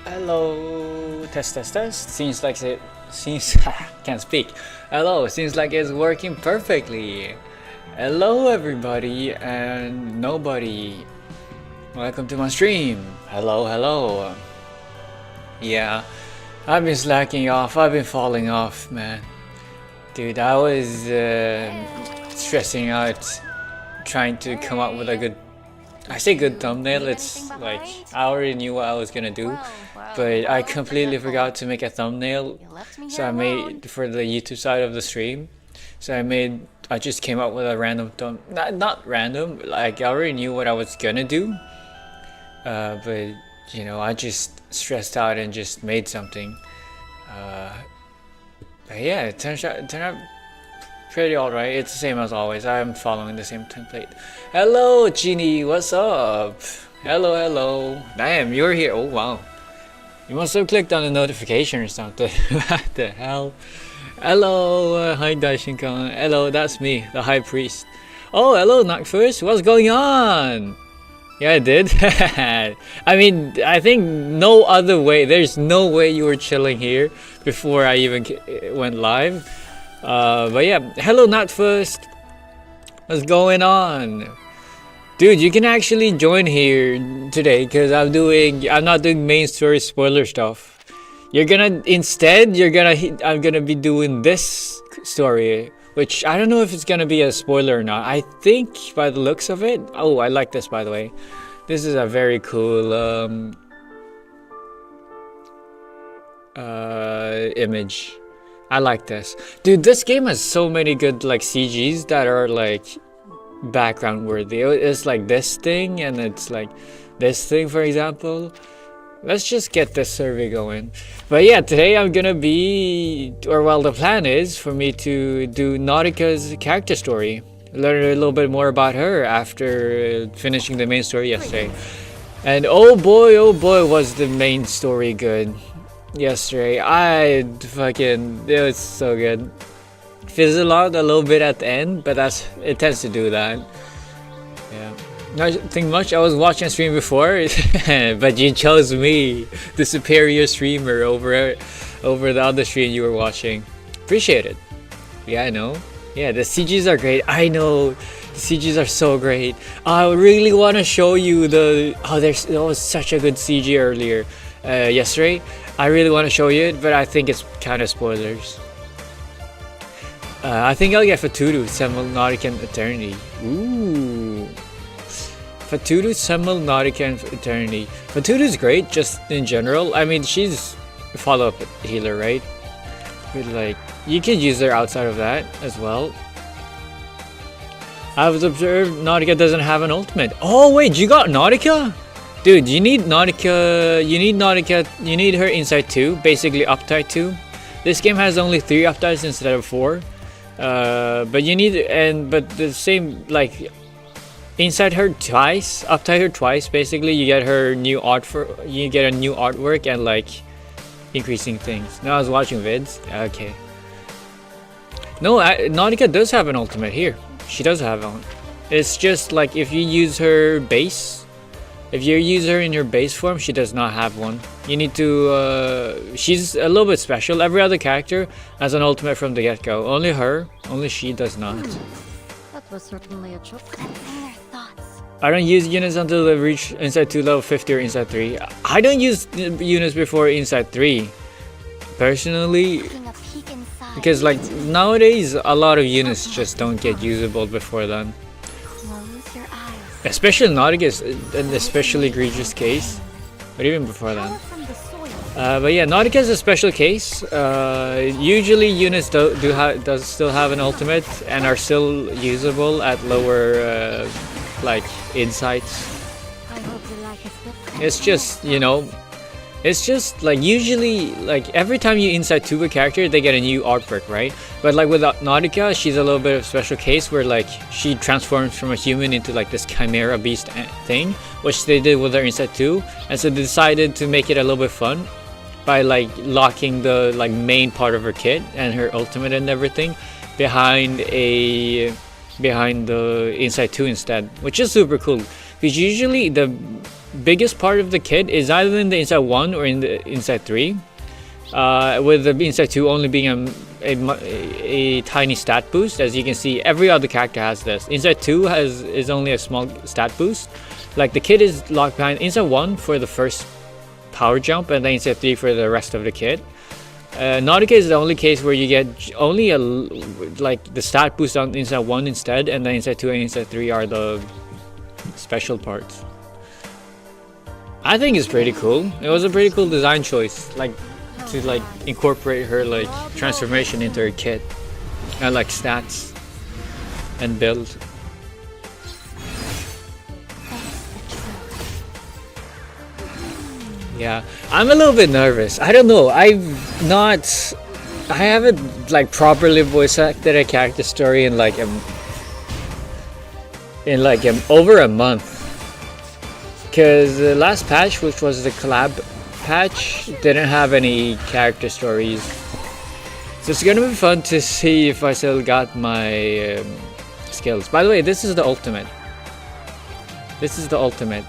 Hello. Test, test, test. Seems can't speak. Hello. Seems like it's working perfectly. Hello, everybody and nobody. Welcome to my stream. Hello, hello. Yeah, I've been slacking off. I've been falling off, man. Dude, I was stressing out, trying to come up with a good. I say good thumbnail, it's like I already knew what I was gonna do, but I completely forgot to make a thumbnail. So I made for the YouTube side of the stream. So I just came up with a random not random, like I already knew what I was gonna do. But you know, I just stressed out and just made something. But yeah, it turned out pretty alright. It's the same as always. I'm following the same template. Hello, Genie. What's up? Hello, hello. Damn, you're here. Oh, wow. You must have clicked on the notification or something. What the hell? Hello, hi Daishinkan. Hello, that's me, the High Priest. Oh, hello, Nakfus. What's going on? Yeah, I did. I mean, I think no other way. There's no way you were chilling here before I even went live. But yeah, hello not first. What's going on? Dude, you can actually join here today because I'm not doing main story spoiler stuff. I'm gonna be doing this story, which I don't know if it's gonna be a spoiler or not. I think by the looks of it. Oh, I like this, by the way. This is a very cool image. I like this. Dude, this game has so many good like CGs that are like background worthy. It's like this thing and it's like this thing, for example. Let's just get this survey going. But yeah, today I'm gonna be, or well, the plan is for me to do Nautika's character story. Learn a little bit more about her after finishing the main story yesterday. And oh boy, was the main story good yesterday. It was so good. Fizzled out a little bit at the end, but it tends to do that. Yeah. Nothing much. I was watching a stream before, but you chose me, the superior streamer, over the other stream you were watching. Appreciate it. Yeah, I know. Yeah, the CGs are great. I know. The CGs are so great. I really want to show you there was such a good CG earlier, yesterday. I really want to show you it, but I think it's kind of spoilers. I think I'll get Fatudu, Semel, Nautica, and Eternity. Ooh. Fatudu, Semel, Nautica, and Eternity. Fatudu's great, just in general. I mean, she's a follow-up healer, right? But like, you can use her outside of that as well. I've observed Nautica doesn't have an ultimate. Oh wait, you got Nautica? Dude, you need Nautica, you need her inside 2, basically uptide 2. This game has only 3 uptides instead of 4. But the same, like, inside her twice, uptide her twice, basically you get her new you get a new artwork and like increasing things. Now I was watching vids. Okay. No, Nautica does have an ultimate here. She does have one. It's just like if you use her base. If you use her in your base form, she does not have one. You need to, she's a little bit special. Every other character has an ultimate from the get-go. Only she does not. That was certainly a choice. I don't use units until they reach inside 2 level 50 or inside 3. I don't use units before inside 3, personally. Because like nowadays, a lot of units just don't get usable before then. Especially Nautica is an especially egregious case, but even before that. But yeah, Nautica is a special case. Usually units does still have an ultimate and are still usable at lower like insights. It's just, you know, it's just like usually like every time you inside to a character they get a new artwork, right? But like with Nautica, she's a little bit of a special case where like she transforms from a human into like this chimera beast thing, which they did with her inside 2, and so they decided to make it a little bit fun by like locking the like main part of her kit and her ultimate and everything behind the inside 2 instead, which is super cool because usually biggest part of the kit is either in the inside 1 or in the inside 3. With the inside 2 only being a tiny stat boost. As you can see, every other character has this. Inside 2 is only a small stat boost. Like the kit is locked behind inside 1 for the first power jump, and then inside 3 for the rest of the kit. Nautica is the only case where you get only like the stat boost on inside 1 instead, and then inside 2 and inside 3 are the special parts. I think it's pretty cool. It was a pretty cool design choice, like to like incorporate her like transformation into her kit and like stats and build. Yeah, I'm a little bit nervous. I don't know. I haven't like properly voice acted a character story in like over a month. Because the last patch, which was the collab patch, didn't have any character stories. So it's gonna be fun to see if I still got my skills. By the way, this is the ultimate. This is the ultimate.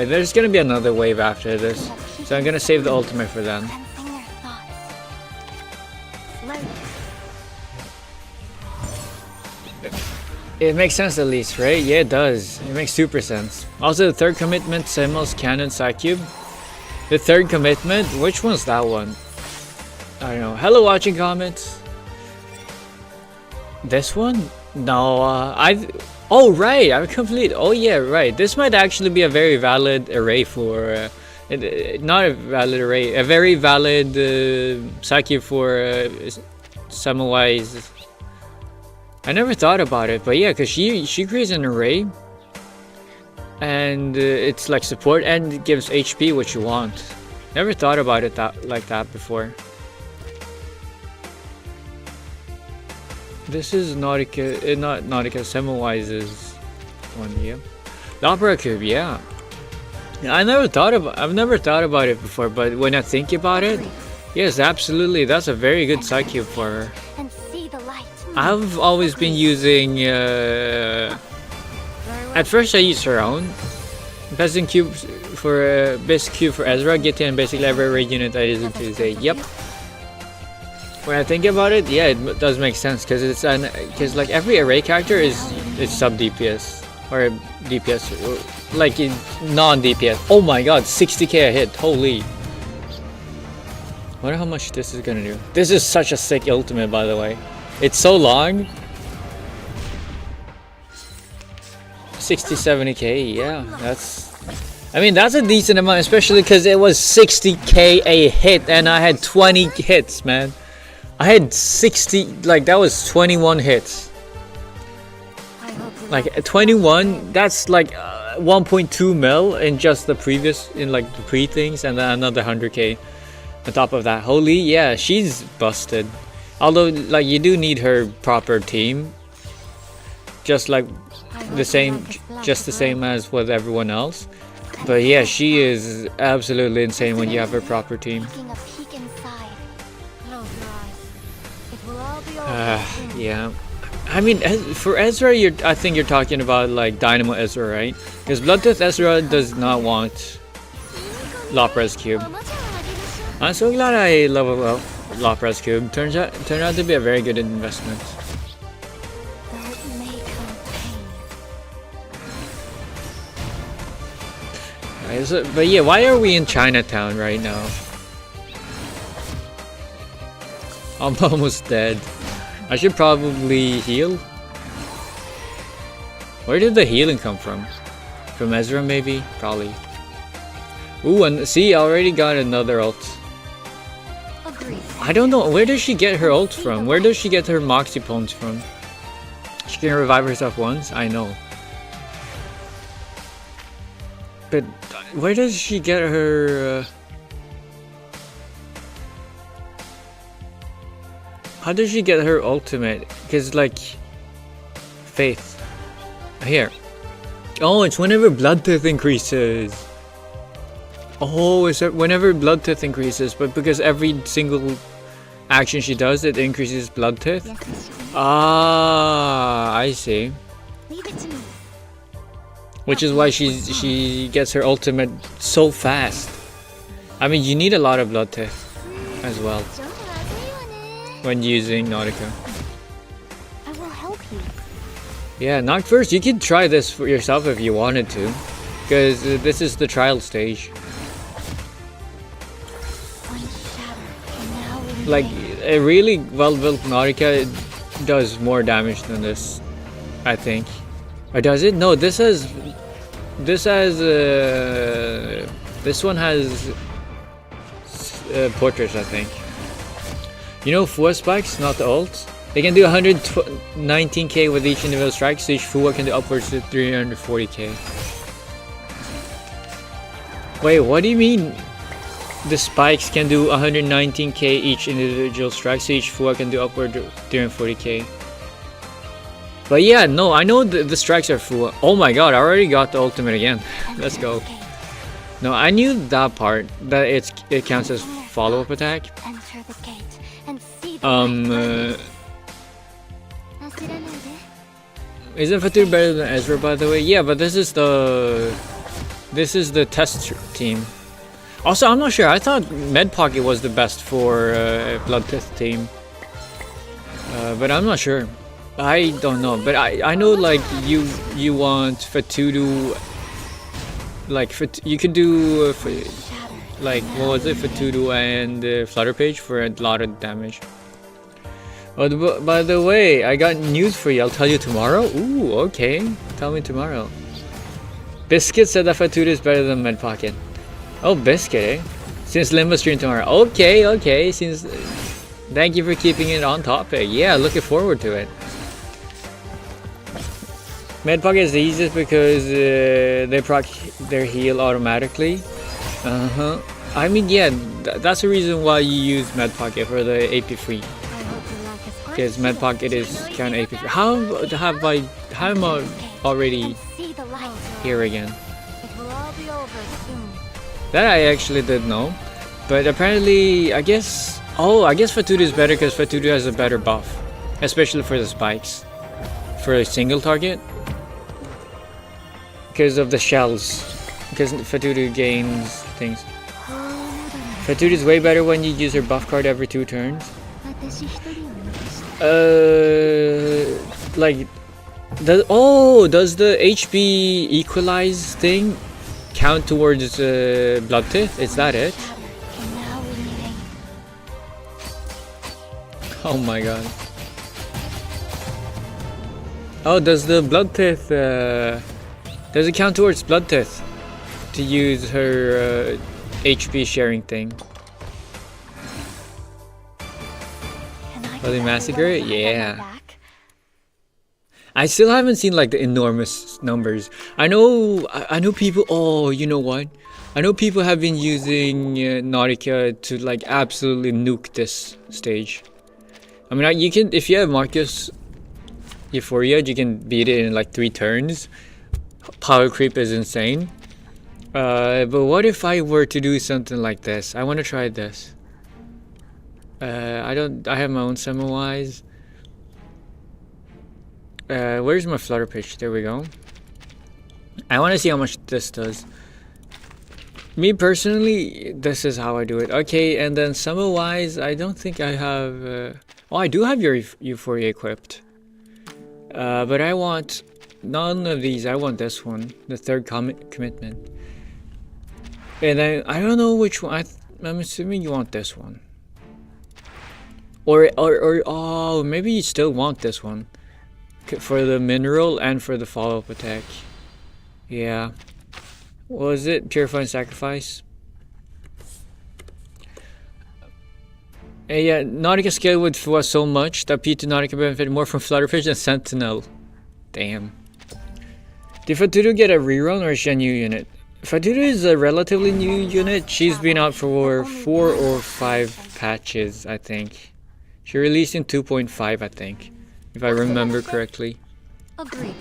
There's gonna be another wave after this, so I'm gonna save the ultimate for them. It makes sense at least, right? Yeah, it does. It makes super sense. Also, the third commitment, Semos, Cannon, Psycube. The third commitment, which one's that one? I don't know. Hello, watching comments. This one? No, oh, right, I'm complete. Oh, yeah, right. This might actually be a very valid array for... not a valid array, a very valid Psyche for Samawise. I never thought about it, but yeah, because she creates an array. And it's like support and it gives HP, which you want. Never thought about it like that before. This is Nautica, not Nautica, Semawise's one, yeah. The Opera Cube, yeah. I've never thought about it before, but when I think about it, yes, absolutely, that's a very good side cube for her. I've always been using, at first I used her own. Best cube for Ezra, get in basically every raid unit I use on Tuesday, yep. When I think about it, yeah, it does make sense because like every array character is sub DPS or DPS, like non DPS. Oh my god, 60k a hit! Holy! Wonder how much this is gonna do. This is such a sick ultimate, by the way. It's so long. 60-70k, yeah, I mean that's a decent amount, especially because it was 60k a hit and I had 20 hits, man. I had 60, like that was 21 hits. Like 21, that's like 1.2 mil in just the previous, in like the pre things, and then another 100k on top of that. Holy, yeah, she's busted. Although like you do need her proper team, just like the same as with everyone else. But yeah, she is absolutely insane when you have her proper team. Yeah, I mean for Ezra, I think you're talking about like Dynamo Ezra, right? Because Bloodtooth Ezra does not want Loprez Cube. I'm so glad I leveled up Loprez Cube. Turned out to be a very good investment. But yeah, why are we in Chinatown right now? I'm almost dead. I should probably heal. Where did the healing come from? From Ezra maybe? Probably. Ooh, and see, I already got another ult. I don't know, where does she get her ult from? Where does she get her Moxie Pones from? She can revive herself once? I know. But where does she get her... How does she get her ultimate? Because like... Faith. Here. Oh, it's whenever Bloodtooth increases. Oh, it's whenever Bloodtooth increases, but because every single action she does, it increases blood tith. Ah, I see. Leave it to me. Which is why she gets her ultimate so fast. I mean, you need a lot of blood tith as well when using Nautica. I will help you. Yeah, not first. You can try this for yourself if you wanted to, because this is the trial stage. Like, a really well-built Nautica does more damage than this, I think. Or does it? No, this one has portraits, I think. You know, Fua spikes, not the ults. They can do 119k with each individual strike, so each Fua can do upwards to 340k. Wait, what do you mean? The spikes can do 119k each individual strike, so each Fua can do upward to 340k. But yeah, no, I know the strikes are Fua. Oh my god, I already got the ultimate again. Let's go. No, I knew that part, that it counts as follow-up attack. Isn't Fatur better than Ezra, by the way? Yeah, but this is the test team. Also, I'm not sure. I thought Med Pocket was the best for Blood Tith team, but I'm not sure. I don't know, but I know like you want Fatudu, like you could do like what was it, Fatudu and Flutter Page for a lot of damage. Oh, by the way, I got news for you. I'll tell you tomorrow. Ooh, okay. Tell me tomorrow. Biscuit said that Fatudu is better than Med Pocket. Oh, Biscuit, eh? Since Limbo stream tomorrow. Okay, okay. Thank you for keeping it on topic. Yeah, looking forward to it. Med Pocket is the easiest because they proc their heal automatically. I mean, yeah, that's the reason why you use Med Pocket for the AP free. Because Med Pocket is kind of AP free. How am I already here again? That I actually did know, but apparently I guess Fatudu is better because Fatudu has a better buff, especially for the spikes, for a single target, because of the shells, because Fatudu gains things. Fatudu is way better when you use her buff card every 2 turns. Like, does the HP equalize thing count towards Blood Tith? Is that it? Oh my god. Oh, does the Blood Tith does it count towards Blood Tith to use her HP sharing thing? Bloody Massacre? Yeah. I still haven't seen like the enormous numbers. I know people. Oh, you know what? I know people have been using Nautica to like absolutely nuke this stage. I mean, you can, if you have Marcus Euphoria, you can beat it in like 3 turns. Power creep is insane. But what if I were to do something like this? I want to try this. I have my own Semawise. Where's my Flutter Pitch? There we go. I want to see how much this does. Me personally, this is how I do it. Okay, and then Semawise, I don't think I have... oh, I do have your Euphoria equipped. But I want none of these. I want this one, the third commitment. And I don't know which one. I'm assuming you want this one. Or oh, maybe you still want this one. For the mineral and for the follow-up attack. Yeah. What was it? Purifying Sacrifice? Yeah, Nautica scale would Fua so much that P2 Nautica benefited more from Flutterfish than Sentinel. Damn. Did Fatudu get a rerun or is she a new unit? Fatudu is a relatively new unit. She's been out for 4 or 5 patches, I think. She released in 2.5, I think. If I remember correctly. Agreed.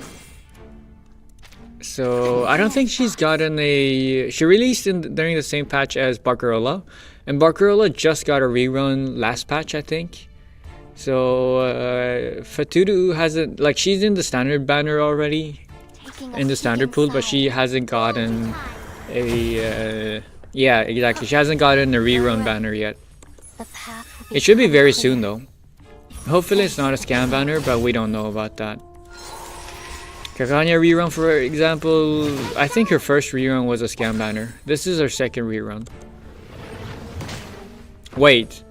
So I don't think she's gotten a. She released during the same patch as Barcarola, And Barcarola just got a rerun last patch, I think. So Fatudu hasn't, like, she's in the standard banner already, in the standard pool, but she hasn't gotten a yeah, exactly, she hasn't gotten a rerun banner yet. It should be very soon though. Hopefully it's not a scam banner, but we don't know about that. Kakanya rerun, for example, I think her first rerun was a scam banner. This is her second rerun. Wait.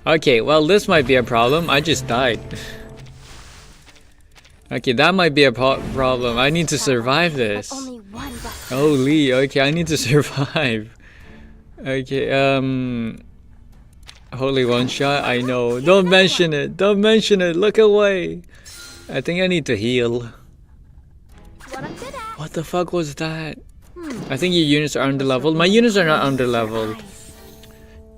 Okay, well, this might be a problem. I just died. Okay, that might be a problem. I need to survive this. Holy, okay, I need to survive. Okay, holy one shot, I know. Don't mention it. Don't mention it. Look away. I think I need to heal. What the fuck was that? I think your units are underleveled. My units are not underleveled.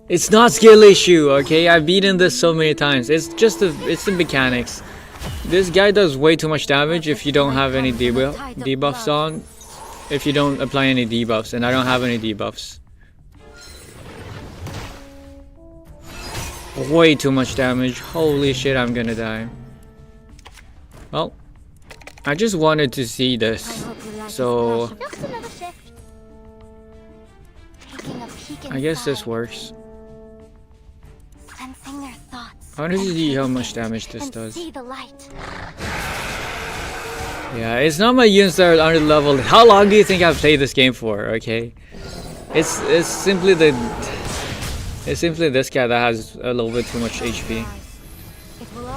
It's not skill issue, okay? I've beaten this so many times. It's just it's the mechanics. This guy does way too much damage if you don't have any debuffs on. If you don't apply any debuffs, and I don't have any debuffs. Way too much damage. Holy shit, I'm gonna die. Well, I just wanted to see this, so I guess this works. I want to see how much damage this does. Yeah, it's not my units that are underleveled. How long do you think I've played this game for? Okay, it's simply this guy that has a little bit too much HP.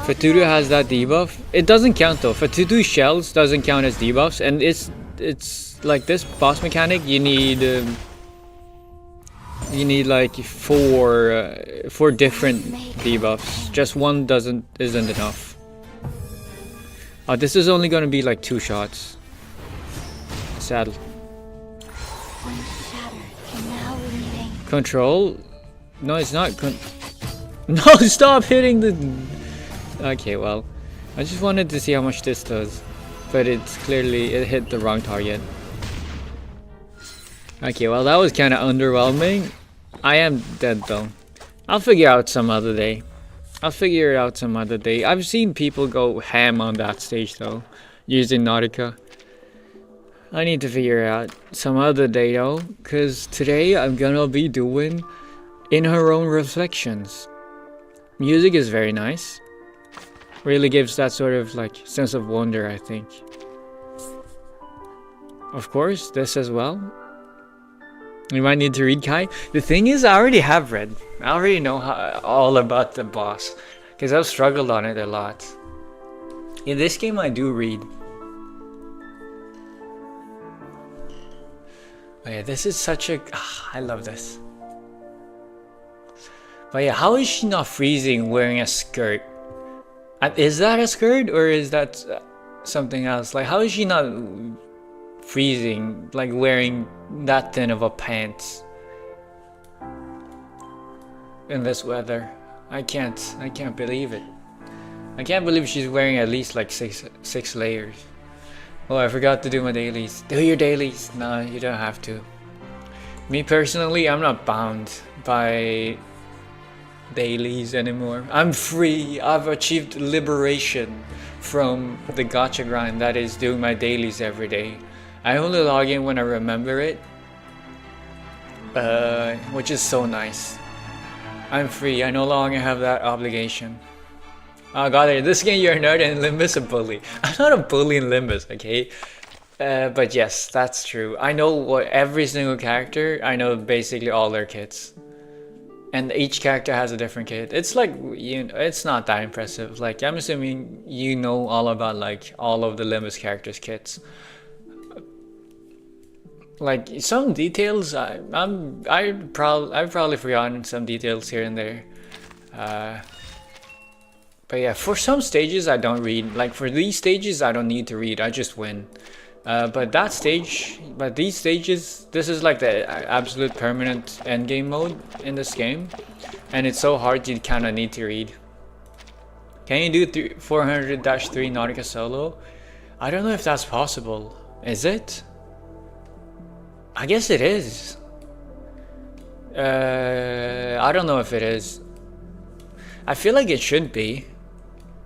Fatudu has that debuff. It doesn't count though. Fatudu shells doesn't count as debuffs, and it's like this boss mechanic. You need like four different debuffs. Just one isn't enough. Oh, this is only gonna be like 2 shots. Sad. Control? No, it's not. No, stop hitting the. Okay, well, I just wanted to see how much this does, but it hit the wrong target. Okay, well, that was kind of underwhelming. I am dead though. I'll figure out some other day. I've seen people go ham on that stage though, using Nautica. I need to figure it out some other day though, because today I'm gonna be doing In Her Own Reflections. Music is very nice. Really gives that sort of like sense of wonder, I think. Of course, this as well. You might need to read Kai. The thing is, I already have read. I already know all about the boss, because I've struggled on it a lot. In this game, I do read. But yeah, this is such a... I love this. But yeah, how is she not freezing wearing a skirt? Is that a skirt or is that something else? Like, how is she not freezing, like wearing that thin of a pants in this weather? I can't believe it. I can't believe she's wearing at least like six layers. Oh, I forgot to do my dailies. Do your dailies. No, you don't have to. Me personally, I'm not bound by dailies anymore. I'm free. I've achieved liberation from the gacha grind that is doing my dailies every day. I only log in when I remember it, which is so nice. I'm free. I no longer have that obligation. Oh god, this game you're a nerd and Limbus a bully. I'm not a bully in Limbus, okay? But yes, that's true. I know what every single character. I know basically all their kits. And each character has a different kit. It's like, it's not that impressive. Like, I'm assuming you know all about like all of the Limbus characters' kits. Like some details, I've probably forgotten some details here and there. But yeah, for some stages I don't read. Like for these stages I don't need to read. I just win. But these stages, this is like the absolute permanent endgame mode in this game, and it's so hard you kind of need to read. Can you do 400-3 Nautica solo? I don't know if that's possible. Is it? I guess it is. I don't know if it is. I feel like it should be,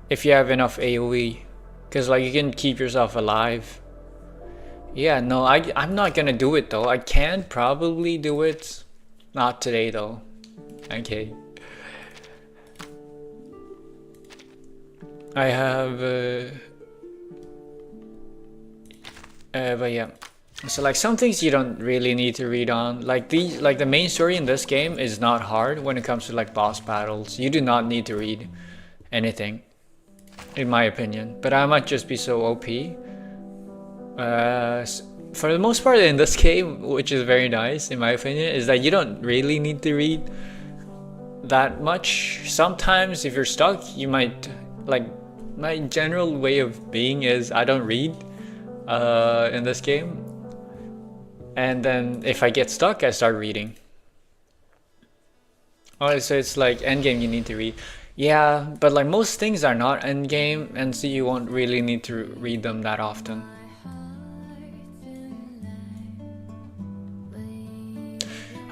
if you have enough AoE, because like you can keep yourself alive. Yeah, no, I'm not gonna do it though. I can probably do it, not today though. Okay. I have, but yeah. So like some things you don't really need to read on. Like the main story in this game is not hard when it comes to like boss battles. You do not need to read anything, in my opinion. But I might just be so OP. For the most part in this game, which is very nice in my opinion, is that you don't really need to read that much. Sometimes if you're stuck, you might, like, my general way of being is I don't read in this game, and then if I get stuck I start reading. Oh, so it's like endgame you need to read. Yeah, but like most things are not endgame, and so you won't really need to read them that often.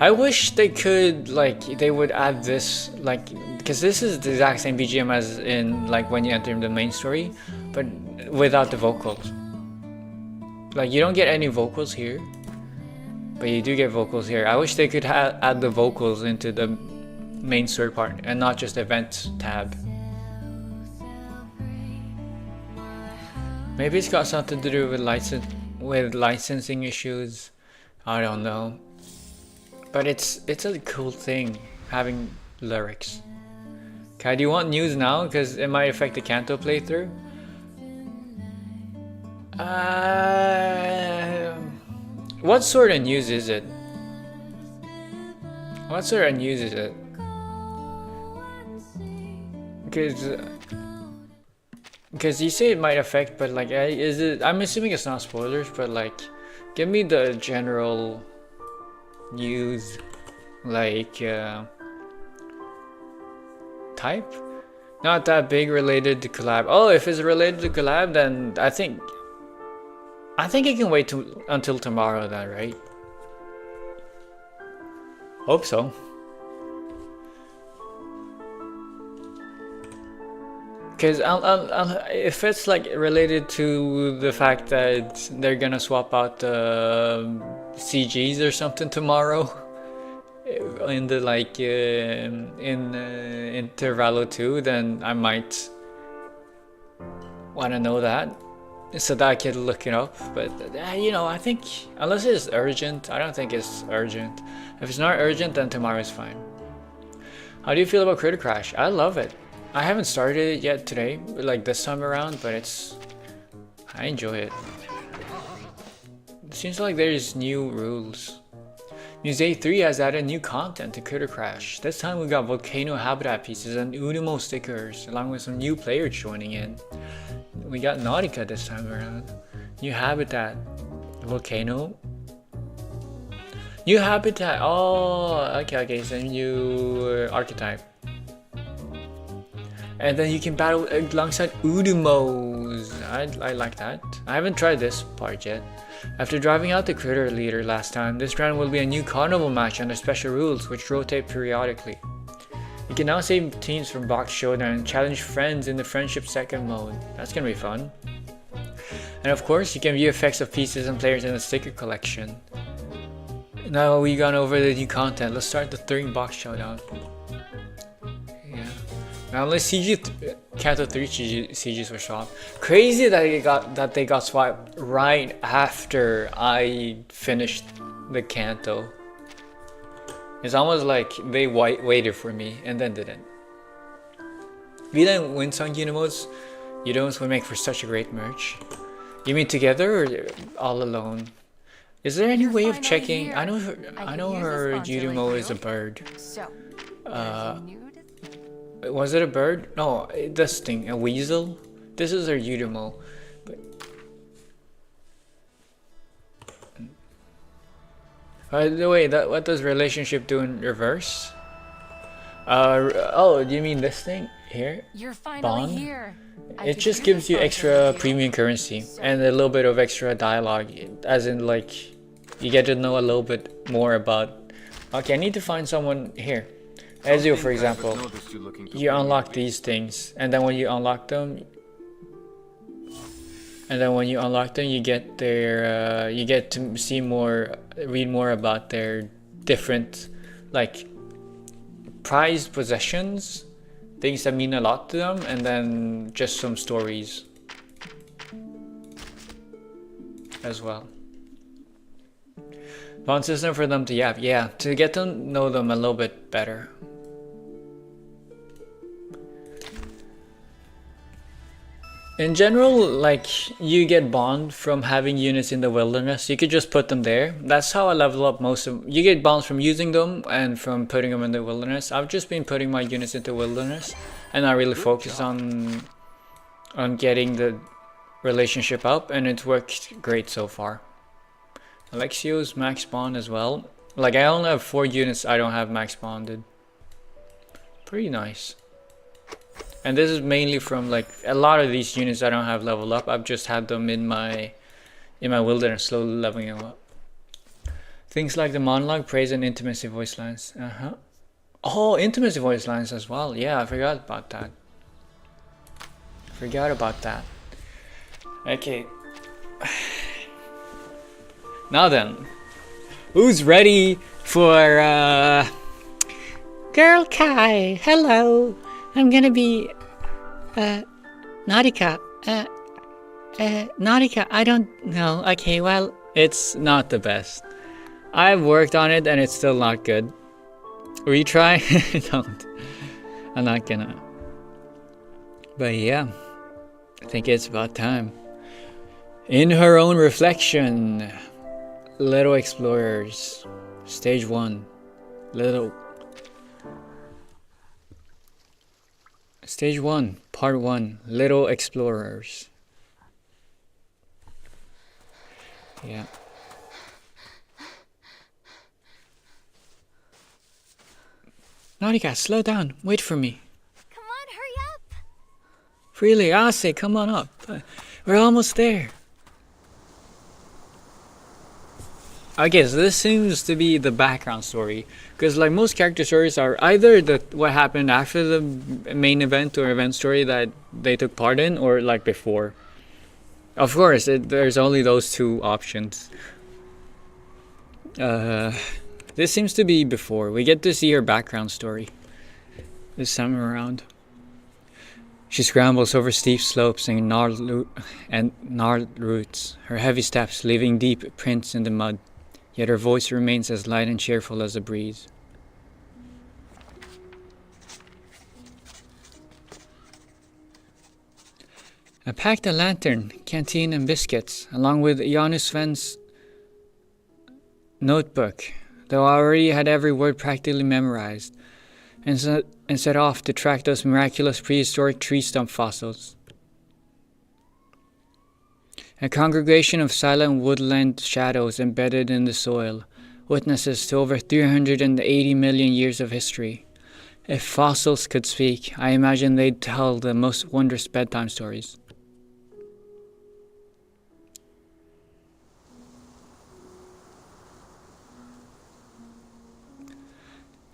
I wish they could, like, they would add this, like, because this is the exact same BGM as in, like, when you enter the main story, but without the vocals. Like, you don't get any vocals here, but you do get vocals here. I wish they could add the vocals into the main story part, and not just event tab. Maybe it's got something to do with licensing issues. I don't know. But it's a cool thing, having lyrics. Okay, do you want news now? Because it might affect the Kanto playthrough. What sort of news is it? What sort of news is it? Because you say it might affect, but like, is it? I'm assuming it's not spoilers, but like, give me the general news, like type. Not that big, related to collab. Oh, if it's related to collab, then I think it can wait until tomorrow then, right? Hope so. Because if it's like related to the fact that they're gonna swap out the CGs or something tomorrow in the like in Intervallo 2, then I might want to know that so that I can look it up. But you know, I think unless it's urgent, I don't think it's urgent. If it's not urgent, then tomorrow is fine. How do you feel about Critter Crash? I love it. I haven't started it yet today, like this time around, but I enjoy it. It seems like there's new rules. Musée 3 has added new content to Critter Crash. This time we got volcano habitat pieces and Unimo stickers, along with some new players joining in. We got Nautica this time around. New habitat, volcano. New habitat. Oh, okay. So new archetype. And then you can battle alongside Udimos. I like that. I haven't tried this part yet. After driving out the critter leader last time, this round will be a new carnival match under special rules which rotate periodically. You can now save teams from Box Showdown and challenge friends in the Friendship Second mode. That's gonna be fun. And of course, you can view effects of pieces and players in the sticker collection. Now we've gone over the new content, let's start the third Box Showdown. Now let's Kanto 3 CGs were swapped. Crazy that they got swapped right after I finished the Kanto. It's almost like they waited for me and then didn't. Vida and Winsong Unimos would make for such a great merch. You mean together or all alone? Is there any way of checking? I know her Unimo is a bird. Was it a bird? No, this thing, a weasel. This is her Udimo. But by the way, what does relationship do in reverse? Oh, do you mean this thing here? You're finally Bond? here. It just gives you extra premium currency and a little bit of extra dialogue, as in like you get to know a little bit more about Okay, I need to find someone here. As you, for example, you unlock these things, and then when you unlock them, you get their, you get to see more, read more about their different, like, prized possessions, things that mean a lot to them, and then just some stories as well. Fun system for them to yap, yeah, to get to know them a little bit better. In general, like, you get bond from having units in the wilderness. You could just put them there. That's how I level up most of them. You get bonds from using them and from putting them in the wilderness. I've just been putting my units into wilderness, and I really focus on getting the relationship up, and it's worked great so far. Alexio's max bond as well. Like, I only have 4 units I don't have max bonded. Pretty nice. And this is mainly from, like, a lot of these units I don't have leveled up. I've just had them in my wilderness, slowly leveling them up. Things like the monologue, praise, and intimacy voice lines. Oh, intimacy voice lines as well. Yeah, I forgot about that. Okay. Now then, who's ready for Girl Kai? Hello, I'm gonna be Nautica. Nautica, I don't know. Okay, well, it's not the best. I've worked on it and it's still not good. Retry? Don't. I'm not gonna. But yeah, I think it's about time. In her own reflection. Little Explorers, Stage 1, Stage 1, Part 1, Little Explorers. Yeah. Nautica, slow down, wait for me. Come on, hurry up! Really, I say, come on up. We're almost there. Okay, so this seems to be the background story, because like most character stories are either what happened after the main event or event story that they took part in, or like before. Of course, there's only those 2 options. This seems to be before. We get to see her background story this time around. She scrambles over steep slopes and gnarled roots, her heavy steps leaving deep prints in the mud. Yet her voice remains as light and cheerful as a breeze. I packed a lantern, canteen, and biscuits, along with Janus Sven's notebook, though I already had every word practically memorized, and set off to track those miraculous prehistoric tree stump fossils. A congregation of silent woodland shadows embedded in the soil, witnesses to over 380 million years of history. If fossils could speak, I imagine they'd tell the most wondrous bedtime stories.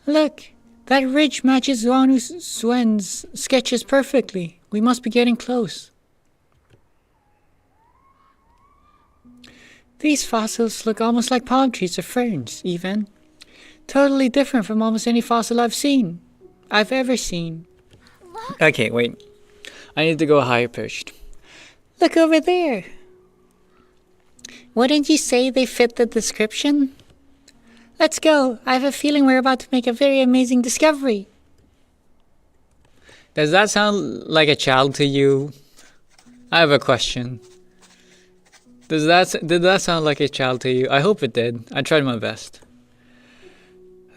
Look, that ridge matches Janus Sven's sketches perfectly. We must be getting close. These fossils look almost like palm trees or ferns, even. Totally different from almost any fossil I've ever seen. Look. Okay, wait. I need to go higher pitched. Look over there. Wouldn't you say they fit the description? Let's go. I have a feeling we're about to make a very amazing discovery. Does that sound like a child to you? I have a question. Did that sound like a child to you? I hope it did. I tried my best.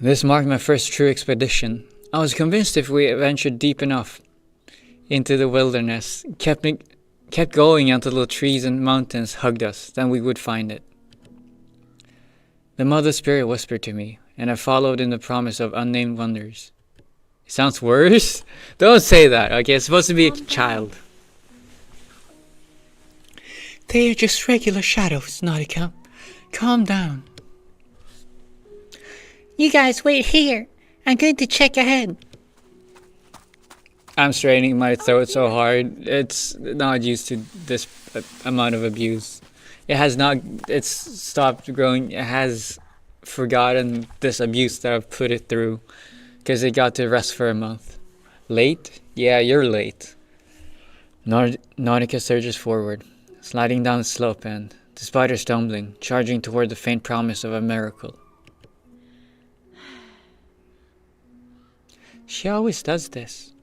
This marked my first true expedition. I was convinced if we ventured deep enough into the wilderness, kept going until the trees and mountains hugged us, then we would find it. The Mother Spirit whispered to me, and I followed in the promise of unnamed wonders. It sounds worse? Don't say that, okay? It's supposed to be a child. They are just regular shadows, Nautica. Calm down. You guys wait here. I'm going to check ahead. I'm straining my throat so hard. It's not used to this amount of abuse. It's stopped growing. It has forgotten this abuse that I've put it through. Because it got to rest for a month. Late? Yeah, you're late. Nautica surges forward, sliding down the slope and, despite her stumbling, charging toward the faint promise of a miracle. She always does this.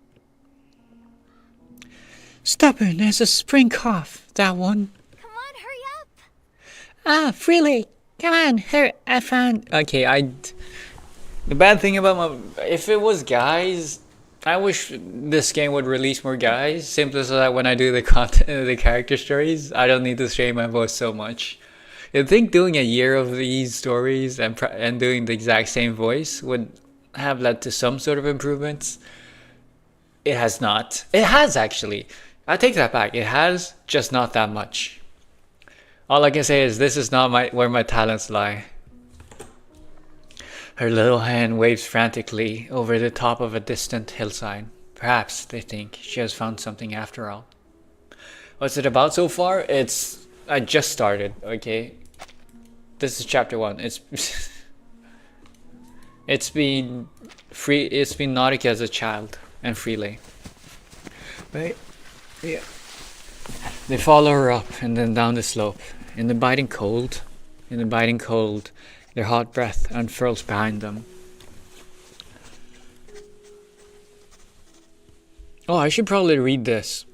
Stubborn as a spring cough, that one. Come on, hurry up! Ah, Freely! Come on, I found... Okay, the bad thing about if it was guys, I wish this game would release more guys, simply so that when I do the content, the character stories, I don't need to strain my voice so much. I think doing a year of these stories and doing the exact same voice would have led to some sort of improvements. It has not. It has, actually. I take that back. It has, just not that much. All I can say is this is not where my talents lie. Her little hand waves frantically over the top of a distant hillside. Perhaps, they think, she has found something after all. What's it about so far? I just started, okay? This is chapter 1. It's been Nautica as a child and Freely. Right? Yeah. They follow her up and then down the slope. In the biting cold, their hot breath unfurls behind them. Oh, I should probably read this.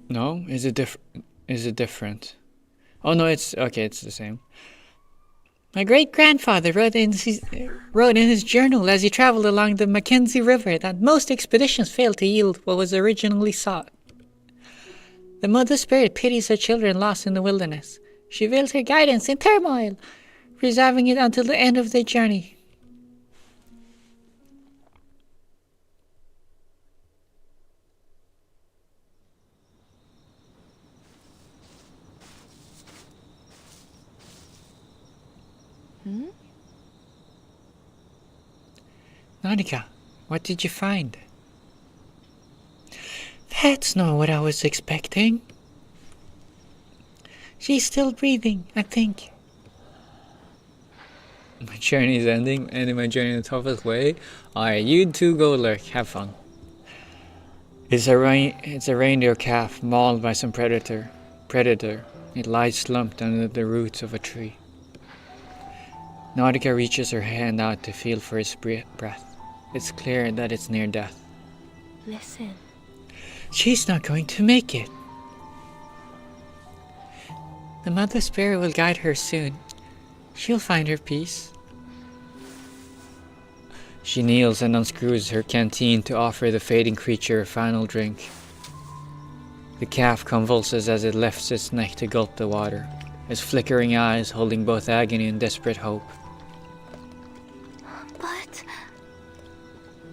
No? Is it different? Oh no, it's the same. My great-grandfather wrote in his journal as he traveled along the Mackenzie River that most expeditions failed to yield what was originally sought. The Mother Spirit pities her children lost in the wilderness. She veils her guidance in turmoil, reserving it until the end of their journey. Nautica, what did you find? That's not what I was expecting. She's still breathing, I think. My journey is ending my journey in the toughest way. Alright, you two go lurk, have fun. It's a reindeer calf mauled by some predator. It lies slumped under the roots of a tree. Nautica reaches her hand out to feel for its breath. It's clear that it's near death. Listen. She's not going to make it. The Mother Spirit will guide her soon. She'll find her peace. She kneels and unscrews her canteen to offer the fading creature a final drink. The calf convulses as it lifts its neck to gulp the water, its flickering eyes holding both agony and desperate hope.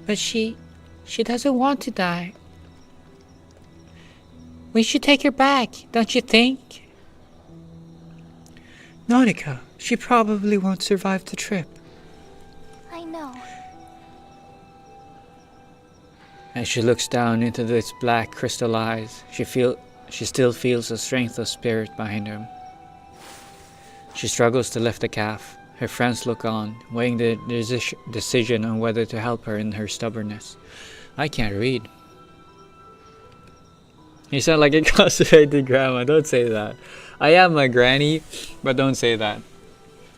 But she doesn't want to die. We should take her back, don't you think? Nautica, she probably won't survive the trip. I know. As she looks down into its black crystal eyes, she still feels the strength of spirit behind him. She struggles to lift the calf. Her friends look on, weighing the decision on whether to help her in her stubbornness. I can't read. You sound like a constipated grandma. Don't say that. I am my granny, but don't say that.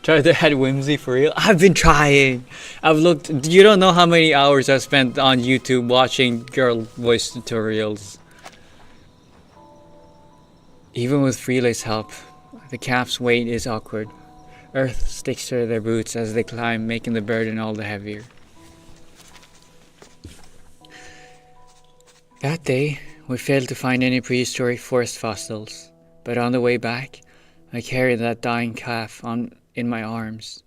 Try to add whimsy for real. I've been trying. I've looked. You don't know how many hours I've spent on YouTube watching girl voice tutorials. Even with Freely's help, the calf's weight is awkward. Earth sticks to their boots as they climb, making the burden all the heavier. That day, we failed to find any prehistoric forest fossils, but on the way back, I carried that dying calf in my arms.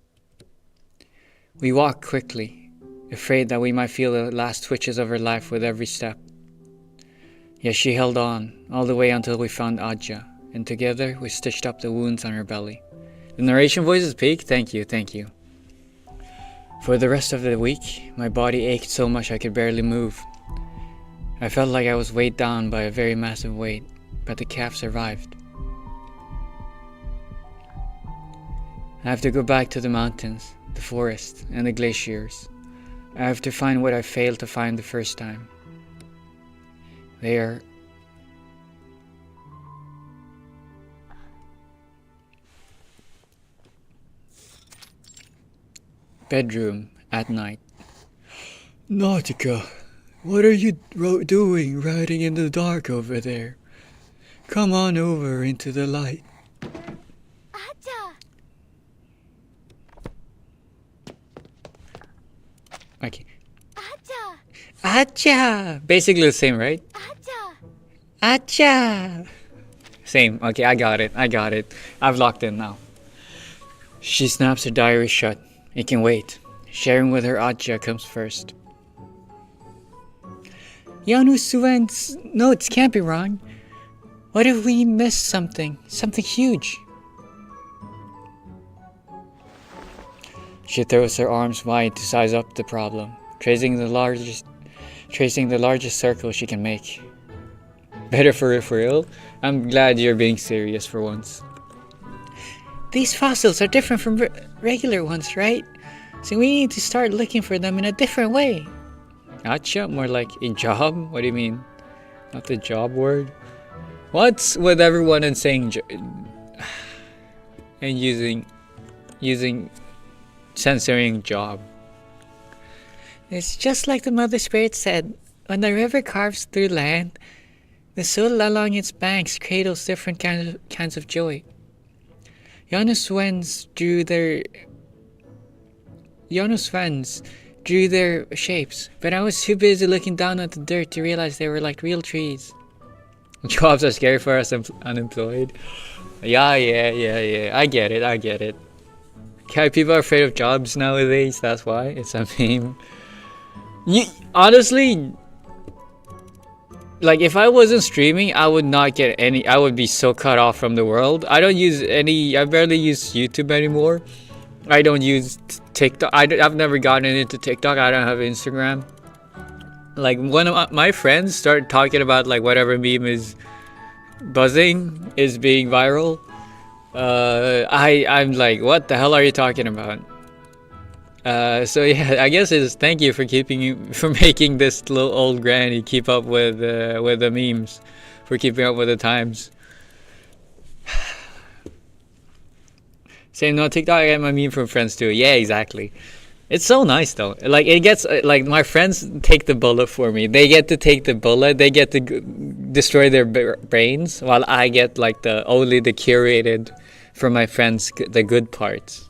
We walked quickly, afraid that we might feel the last twitches of her life with every step. Yet she held on, all the way until we found Adja, and together we stitched up the wounds on her belly. The narration voice is peak. Thank you, thank you. For the rest of the week, my body ached so much I could barely move. I felt like I was weighed down by a very massive weight, but the calf survived. I have to go back to the mountains, the forest, and the glaciers. I have to find what I failed to find the first time. There. Bedroom at night. Nautica, what are you doing riding in the dark over there? Come on over into the light. Atta! Okay. Atta! Acha! Basically the same, right? Atta! Acha! Same. Okay, I got it. I've locked in now. She snaps her diary shut. It can wait. Sharing with her Acha comes first. Yonu Suen's notes can't be wrong. What if we missed something? Something huge? She throws her arms wide to size up the problem, tracing the largest circle she can make. Better for real? I'm glad you're being serious for once. These fossils are different from regular ones, right? So we need to start looking for them in a different way. Acha? More like a job? What do you mean? Not the job word? What's with everyone and saying and using censoring job? It's just like the Mother Spirit said, when the river carves through land, the soul along its banks cradles different kinds of joy. Janus Swens drew their shapes, but I was too busy looking down at the dirt to realize they were like real trees. Jobs are scary for us unemployed. Yeah. I get it. Okay, people are afraid of jobs nowadays. That's why it's a meme. Honestly, like if I wasn't streaming, I would not get any. I would be so cut off from the world. I barely use YouTube anymore. I don't use TikTok. I've never gotten into TikTok. I don't have Instagram. Like one of my friends start talking about like whatever meme is buzzing, is being viral. I'm like, what the hell are you talking about? So yeah, I guess it's thank you for making this little old granny keep up with the memes, for keeping up with the times. Saying no, TikTok, I get my meme from friends too. Yeah, exactly. It's so nice though. Like it gets like my friends take the bullet for me. They get to take the bullet. They get to destroy their brains, while I get like only the curated from my friends, the good parts.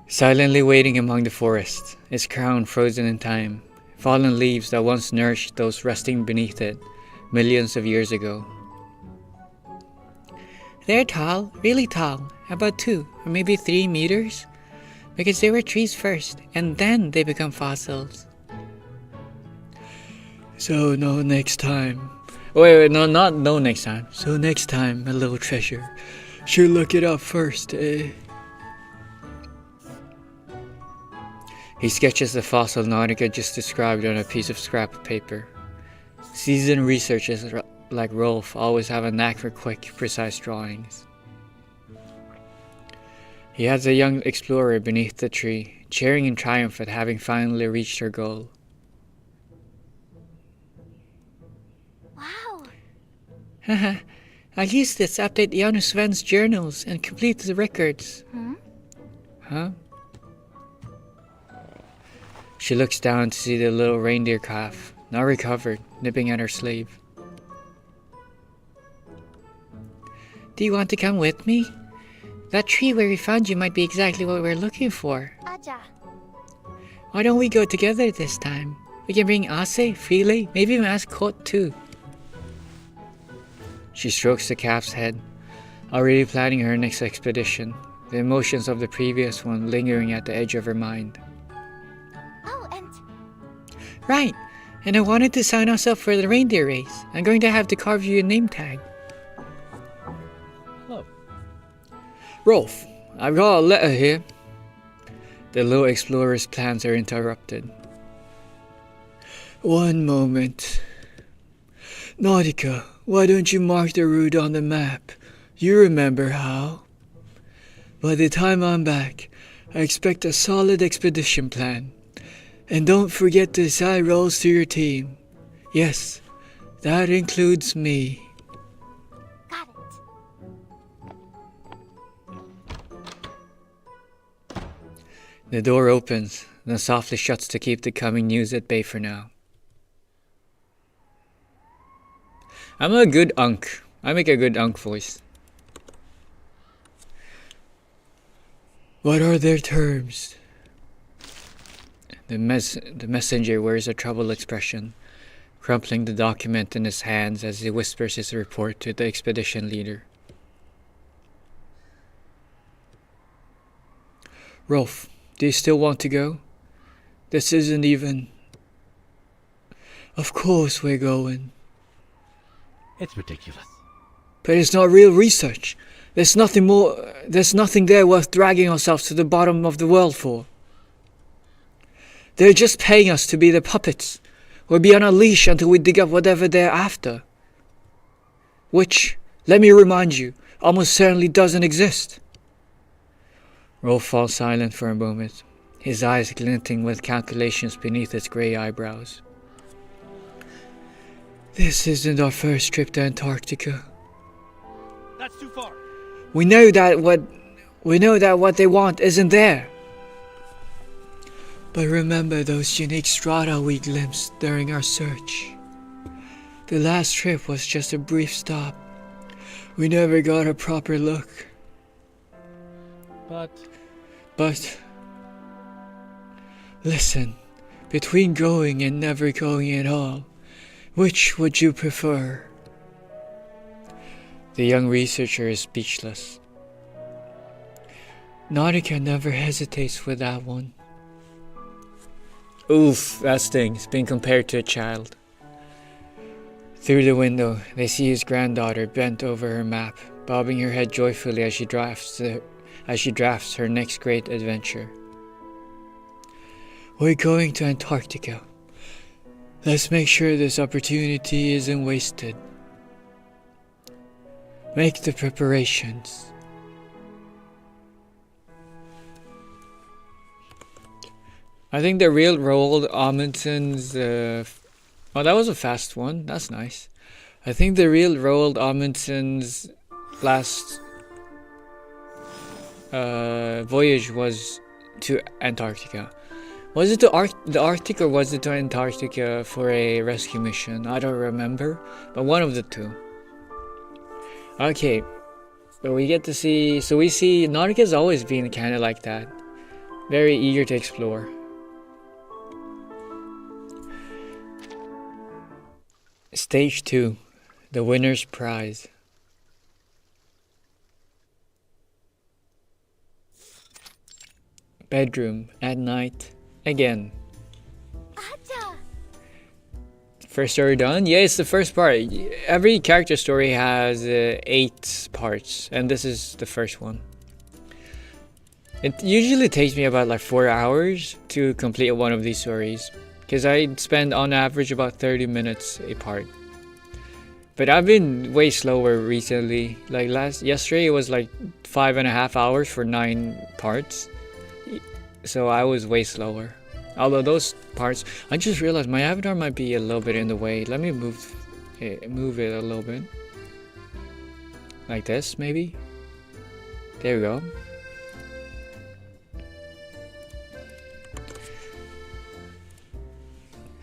Silently waiting among the forest, its crown frozen in time, fallen leaves that once nourished those resting beneath it, millions of years ago. They're tall, really tall, about 2 or maybe 3 meters, because they were trees first, and then they become fossils. So no next time. Wait, no, not no next time. So next time, my little treasure, should look it up first, eh? He sketches the fossil Nautica just described on a piece of scrap paper. Seasoned researchers like Rolf always have a knack for quick, precise drawings. He has a young explorer beneath the tree, cheering in triumph at having finally reached her goal. Wow! Haha, I'll use this to update Janus Sven's journals and complete the records. Huh? She looks down to see the little reindeer calf, now recovered, nipping at her sleeve. Do you want to come with me? That tree where we found you might be exactly what we're looking for. Aja. Why don't we go together this time? We can bring Ase, File, maybe even ask Kot too. She strokes the calf's head, already planning her next expedition, the emotions of the previous one lingering at the edge of her mind. Oh, and Right, and I wanted to sign us up for the reindeer race. I'm going to have to carve you a name tag. Rolf, I've got a letter here. The little explorer's plans are interrupted. One moment. Nautica, why don't you mark the route on the map? You remember how. By the time I'm back, I expect a solid expedition plan. And don't forget to assign roles to your team. Yes, that includes me. Got it. The door opens, then softly shuts to keep the coming news at bay for now. I'm a good unk. I make a good unk voice. What are their terms? The messenger wears a troubled expression, crumpling the document in his hands as he whispers his report to the expedition leader. Rolf, do you still want to go? This isn't even... Of course we're going. It's ridiculous. But it's not real research. There's nothing there worth dragging ourselves to the bottom of the world for. They're just paying us to be their puppets. We'll be on a leash until we dig up whatever they're after. Which, let me remind you, almost certainly doesn't exist. Rolf falls silent for a moment, his eyes glinting with calculations beneath his grey eyebrows. This isn't our first trip to Antarctica. That's too far. We know that what they want isn't there. But remember those unique strata we glimpsed during our search. The last trip was just a brief stop. We never got a proper look. But listen, between going and never going at all, which would you prefer? The young researcher is speechless. Nautica never hesitates with that one. Oof, that stings, being compared to a child. Through the window, they see his granddaughter bent over her map, bobbing her head joyfully as she drafts her next great adventure. We're going to Antarctica. Let's make sure this opportunity isn't wasted. Make the preparations. I think the real Roald Amundsen's... oh, that was a fast one. That's nice. I think the real Roald Amundsen's last voyage was to Antarctica. Was it to the Arctic or was it to Antarctica for a rescue mission? I don't remember, but one of the two. Okay, but we get to see... So we see Nautica's always been kind of like that. Very eager to explore. Stage 2. The winner's prize. Bedroom at night. Again. Acha. First story done? Yeah, it's the first part. Every character story has 8 parts, and this is the first one. It usually takes me about like 4 hours to complete one of these stories, because I spend on average about 30 minutes a part. But I've been way slower recently. Like yesterday it was like 5.5 hours for 9 parts. So I was way slower. Although those parts, I just realized my avatar might be a little bit in the way. Let me move it a little bit. Like this, maybe? There we go.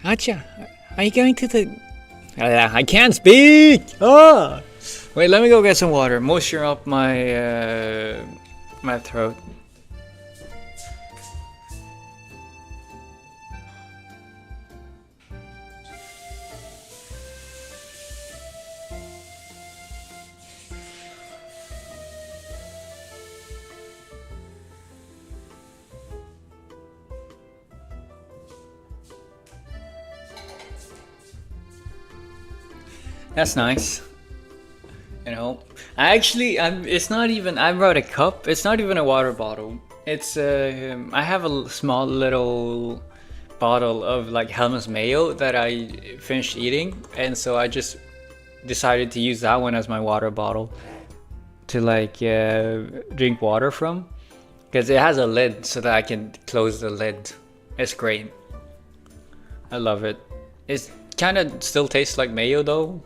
Acha, are you going to the... I can't speak! Ah! Wait, let me go get some water. Moisture up my my throat. That's nice. You know, Actually, it's not even. I brought a cup. It's not even a water bottle. It's I have a small little bottle of like Hellmann's mayo that I finished eating, and so I just decided to use that one as my water bottle to like drink water from, because it has a lid so that I can close the lid. It's great. I love it. It kind of still tastes like mayo though,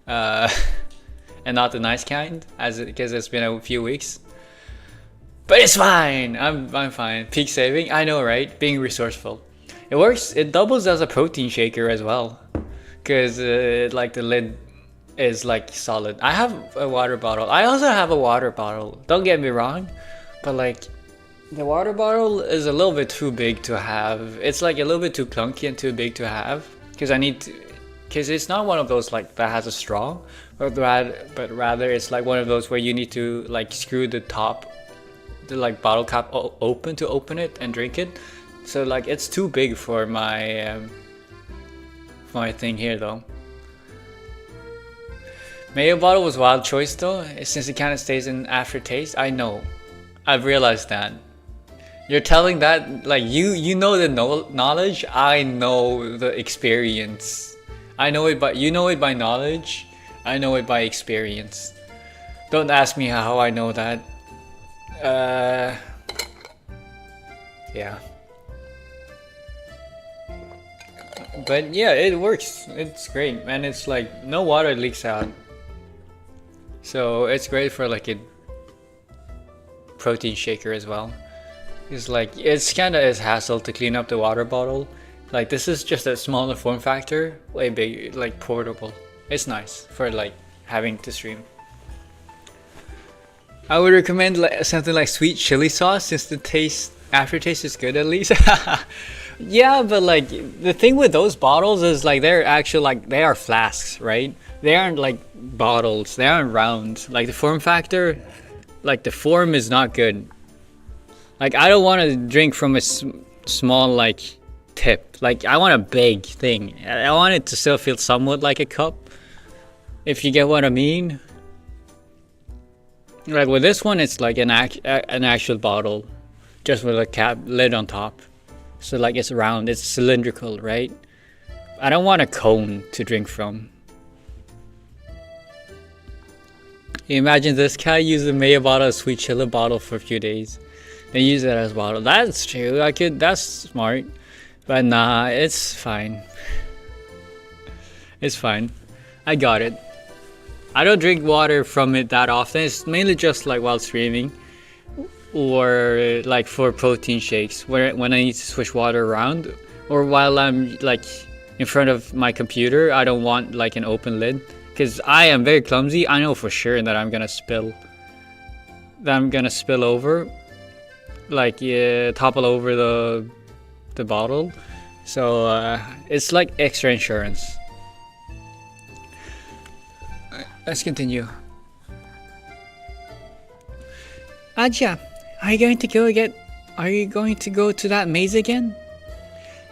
and not the nice kind, because it's been a few weeks. But it's fine. I'm fine. Peak saving. I know, right? Being resourceful. It works. It doubles as a protein shaker as well, because like the lid is like solid. I have a water bottle. I also have a water bottle. Don't get me wrong, but like the water bottle is a little bit too big to have. It's like a little bit too clunky and too big to have, because I need to. Because it's not one of those like that has a straw, but rather it's like one of those where you need to like screw the top, the like bottle cap open to open it and drink it. So like it's too big for my thing here though. Mayo bottle was wild choice though, since it kind of stays in aftertaste. I know, I've realized that. You're telling that like you know the knowledge. I know the experience. I know it, but you know it by knowledge. I know it by experience. Don't ask me how I know that. Yeah. But yeah, it works. It's great, and it's like no water leaks out. So it's great for like a protein shaker as well. It's like it's kind of a hassle to clean up the water bottle. Like this is just a smaller form factor, way big, like portable. It's nice for like having to stream. I would recommend like something like sweet chili sauce, since the aftertaste is good at least. Yeah, but like the thing with those bottles is like they're actually like they are flasks, right? They aren't like bottles. They aren't round. Like the form factor, like the form is not good. Like I don't want to drink from a small like tip. Like I want a big thing. I want it to still feel somewhat like a cup, if you get what I mean. Like with this one, it's like an actual bottle, just with a cap lid on top. So like it's round, it's cylindrical, right? I don't want a cone to drink from. You imagine this guy use a mayo bottle, a sweet chili bottle for a few days, then use it as a bottle. That's true. That's smart. But nah, it's fine. It's fine. I got it. I don't drink water from it that often. It's mainly just like while streaming, or like for protein shakes, when I need to switch water around, or while I'm like in front of my computer. I don't want like an open lid, because I am very clumsy. I know for sure that I'm gonna spill. That I'm gonna spill over, like topple over the bottle. So it's like extra insurance. Let's continue. Aja, are you going to go again? Are you going to go to that maze again?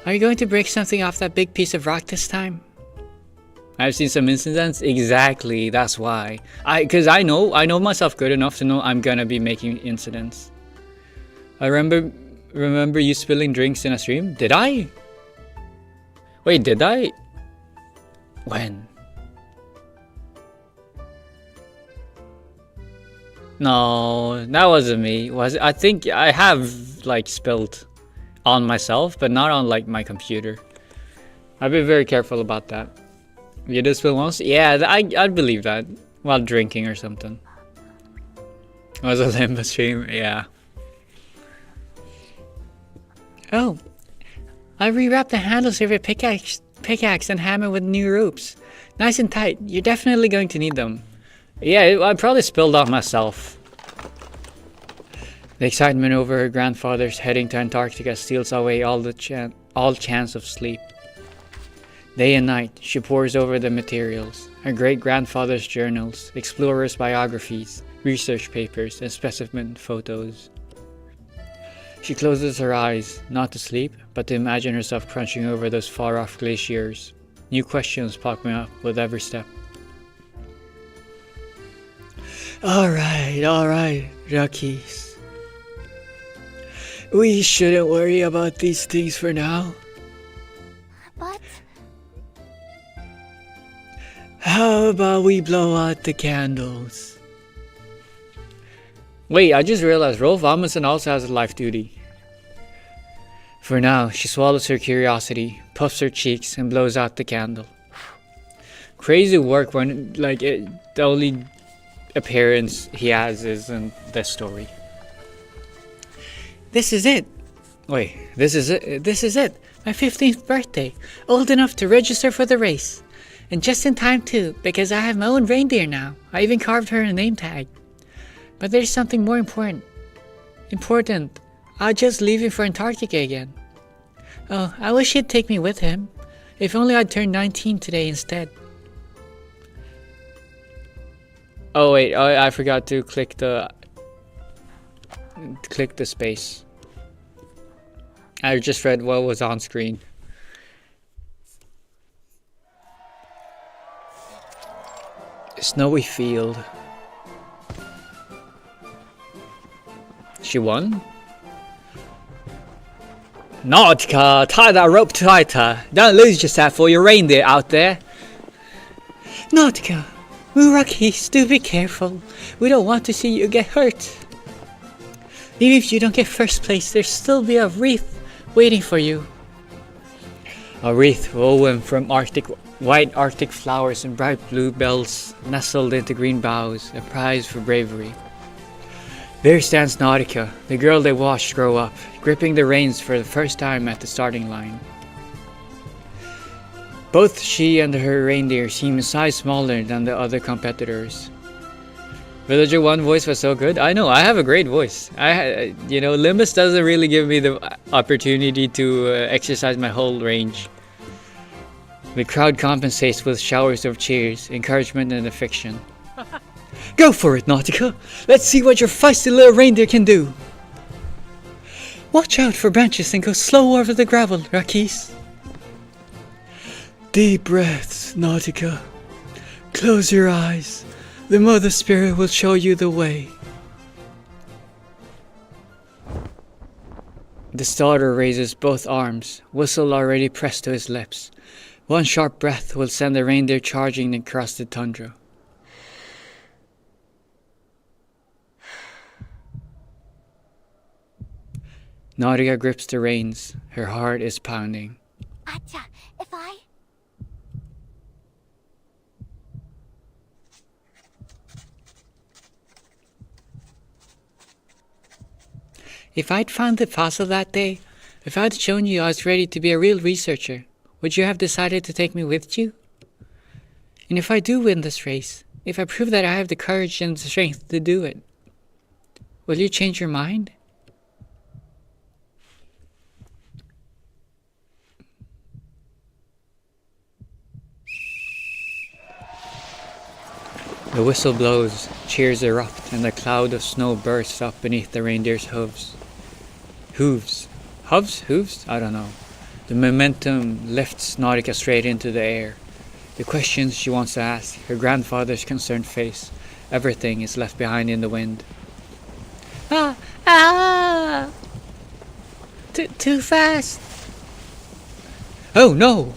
Are you going to break something off that big piece of rock this time? I've seen some incidents. Exactly, that's why. Because I know myself good enough to know I'm gonna be making incidents. I remember you spilling drinks in a stream. Did I? Wait, did I? When? No, that wasn't me. Was it? I think I have like spilled on myself, but not on like my computer. I've been very careful about that. You did spill once? Yeah, I'd believe that while drinking or something. Was a limbo stream? Yeah. Oh, I rewrapped the handles of your pickaxe and hammer with new ropes. Nice and tight. You're definitely going to need them. Yeah, I probably spilled off myself. The excitement over her grandfather's heading to Antarctica steals away all chance of sleep. Day and night, she pores over the materials, her great-grandfather's journals, explorers' biographies, research papers, and specimen photos. She closes her eyes, not to sleep, but to imagine herself crunching over those far-off glaciers. New questions popping up with every step. Alright, Rockies. We shouldn't worry about these things for now. But How about we blow out the candles? Wait, I just realized Rolf Amundsen also has a life duty. For now, she swallows her curiosity, puffs her cheeks, and blows out the candle. Crazy work when, like, the only appearance he has is in this story. This is it. Wait, this is it? This is it. My 15th birthday. Old enough to register for the race. And just in time too, because I have my own reindeer now. I even carved her a name tag. But there's something more important. I'm just leaving for Antarctica again. Oh, I wish he'd take me with him. If only I'd turned 19 today instead. Oh wait, I forgot to click the space. I just read what was on screen. Snowy field. She won? Nautica, tie that rope tighter. Don't lose yourself or your reindeer out there. Nautica, Rockies, do be careful. We don't want to see you get hurt. Even if you don't get first place, there'll still be a wreath waiting for you. A wreath woven from white Arctic flowers and bright blue bells nestled into green boughs, a prize for bravery. There stands Nautica, the girl they watched grow up, gripping the reins for the first time at the starting line. Both she and her reindeer seem a size smaller than the other competitors. Villager 1 voice was so good. I know, I have a great voice. Limbus doesn't really give me the opportunity to exercise my whole range. The crowd compensates with showers of cheers, encouragement, and affection. Go for it, Nautica! Let's see what your feisty little reindeer can do! Watch out for branches and go slow over the gravel, Rockies. Deep breaths, Nautica. Close your eyes. The Mother Spirit will show you the way. The starter raises both arms, whistle already pressed to his lips. One sharp breath will send the reindeer charging across the tundra. Nautica grips the reins. Her heart is pounding. Acha, If I'd found the fossil that day, if I'd shown you I was ready to be a real researcher, would you have decided to take me with you? And if I do win this race, if I prove that I have the courage and the strength to do it, will you change your mind? The whistle blows, cheers erupt, and a cloud of snow bursts up beneath the reindeer's hooves. Hooves? Hooves? I don't know. The momentum lifts Nautica straight into the air. The questions she wants to ask, her grandfather's concerned face, everything is left behind in the wind. Too fast! Oh no!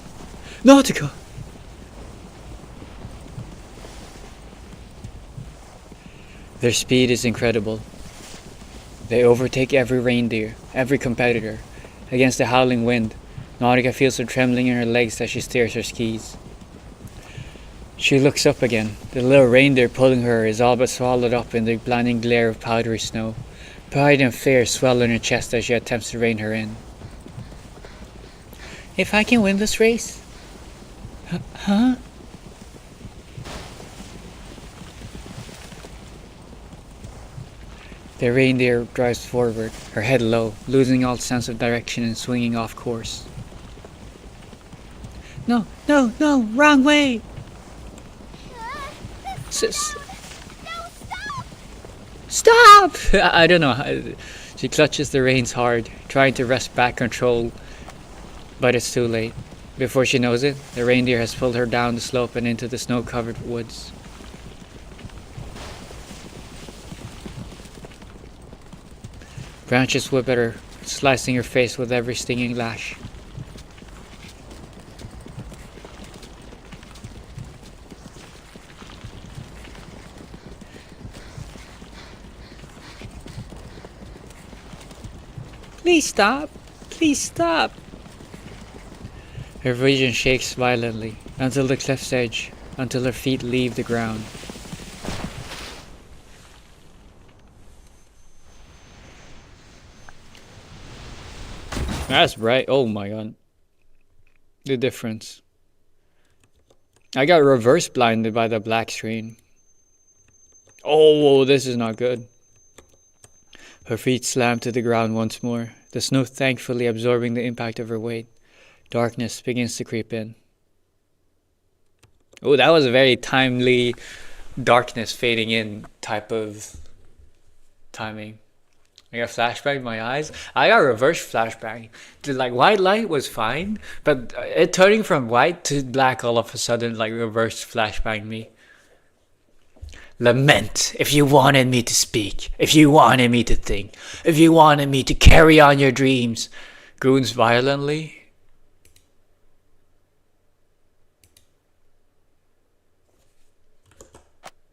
Nautica! Their speed is incredible. They overtake every reindeer, every competitor. Against the howling wind, Nautica feels her trembling in her legs as she steers her skis. She looks up again. The little reindeer pulling her is all but swallowed up in the blinding glare of powdery snow. Pride and fear swell in her chest as she attempts to rein her in. If I can win this race? Huh? The reindeer drives forward, her head low, losing all sense of direction and swinging off course. No, wrong way! Stop! I don't know. She clutches the reins hard, trying to wrest back control, but it's too late. Before she knows it, the reindeer has pulled her down the slope and into the snow-covered woods. Branches whip at her, slicing her face with every stinging lash. Please stop! Please stop! Her vision shakes violently until the cliff's edge, until her feet leave the ground. That's bright. Oh my god. The difference. I got reverse blinded by the black screen. Oh, this is not good. Her feet slam to the ground once more, the snow thankfully absorbing the impact of her weight. Darkness begins to creep in. Oh, that was a very timely darkness fading in type of timing. I got flashbang in my eyes. I got reverse flashbang. Like white light was fine, but it turning from white to black all of a sudden like reverse flashbang me. Lament if you wanted me to speak, if you wanted me to think, if you wanted me to carry on your dreams. Goons violently.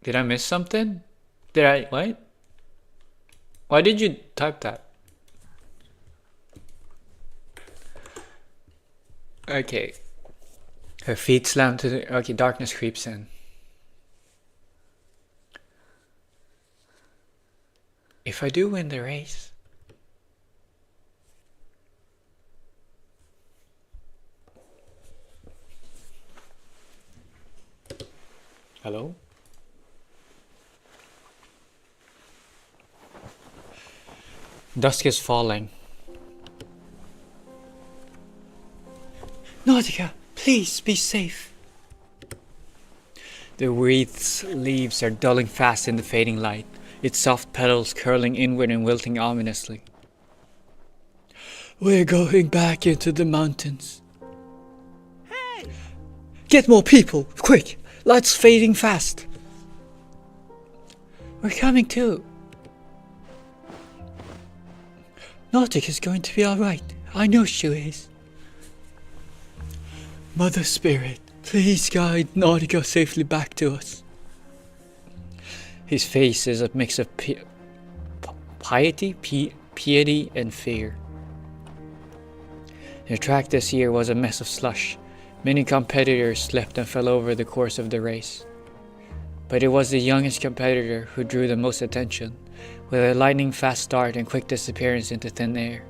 Did I miss something? Did I, what? Why did you type that? Okay. Her feet slam to the, okay, darkness creeps in. If I do win the race. Hello? Dusk is falling. Nautica, please be safe. The wreath's leaves are dulling fast in the fading light, its soft petals curling inward and wilting ominously. We're going back into the mountains. Hey! Get more people, quick! Light's fading fast. We're coming too. Nautika's going to be alright. I know she is. Mother Spirit, please guide Nautica safely back to us. His face is a mix of piety, and fear. The track this year was a mess of slush. Many competitors slipped and fell over the course of the race. But it was the youngest competitor who drew the most attention, with a lightning fast start and quick disappearance into thin air.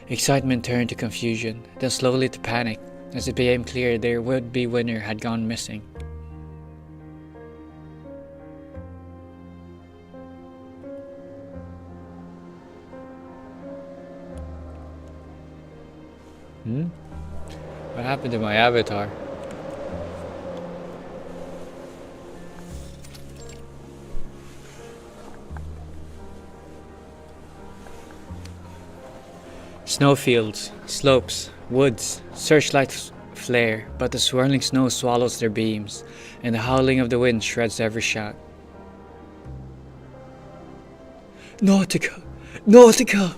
Excitement turned to confusion, then slowly to panic, as it became clear their would-be winner had gone missing. What happened to my avatar? Snowfields, slopes, woods, searchlights flare, but the swirling snow swallows their beams, and the howling of the wind shreds every shot. Nautica! Nautica!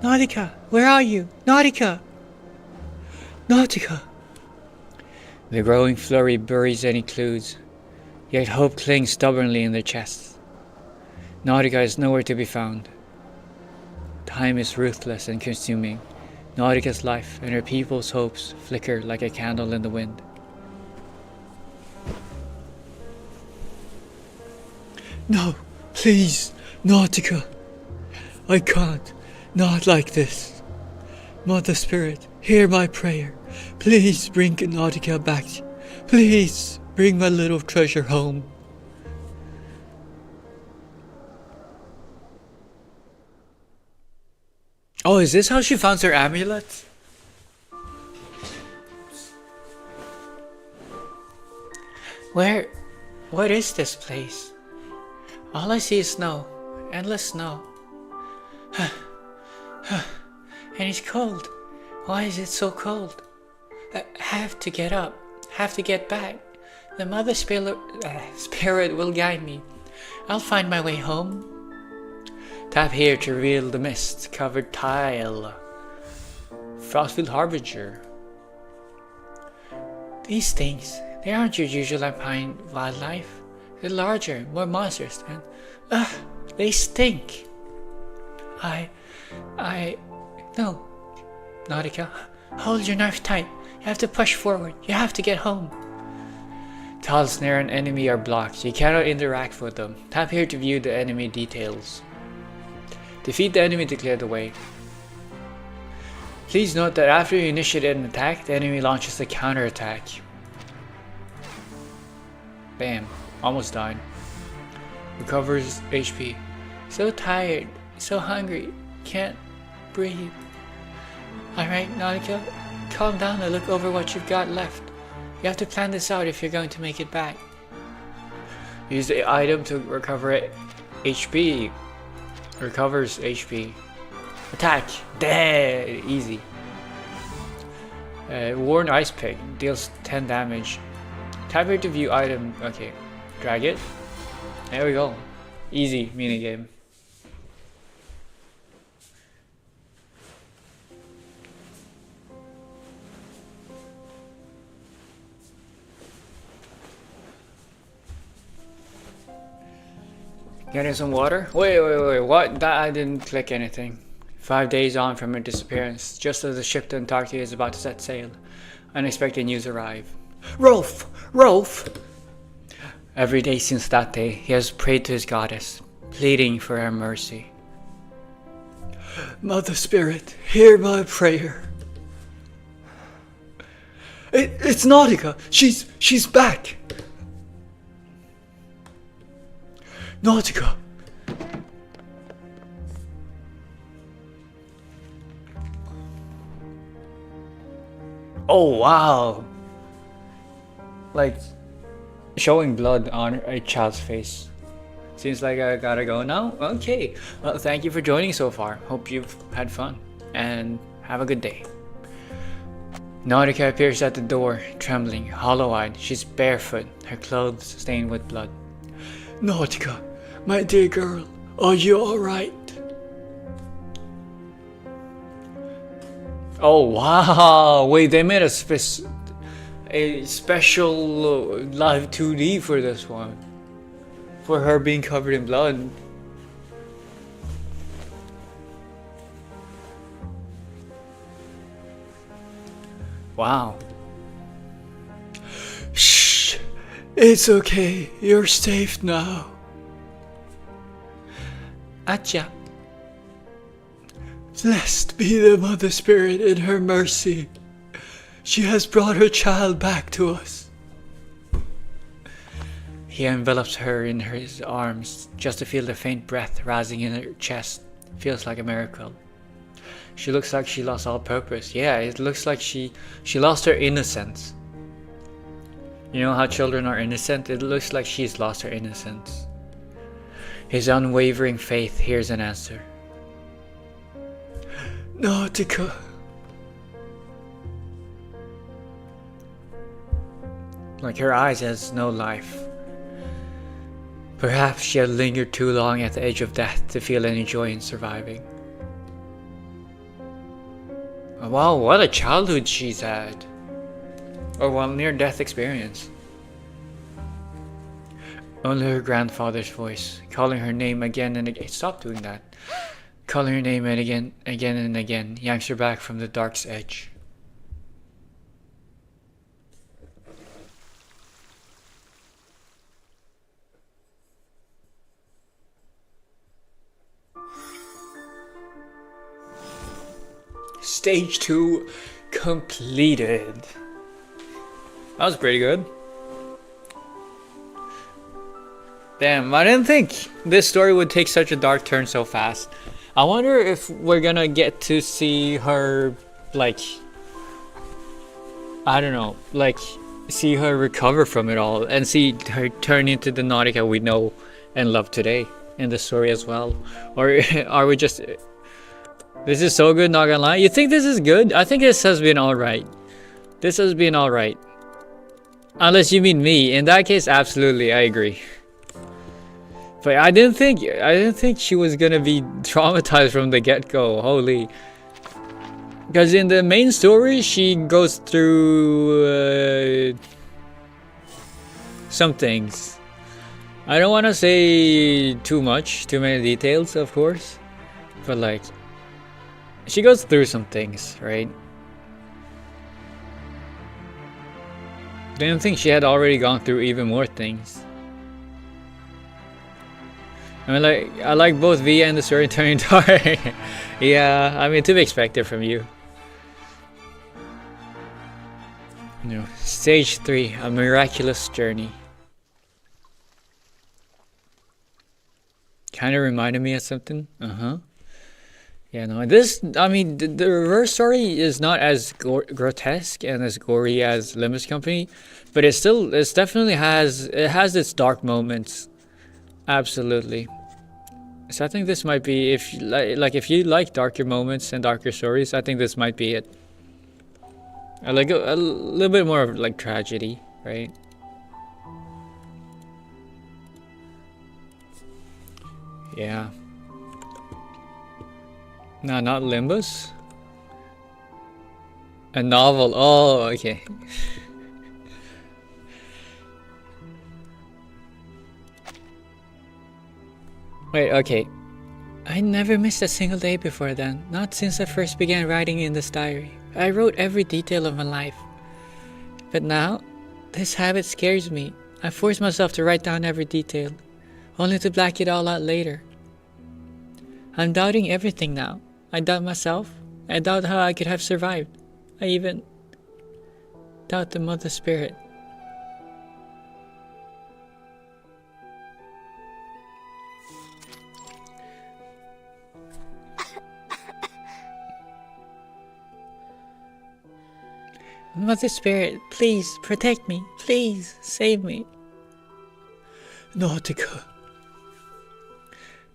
Nautica, where are you? Nautica! Nautica! The growing flurry buries any clues, yet hope clings stubbornly in their chests. Nautica is nowhere to be found. Time is ruthless and consuming. Nautica's life and her people's hopes flicker like a candle in the wind. No, please, Nautica. I can't. Not like this. Mother Spirit, hear my prayer. Please bring Nautica back. Please bring my little treasure home. Oh, is this how she found her amulet? What is this place? All I see is snow. Endless snow. And it's cold. Why is it so cold? I have to get up. Have to get back. The Mother Spirit will guide me. I'll find my way home. Tap here to reveal the mist-covered tile. Frostfield Harbinger. These things, they aren't your usual alpine wildlife. They're larger, more monstrous, and they stink. No. Nautica, hold your knife tight. You have to push forward. You have to get home. Tiles near an enemy are blocked. You cannot interact with them. Tap here to view the enemy details. Defeat the enemy to clear the way. Please note that after you initiate an attack, the enemy launches a counterattack. Bam. Almost died. Recovers HP. So tired, so hungry, can't breathe. Alright, Nautica, calm down and look over what you've got left. You have to plan this out if you're going to make it back. Use the item to recover HP. Recovers HP. Attack! Dead! Easy. Worn Ice Pick. Deals 10 damage. Tap here to view item. Okay. Drag it. There we go. Easy minigame. Getting some water? Wait, what? That I didn't click anything. 5 days on from her disappearance, just as the ship to Antarctica is about to set sail, unexpected news arrive. Rolf! Rolf! Every day since that day, he has prayed to his goddess, pleading for her mercy. Mother Spirit, hear my prayer. It's Nautica! She's back! Nautica! Oh wow! Like, showing blood on a child's face. Seems like I gotta go now? Okay. Well, thank you for joining so far. Hope you've had fun. And have a good day. Nautica appears at the door, trembling, hollow-eyed. She's barefoot, her clothes stained with blood. Nautica, my dear girl, are you alright? Oh wow! Wait, they made a special live 2D for this one. For her being covered in blood. Wow. Shh! It's okay. You're safe now. Acha. Blessed be the Mother Spirit in her mercy. She has brought her child back to us. He envelops her in his arms just to feel the faint breath rising in her chest. Feels like a miracle. She looks like she lost all purpose. Yeah, it looks like she lost her innocence. You know how children are innocent? It looks like she's lost her innocence. His unwavering faith hears an answer. Nautica. Like her eyes has no life. Perhaps she had lingered too long at the edge of death to feel any joy in surviving. Wow, what a childhood she's had. Or well, near-death experience. Only her grandfather's voice, calling her name again and again. Stop doing that. Calling her name and again and again, yanks her back from the dark's edge. Stage 2 completed. That was pretty good. Damn, I didn't think this story would take such a dark turn so fast. I wonder if we're gonna get to see her, like, I don't know, like, see her recover from it all and see her turn into the Nautica we know and love today in the story as well. Or are we just... This is so good, not gonna lie. You think this is good? I think this has been alright. This has been alright. Unless you mean me. In that case, absolutely, I agree. But I didn't think she was gonna be traumatized from the get-go. Holy. Because in the main story, she goes through some things. I don't want to say too many details, of course. But like, she goes through some things, right? Didn't think she had already gone through even more things. I mean, like, I like both Via and the story turning dark. Yeah, I mean, to be expected from you. No. Stage 3, a miraculous journey. Kind of reminded me of something. Yeah, no, this, I mean, the reverse story is not as grotesque and as gory as Limbus Company, but it definitely has its dark moments. Absolutely. So I think this might be, if if you like darker moments and darker stories, I think this might be it. I like a little bit more of like tragedy, right? Yeah. No, not Limbus. A novel. Oh, okay. Wait, okay. I never missed a single day before then, not since I first began writing in this diary. I wrote every detail of my life. But now, this habit scares me. I force myself to write down every detail, only to black it all out later. I'm doubting everything now. I doubt myself. I doubt how I could have survived. I even doubt the Mother Spirit. Mother Spirit, please protect me. Please save me. Nautica.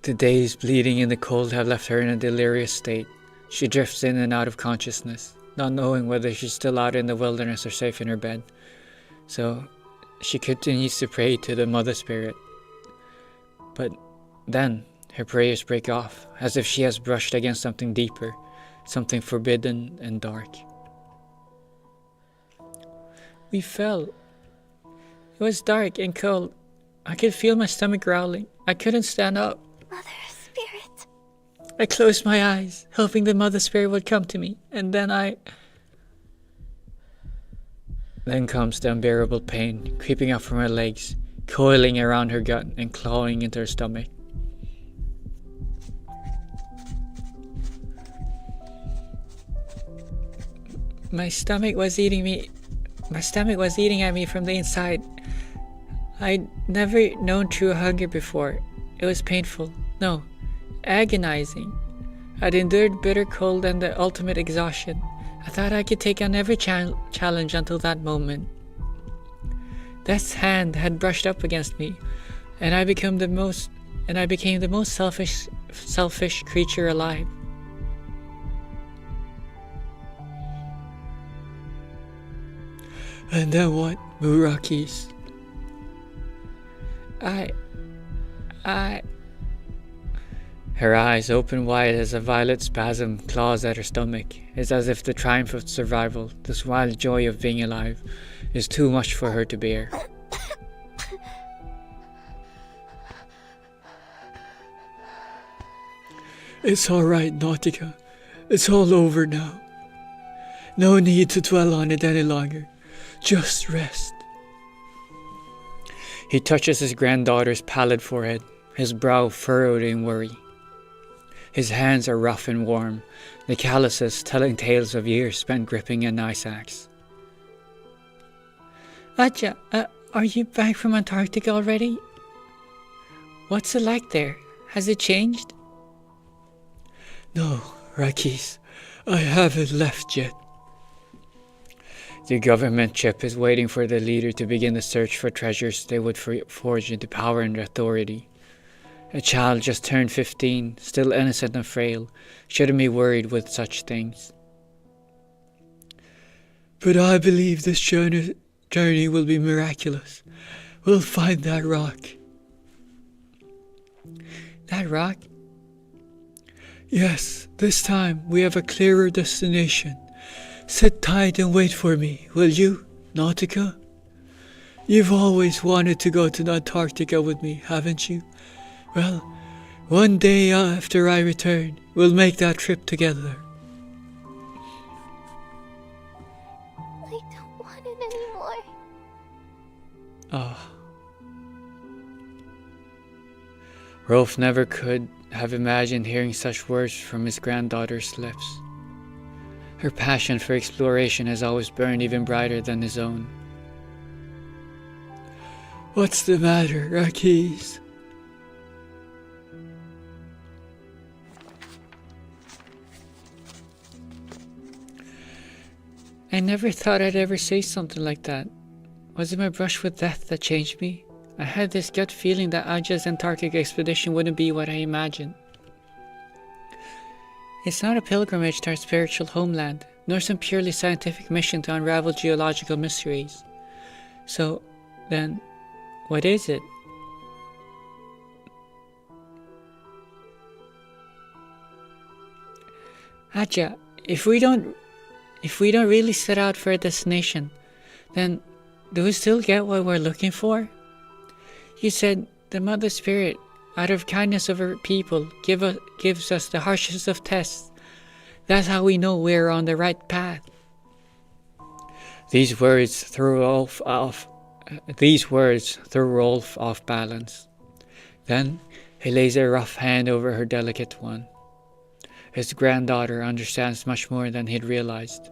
The days bleeding in the cold have left her in a delirious state. She drifts in and out of consciousness, not knowing whether she's still out in the wilderness or safe in her bed. So, she continues to pray to the Mother Spirit. But then, her prayers break off, as if she has brushed against something deeper, something forbidden and dark. We fell. It was dark and cold. I could feel my stomach growling. I couldn't stand up. Mother Spirit. I closed my eyes, hoping the Mother Spirit would come to me, and then Then comes the unbearable pain, creeping up from her legs, coiling around her gut and clawing into her stomach. My stomach was eating at me from the inside. I'd never known true hunger before. It was painful. No, agonizing. I'd endured bitter cold and the ultimate exhaustion. I thought I could take on every challenge until that moment. Death's hand had brushed up against me, and I became the most selfish creature alive. And then what, Murakis? Her eyes open wide as a violent spasm claws at her stomach. It's as if the triumph of survival, this wild joy of being alive, is too much for her to bear. It's alright, Nautica. It's all over now. No need to dwell on it any longer. Just rest. He touches his granddaughter's pallid forehead, his brow furrowed in worry. His hands are rough and warm, the calluses telling tales of years spent gripping an ice axe. Aja, are you back from Antarctica already? What's it like there? Has it changed? No, Rakis, I haven't left yet. The government ship is waiting for the leader to begin the search for treasures they would forge into power and authority. A child just turned 15, still innocent and frail, shouldn't be worried with such things. But I believe this journey will be miraculous. We'll find that rock. That rock? Yes, this time we have a clearer destination. Sit tight and wait for me, will you, Nautica? You've always wanted to go to Antarctica with me, haven't you? Well, one day after I return, we'll make that trip together. I don't want it anymore. Ah. Rolf never could have imagined hearing such words from his granddaughter's lips. Her passion for exploration has always burned even brighter than his own. What's the matter, Rakis? I never thought I'd ever say something like that. Was it my brush with death that changed me? I had this gut feeling that Aja's Antarctic expedition wouldn't be what I imagined. It's not a pilgrimage to our spiritual homeland, nor some purely scientific mission to unravel geological mysteries. So, then, what is it? Aja, if we don't really set out for a destination, then do we still get what we're looking for? You said the Mother Spirit, out of kindness of her people, gives us the harshest of tests. That's how we know we're on the right path. These words threw Rolf off balance. Then he lays a rough hand over her delicate one. His granddaughter understands much more than he'd realized.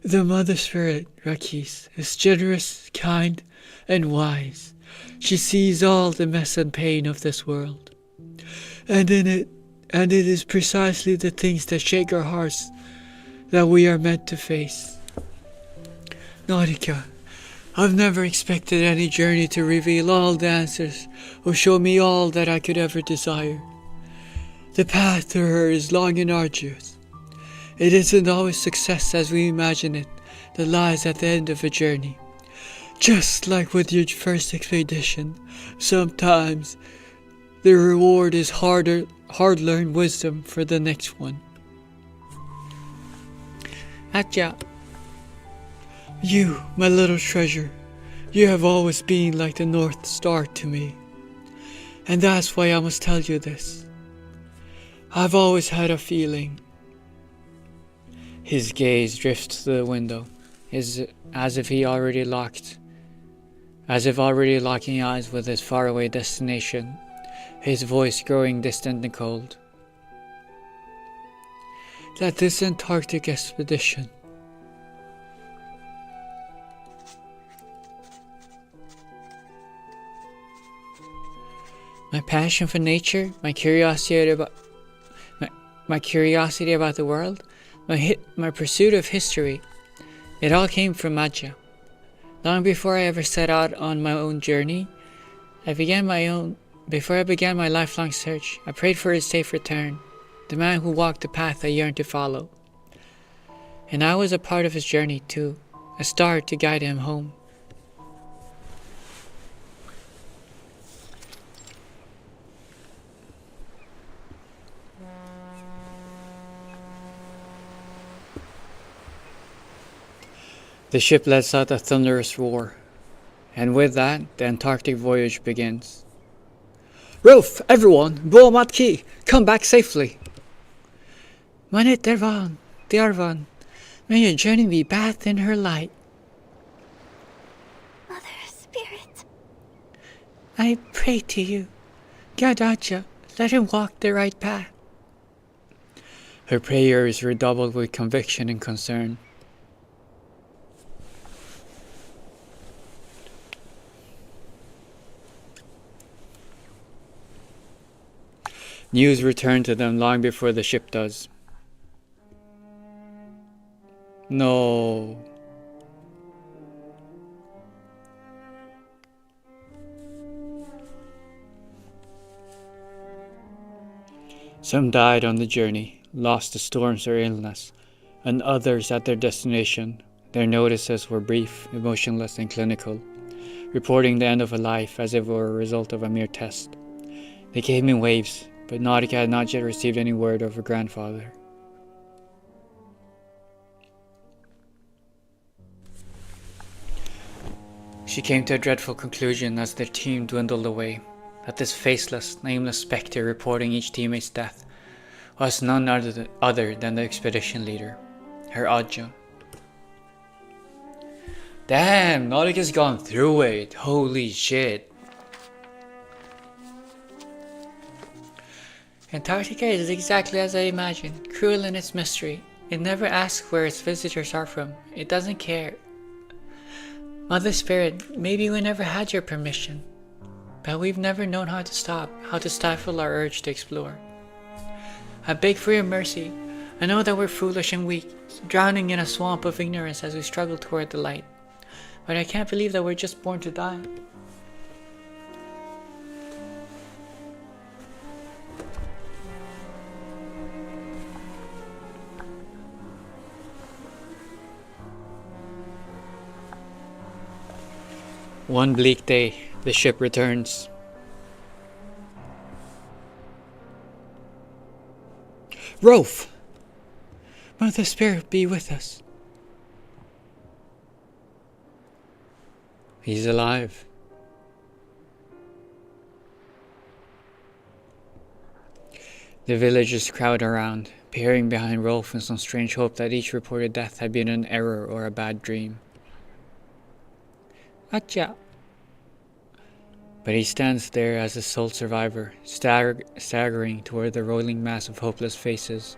The Mother Spirit, Rakis, is generous, kind, and wise. She sees all the mess and pain of this world. And it is precisely the things that shake our hearts that we are meant to face. Nautica, I've never expected any journey to reveal all the answers or show me all that I could ever desire. The path to her is long and arduous. It isn't always success as we imagine it that lies at the end of a journey. Just like with your first expedition, sometimes the reward is hard-learned wisdom for the next one. Aja, You, my little treasure, you have always been like the North Star to me. And that's why I must tell you this. I've always had a feeling. His gaze drifts to the window, as if already locking eyes with his faraway destination, his voice growing distant and cold. That this Antarctic expedition, my passion for nature, my curiosity about the world, my pursuit of history, it all came from Aja. Long before I ever set out on my own journey, before I began my lifelong search, I prayed for his safe return, the man who walked the path I yearned to follow. And I was a part of his journey too, a star to guide him home. the ship lets out a thunderous roar, and with that, the Antarctic voyage begins. Rolf, everyone, Boamatki, come back safely. Manit Dervan, may your journey be bathed in her light. Mother Spirit. I pray to you, guide Aja, let him walk the right path. Her prayer is redoubled with conviction and concern. News returned to them long before the ship does. No. Some died on the journey, lost to storms or illness, and others at their destination. Their notices were brief, emotionless, and clinical, reporting the end of a life as if it were a result of a mere test. They came in waves, but Nautica had not yet received any word of her grandfather. She came to a dreadful conclusion as their team dwindled away, that this faceless, nameless spectre reporting each teammate's death was none other than the expedition leader, her Aja. Damn, Nautica's gone through it, holy shit. Antarctica is exactly as I imagined, cruel in its mystery. It never asks where its visitors are from. It doesn't care. Mother Spirit, maybe we never had your permission, but we've never known how to stifle our urge to explore. I beg for your mercy. I know that we're foolish and weak, drowning in a swamp of ignorance as we struggle toward the light. But I can't believe that we're just born to die. One bleak day, the ship returns. Rolf! Mother Spirit be with us. He's alive. The villagers crowd around, peering behind Rolf in some strange hope that each reported death had been an error or a bad dream. Acha. But he stands there as the sole survivor, staggering toward the rolling mass of hopeless faces,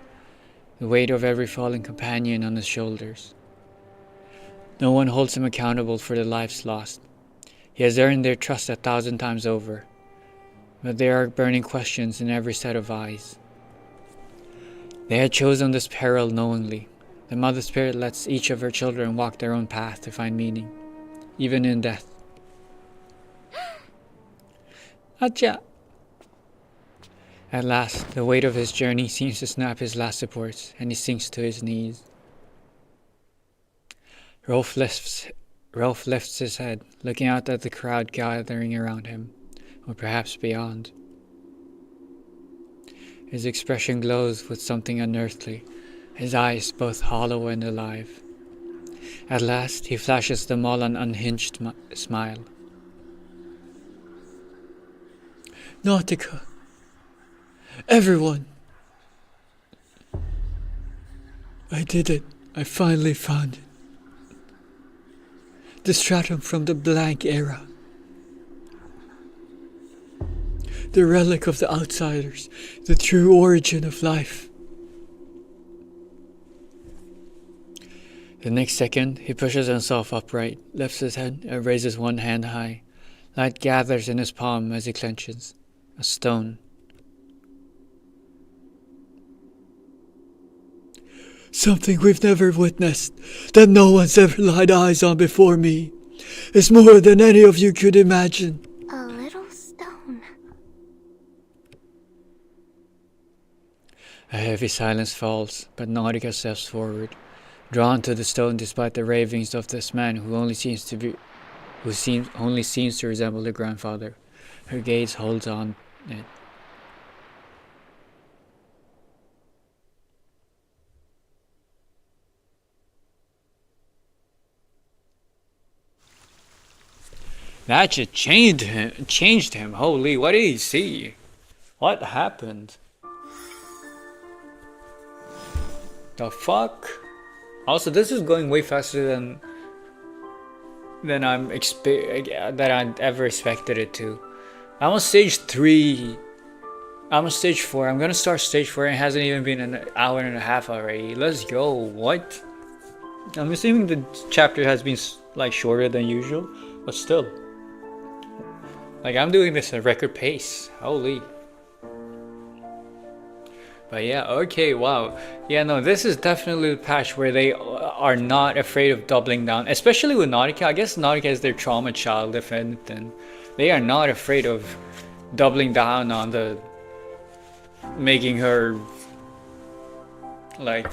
the weight of every fallen companion on his shoulders. No one holds him accountable for the lives lost. He has earned their trust 1,000 times over, but there are burning questions in every set of eyes. They had chosen this peril knowingly. The Mother Spirit lets each of her children walk their own path to find meaning, even in death. Acha. At last, the weight of his journey seems to snap his last supports, and he sinks to his knees. Rolf lifts his head, looking out at the crowd gathering around him, or perhaps beyond. His expression glows with something unearthly, his eyes both hollow and alive. At last, he flashes them all an unhinged smile. Nautica. Everyone. I did it. I finally found it. The stratum from the blank era. The relic of the outsiders. The true origin of life. The next second, he pushes himself upright, lifts his head, and raises one hand high. Light gathers in his palm as he clenches. A stone. Something we've never witnessed, that no one's ever laid eyes on before me. It's more than any of you could imagine. A little stone. A heavy silence falls, but Nautica steps forward, drawn to the stone despite the ravings of this man who only seems to resemble her grandfather. Her gaze holds on it. That shit changed him. Holy, what did he see? What happened? The fuck? Also, this is going way faster than I ever expected it to. I'm on stage 3. I'm on stage 4. I'm gonna start stage 4 and it hasn't even been an hour and a half already. Let's go. What? I'm assuming the chapter has been like shorter than usual, but still. Like, I'm doing this at record pace. Holy. But yeah, okay, wow. Yeah, no, this is definitely the patch where they are not afraid of doubling down. Especially with Nautica. I guess Nautica is their trauma child, if anything. They are not afraid of doubling down on the... making her... like...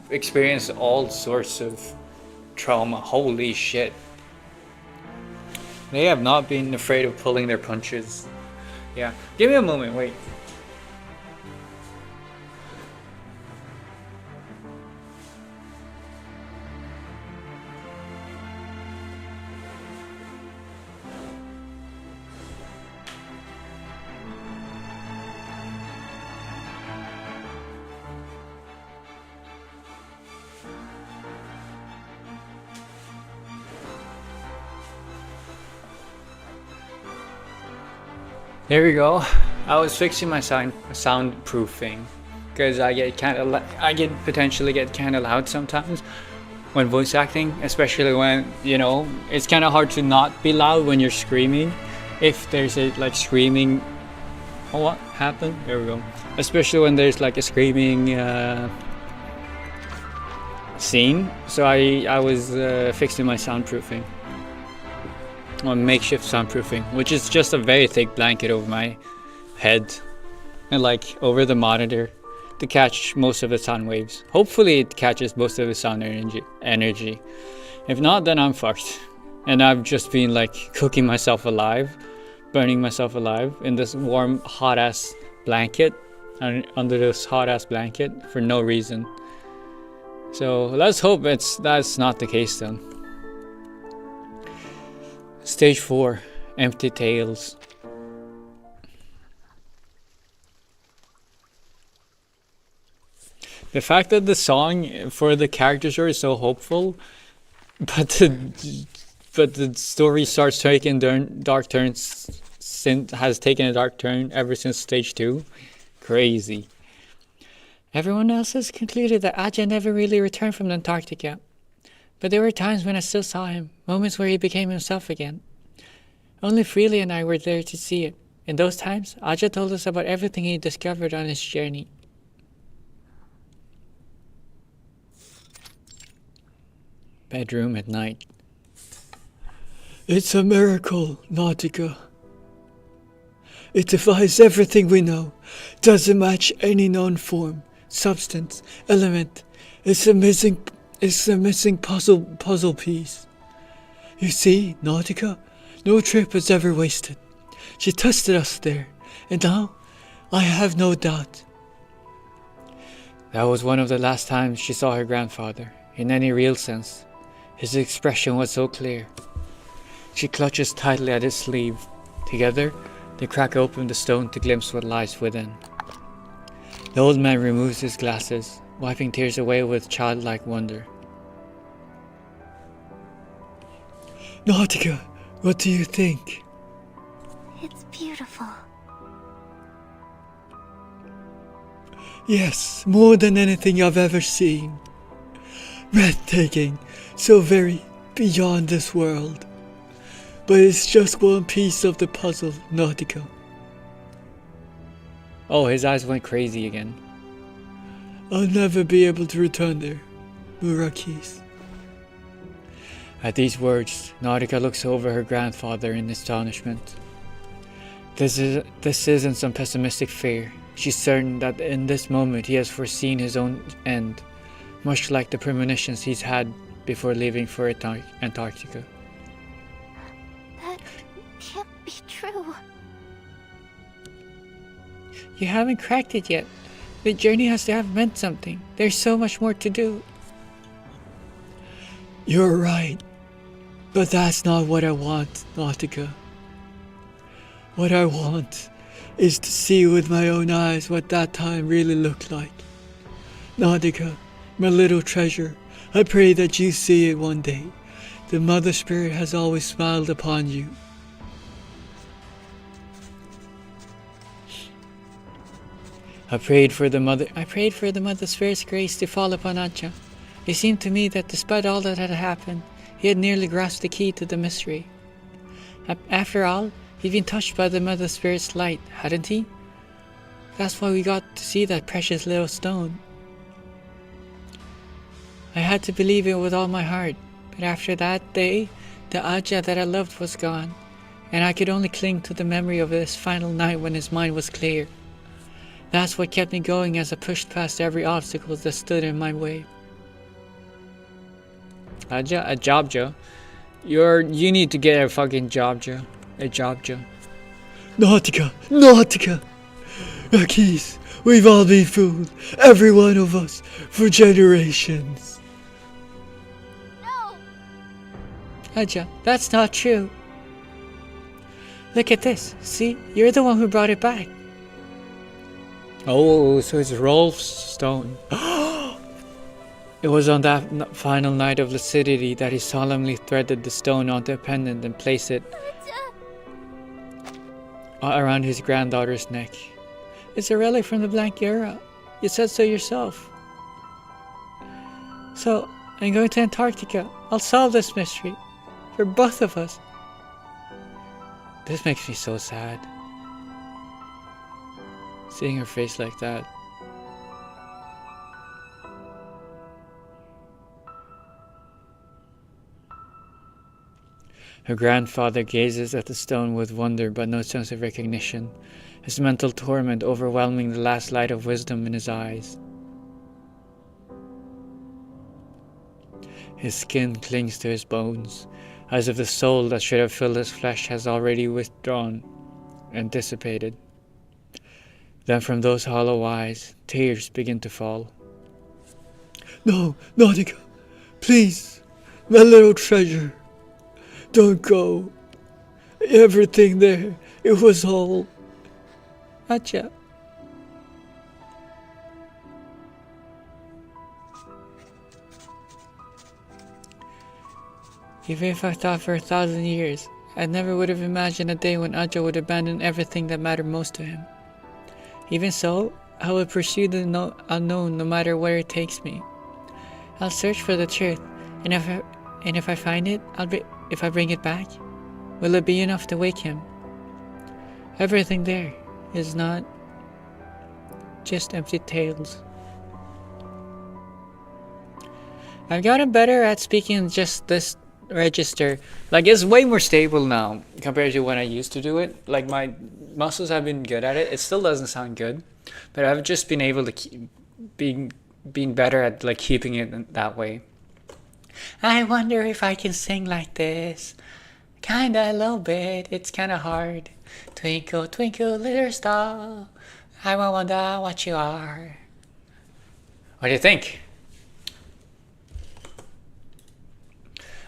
experience all sorts of trauma. Holy shit. They have not been afraid of pulling their punches. Yeah. Give me a moment, wait. There we go. I was fixing my soundproofing because I potentially get kind of loud sometimes when voice acting, especially when, you know, it's kind of hard to not be loud when you're screaming. If there's a like screaming, oh, what happened? There we go. Especially when there's like a screaming scene. So I was fixing my soundproofing. On makeshift soundproofing, which is just a very thick blanket over my head and like over the monitor to catch most of the sound waves. Hopefully it catches most of the sound energy. If not, then I'm fucked. And I've just been like cooking myself alive, burning myself alive in this warm, hot ass blanket, under this hot ass blanket for no reason. So let's hope that's not the case then. Stage 4, Empty Tales. The fact that the song for the characters are so hopeful, but the story starts taking dark turns, has taken a dark turn ever since stage 2. Crazy. Everyone else has concluded that Aja never really returned from Antarctica. But there were times when I still saw him, moments where he became himself again. Only Freely and I were there to see it. In those times, Aja told us about everything he discovered on his journey. Bedroom at night. It's a miracle, Nautica. It defies everything we know. Doesn't match any known form, substance, element. It's a missing puzzle piece. You see, Nautica, no trip was ever wasted. She tested us there, and now I have no doubt. That was one of the last times she saw her grandfather, in any real sense. His expression was so clear. She clutches tightly at his sleeve. Together, they crack open the stone to glimpse what lies within. The old man removes his glasses, wiping tears away with childlike wonder. Nautica, what do you think? It's beautiful. Yes, more than anything I've ever seen. Breathtaking, so very beyond this world. But it's just one piece of the puzzle, Nautica. Oh, his eyes went crazy again. I'll never be able to return there, Murakis. At these words, Nautica looks over her grandfather in astonishment. This isn't some pessimistic fear. She's certain that in this moment he has foreseen his own end, much like the premonitions he's had before leaving for Antarctica. That can't be true. You haven't cracked it yet. The journey has to have meant something. There's so much more to do. You're right. But that's not what I want, Nautica. What I want is to see with my own eyes what that time really looked like. Nautica, my little treasure, I pray that you see it one day. The Mother Spirit has always smiled upon you. I prayed for the Mother Spirit's grace to fall upon Aja. It seemed to me that despite all that had happened, he had nearly grasped the key to the mystery. After all, he'd been touched by the Mother Spirit's light, hadn't he? That's why we got to see that precious little stone. I had to believe it with all my heart, but after that day, the Aja that I loved was gone, and I could only cling to the memory of this final night when his mind was clear. That's what kept me going as I pushed past every obstacle that stood in my way. A job, Joe. You need to get a fucking job, Joe. A job, Joe. Nautica! Nautica! Akis, we've all been fooled. Every one of us. For generations. No! Aja, that's not true. Look at this. See, you're the one who brought it back. Oh, so it's Rolf's stone. It was on that final night of lucidity that he solemnly threaded the stone onto a pendant and placed it around his granddaughter's neck. It's a relic from the Blank Era. You said so yourself. So, I'm going to Antarctica. I'll solve this mystery. For both of us. This makes me so sad. Seeing her face like that. Her grandfather gazes at the stone with wonder but no sense of recognition, his mental torment overwhelming the last light of wisdom in his eyes. His skin clings to his bones, as if the soul that should have filled his flesh has already withdrawn and dissipated. Then from those hollow eyes, tears begin to fall. No, Nautica. Please. My little treasure. Don't go. Everything there, it was all. Aja. Even if I thought for 1,000 years, I never would have imagined a day when Aja would abandon everything that mattered most to him. Even so, I will pursue the unknown no matter where it takes me. I'll search for the truth, and if I find it, if I bring it back, will it be enough to wake him? Everything there is not just empty tales. I've gotten better at speaking in just this register. Like, it's way more stable now compared to when I used to do it. Like, my muscles have been good at it. It still doesn't sound good, but I've just been able to keep being better at like keeping it that way. I wonder if I can sing like this. Kinda a little bit, it's kinda hard. Twinkle, twinkle, little star, I wonder what you are. What do you think?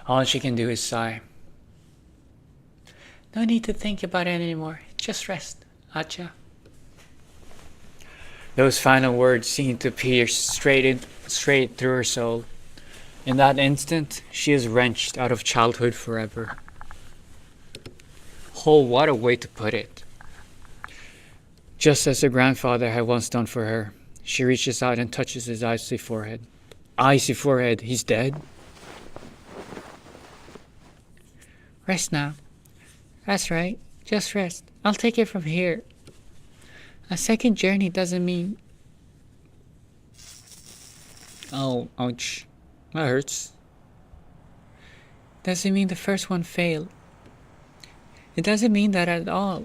All she can do is sigh. No need to think about it anymore. Just rest, Aja. Those final words seem to pierce straight through her soul. In that instant, she is wrenched out of childhood forever. Oh, what a way to put it. Just as her grandfather had once done for her, she reaches out and touches his icy forehead. Icy forehead, he's dead? Rest now. That's right. Just rest. I'll take it from here. A second journey doesn't mean... Oh, ouch. That hurts. Doesn't mean the first one failed. It doesn't mean that at all.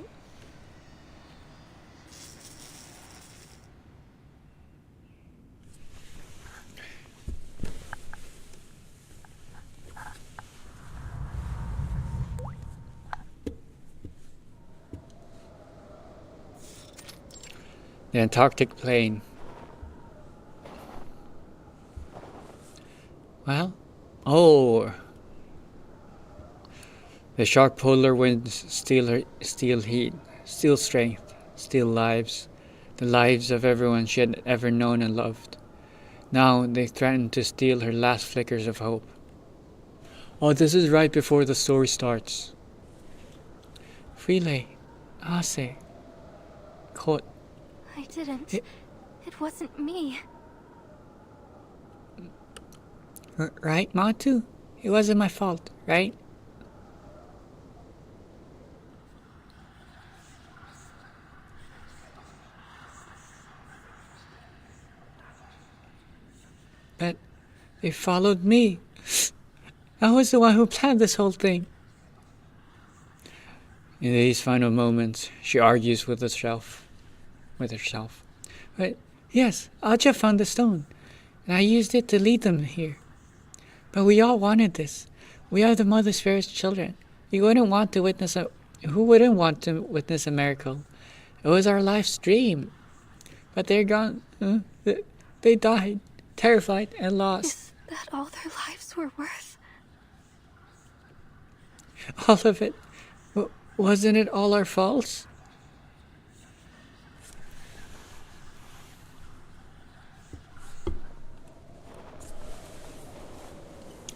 The Antarctic plain. Well, Oh. The sharp polar winds steal heat, steal strength, steal lives, the lives of everyone she had ever known and loved. Now they threaten to steal her last flickers of hope. Oh, this is right before the story starts. Freelay, Ase, Kot. I didn't. It wasn't me. Right, Matu? It wasn't my fault, right? But they followed me. I was the one who planned this whole thing. In these final moments, she argues with herself. But yes, Aja found the stone, and I used it to lead them here. But we all wanted this. We are the Mother Spirit's children. We wouldn't want to witness Who wouldn't want to witness a miracle? It was our life's dream. But they're gone. They died, terrified and lost. Is that all their lives were worth? All of it. Wasn't it all our faults?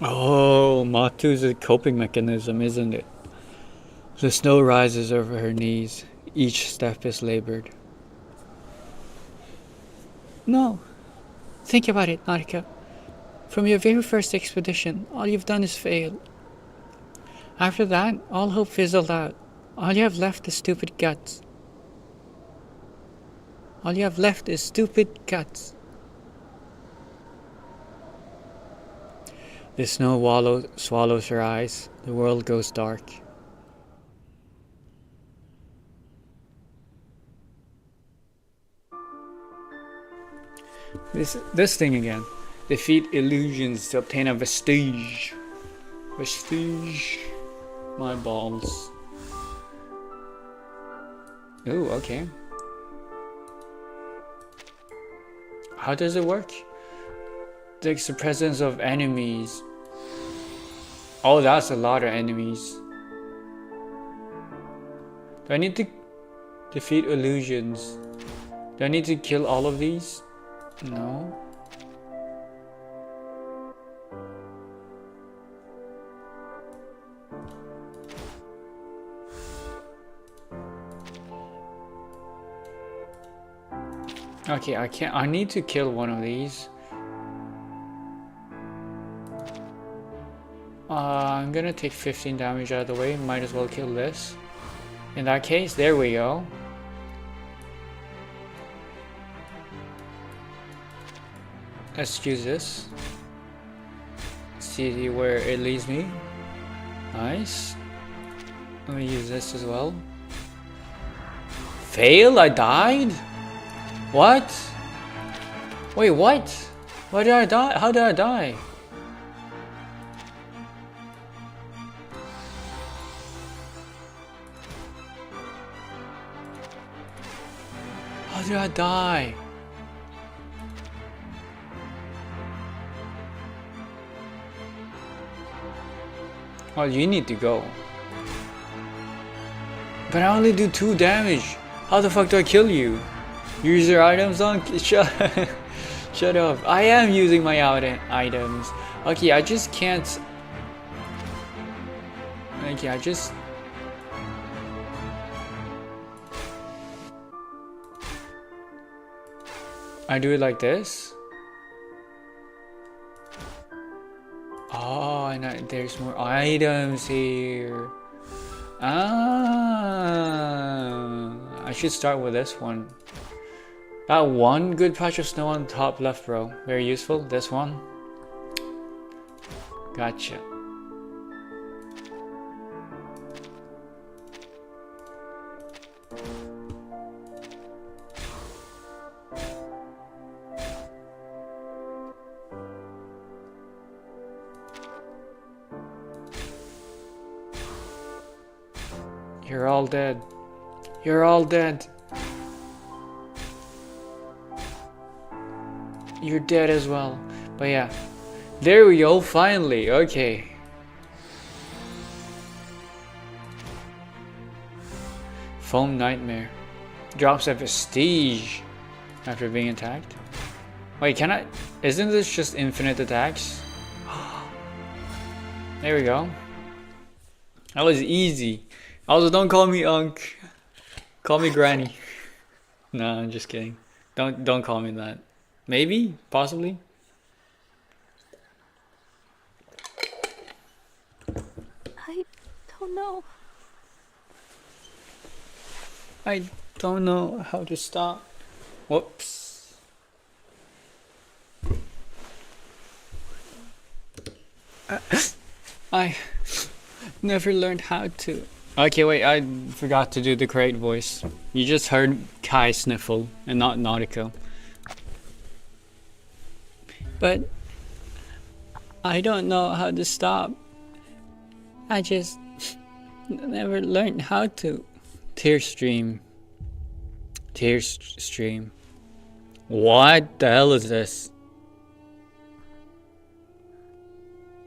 Oh, Matu's a coping mechanism, isn't it? The snow rises over her knees. Each step is labored. No. Think about it, Nautica. From your very first expedition, all you've done is fail. After that, all hope fizzled out. All you have left is stupid guts. All you have left is stupid guts. The snow swallows her eyes. The world goes dark. This thing again. Defeat illusions to obtain a vestige. Vestige. My balls. Ooh, okay. How does it work? Takes the presence of enemies. Oh, that's a lot of enemies. Do I need to defeat illusions? Do I need to kill all of these? No. Okay, I can't. I need to kill one of these. I'm gonna take 15 damage out of the way. Might as well kill this. In that case, there we go. Let's use this. See where it leads me. Nice. Let me use this as well. Fail? I died? What? Wait, what? Why did I die? How did I die? How did I die? Oh, you need to go. But I only do 2 damage. How the fuck do I kill you? Use your items on? Shut up. I am using my items. Okay, I just can't. Okay, I do it like this. Oh, and there's more items here. Ah, I should start with this one. That one good patch of snow on top left row. Very useful. This one. Gotcha. You're all dead. You're all dead. You're dead as well. But yeah. There we go, finally. Okay. Foam Nightmare. Drops a vestige after being attacked. Wait, can I? Isn't this just infinite attacks? There we go. That was easy. Also, don't call me Unk. Call me Granny. No, I'm just kidding. Don't call me that. Maybe, possibly. I don't know. I don't know how to stop. Whoops. I never learned how to. Okay, wait, I forgot to do the crate voice. You just heard Kai sniffle and not Nautica. But I don't know how to stop. I just never learned how to. Tear stream. Stream. What the hell is this?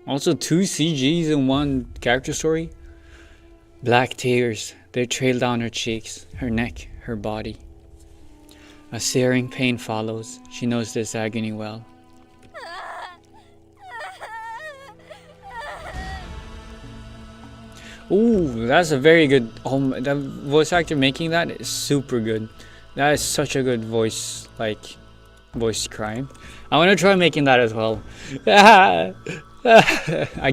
Also 2 CGs in one character story? Black tears. They trail down her cheeks, her neck, her body. A searing pain follows. She knows this agony well. Ooh, that's a very good. The voice actor making that is super good. That is such a good voice, voice crime. I want to try making that as well. I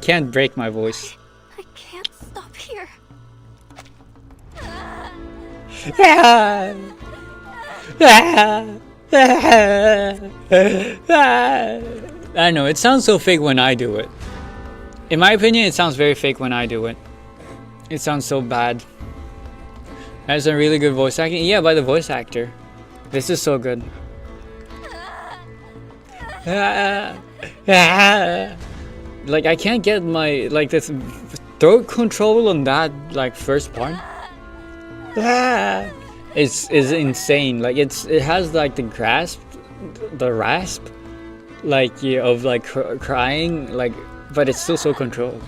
can't break my voice. I can't stop here. I know, it sounds so fake when I do it. In my opinion, it sounds very fake when I do it. It sounds so bad. That's a really good voice acting. Yeah, by the voice actor. This is so good. Like, I can't get my, this throat control on that, first part. Is insane. Like, it has, the grasp, the rasp, of, crying, but it's still so controlled.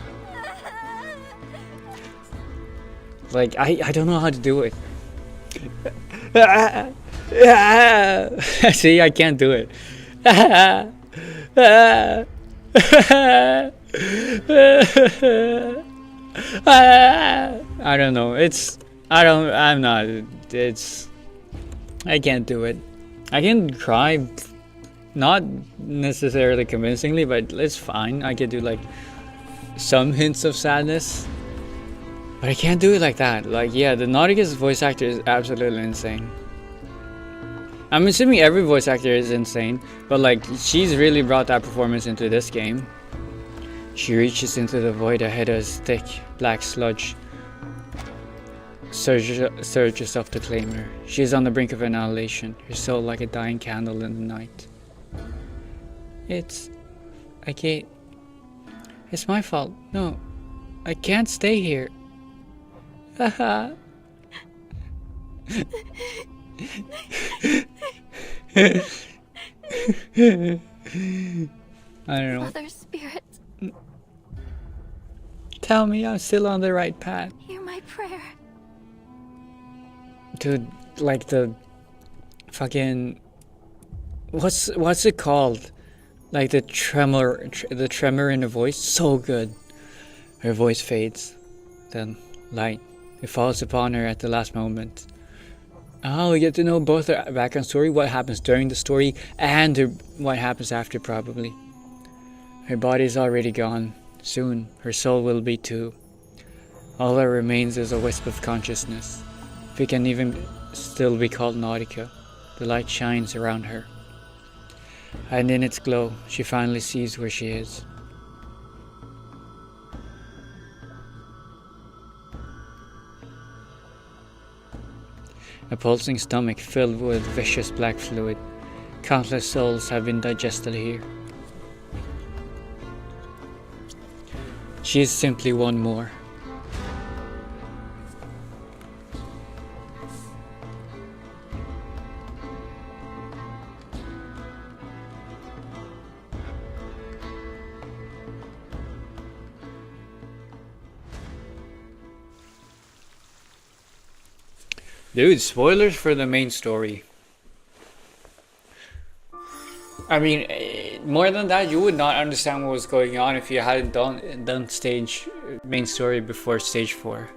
Like, I don't know how to do it. See, I can't do it. I don't know. I can't do it. I can cry, not necessarily convincingly, but it's fine. I can do, some hints of sadness. But I can't do it like that. Yeah, the Nautika's voice actor is absolutely insane. I'm assuming every voice actor is insane, but she's really brought that performance into this game. She reaches into the void ahead as thick, black sludge surges up to claim her. She is on the brink of annihilation, her soul like a dying candle in the night. It's my fault. No, I can't stay here. I don't know. Mother Spirit, Tell me I'm still on the right path. hear my prayer. Dude, the fucking what's it called? The tremor in her voice, so good. Her voice fades, then light. It falls upon her at the last moment. Oh, we get to know both her background story, what happens during the story, and what happens after, probably. Her body is already gone. Soon, her soul will be too. All that remains is a wisp of consciousness. If it can even still be called Nautica, the light shines around her. And in its glow, she finally sees where she is. A pulsing stomach filled with vicious black fluid. Countless souls have been digested here. She is simply one more. Dude, spoilers for the main story. I mean, more than that, you would not understand what was going on if you hadn't done main story before stage 4.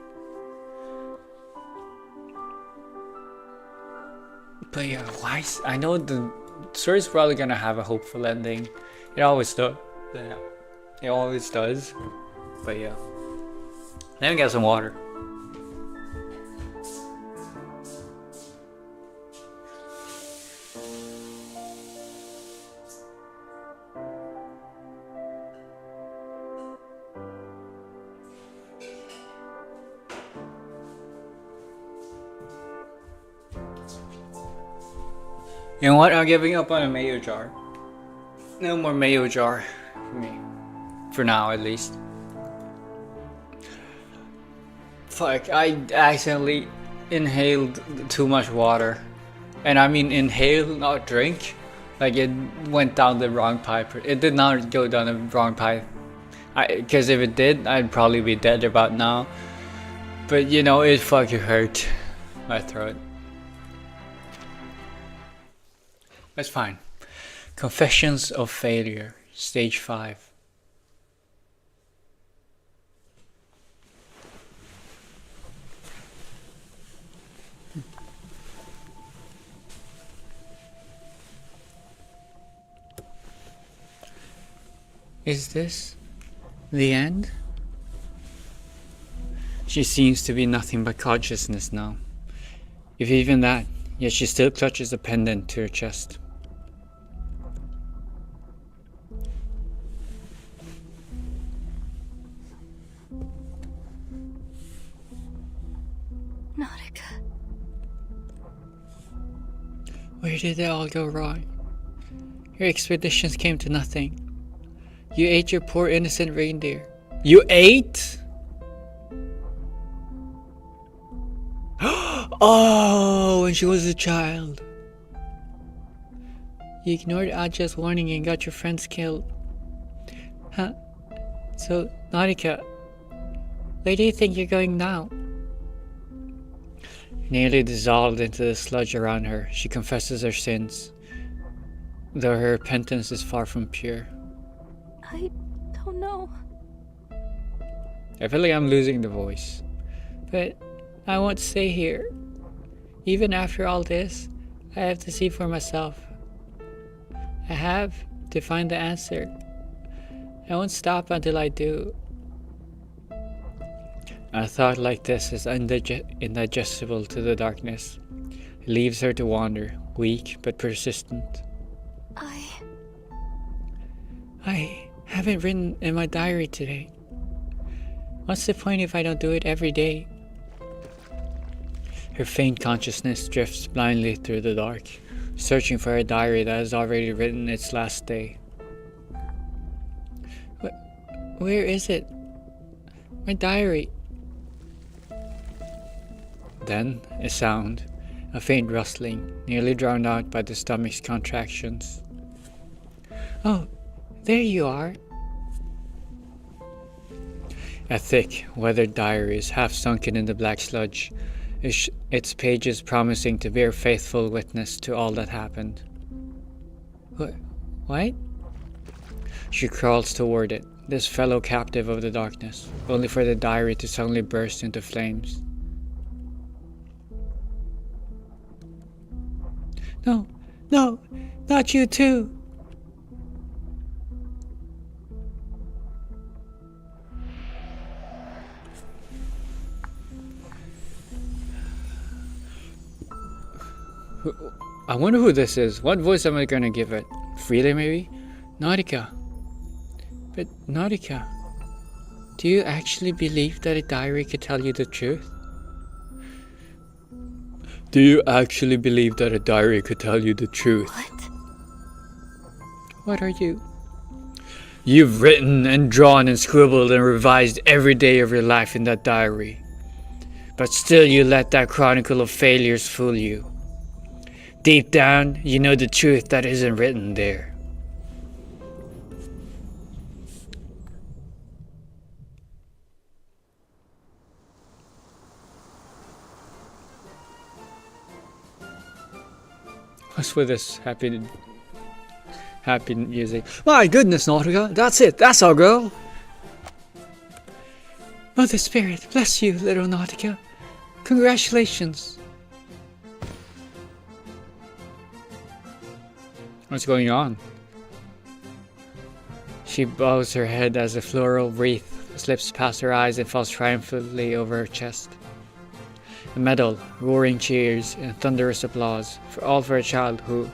But yeah, I know the story's probably gonna have a hopeful ending. It always does. Yeah, it always does. But yeah, let me get some water. You know what? I'm giving up on a mayo jar. No more mayo jar for me. For now, at least. Fuck, I accidentally inhaled too much water. And I mean inhale, not drink. Like it went down the wrong pipe. It did not go down the wrong pipe. Because if it did, I'd probably be dead about now. But you know, it fucking hurt my throat. That's fine. Confessions of Failure, Stage 5. Is this the end? She seems to be nothing but consciousness now. If even that, yet she still clutches a pendant to her chest. Nautica. Where did it all go wrong? Your expeditions came to nothing. You ate your poor innocent reindeer. You ate? Oh, when she was a child. You ignored Aja's warning and got your friends killed. Huh? So, Nautica, where do you think you're going now? Nearly dissolved into the sludge around her, she confesses her sins, though her repentance is far from pure. I don't know. I feel like I'm losing the voice. But I won't stay here. Even after all this, I have to see for myself. I have to find the answer. I won't stop until I do. A thought like this is indigestible to the darkness. It leaves her to wander, weak but persistent. I haven't written in my diary today. What's the point if I don't do it every day? Her faint consciousness drifts blindly through the dark, searching for a diary that has already written its last day. Where is it? My diary. Then, a sound, a faint rustling, nearly drowned out by the stomach's contractions. Oh, there you are. A thick, weathered diary is half sunken in the black sludge, its pages promising to bear faithful witness to all that happened. What? She crawls toward it, this fellow captive of the darkness, only for the diary to suddenly burst into flames. No, not you too. I wonder who this is. What voice am I gonna give it? Frida, maybe? Nautica. But Nautica, do you actually believe that a diary could tell you the truth? Do you actually believe that a diary could tell you the truth? What are you? You've written and drawn and scribbled and revised every day of your life in that diary. But still you let that chronicle of failures fool you. Deep down, you know the truth that isn't written there. What's with this happy music? My goodness, Nautica, that's it, that's our girl. Mother Spirit, bless you, little Nautica. Congratulations. What's going on? She bows her head as a floral wreath slips past her eyes and falls triumphantly over her chest. A medal, roaring cheers, and thunderous applause, all for a child who,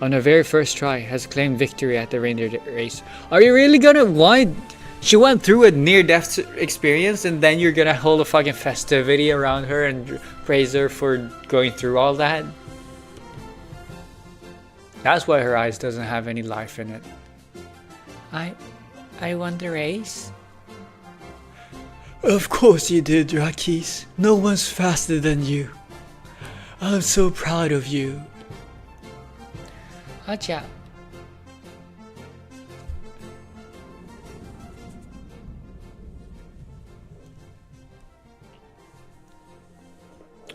on her very first try, has claimed victory at the reindeer race. Are you really gonna why? She went through a near-death experience, and then you're gonna hold a fucking festivity around her and praise her for going through all that? That's why her eyes doesn't have any life in it. I won the race. Of course you did, Rakis. No one's faster than you. I'm so proud of you. Acha.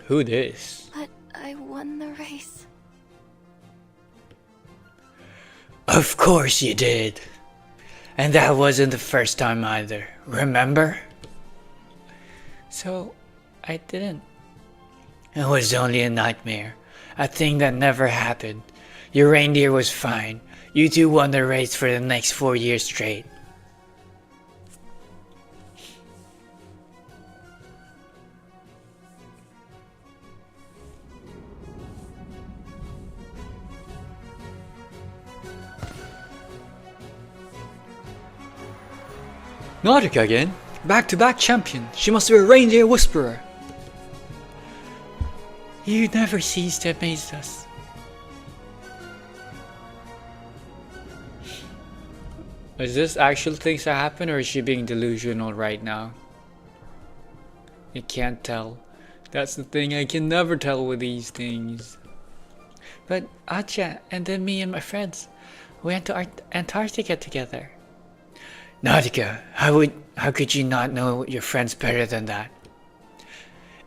Who this? But I won the race. Of course you did. And that wasn't the first time either, remember? So, I didn't. It was only a nightmare. A thing that never happened. Your reindeer was fine. You two won the race for the next 4 years straight. Nautica again? Back-to-back champion. She must be a reindeer whisperer. You never cease to amaze us. Is this actual things that happen, or is she being delusional right now? You can't tell. That's the thing, I can never tell with these things. But Acha and then me and my friends went to Antarctica together. Nautica, how could you not know your friends better than that?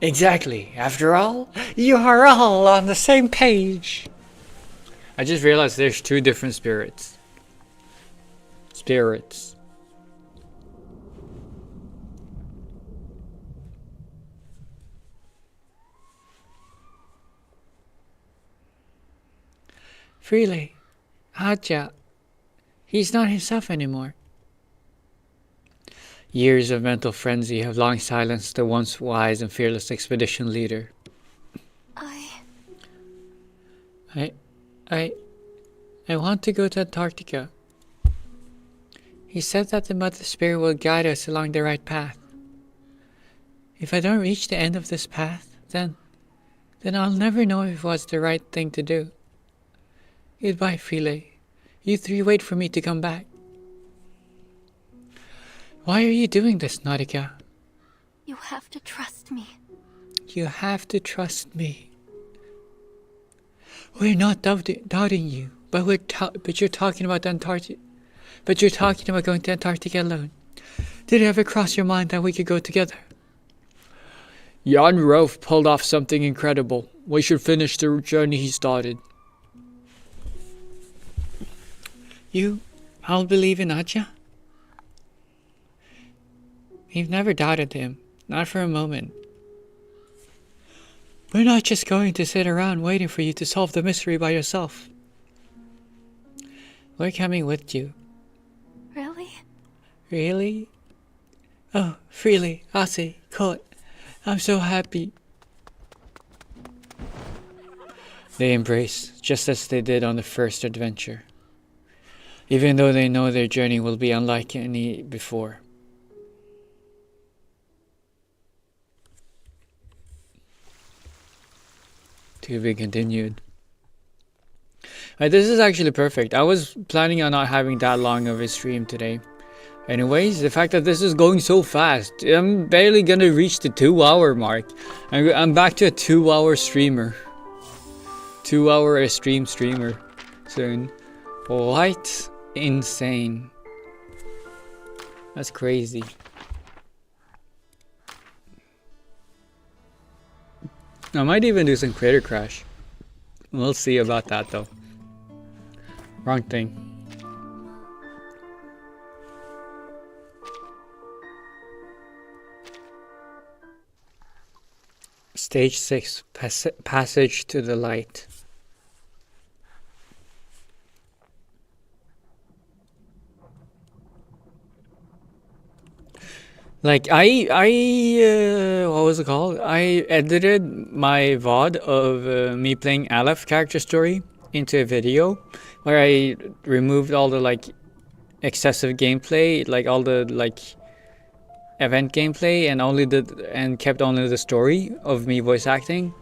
Exactly. After all, You are all on the same page. I just realized there's two different spirits. Freely, Acha, he's not himself anymore. Years of mental frenzy have long silenced the once wise and fearless expedition leader. I want to go to Antarctica. He said that the Mother Spirit will guide us along the right path. If I don't reach the end of this path, then I'll never know if it was the right thing to do. Goodbye, Freely. You three wait for me to come back. Why are you doing this, Nautica? You have to trust me. You have to trust me. We're not doubting you, but you're talking about Antarctica. But you're talking about going to Antarctica alone. Did it ever cross your mind that we could go together? Jan Rolf pulled off something incredible. We should finish the journey he started. I'll believe in Acha? We've never doubted him, not for a moment. We're not just going to sit around waiting for you to solve the mystery by yourself. We're coming with you. Really? Really? Oh, Freely, Ase, Kot, I'm so happy. They embrace, just as they did on the first adventure. Even though they know their journey will be unlike any before. To be continued. This is actually perfect. I was planning on not having that long of a stream today. Anyways, the fact that this is going so fast, I'm barely gonna reach the 2-hour mark. I'm back to a 2-hour streamer. 2-hour streamer soon. What? Insane. That's crazy. I might even do some Creator Crash. We'll see about that though. Wrong thing. Stage 6, Passage to the Light. Like what was it called? I edited my VOD of me playing Aleph character story into a video where I removed all the like excessive gameplay, like all the like event gameplay, and kept only the story of me voice acting,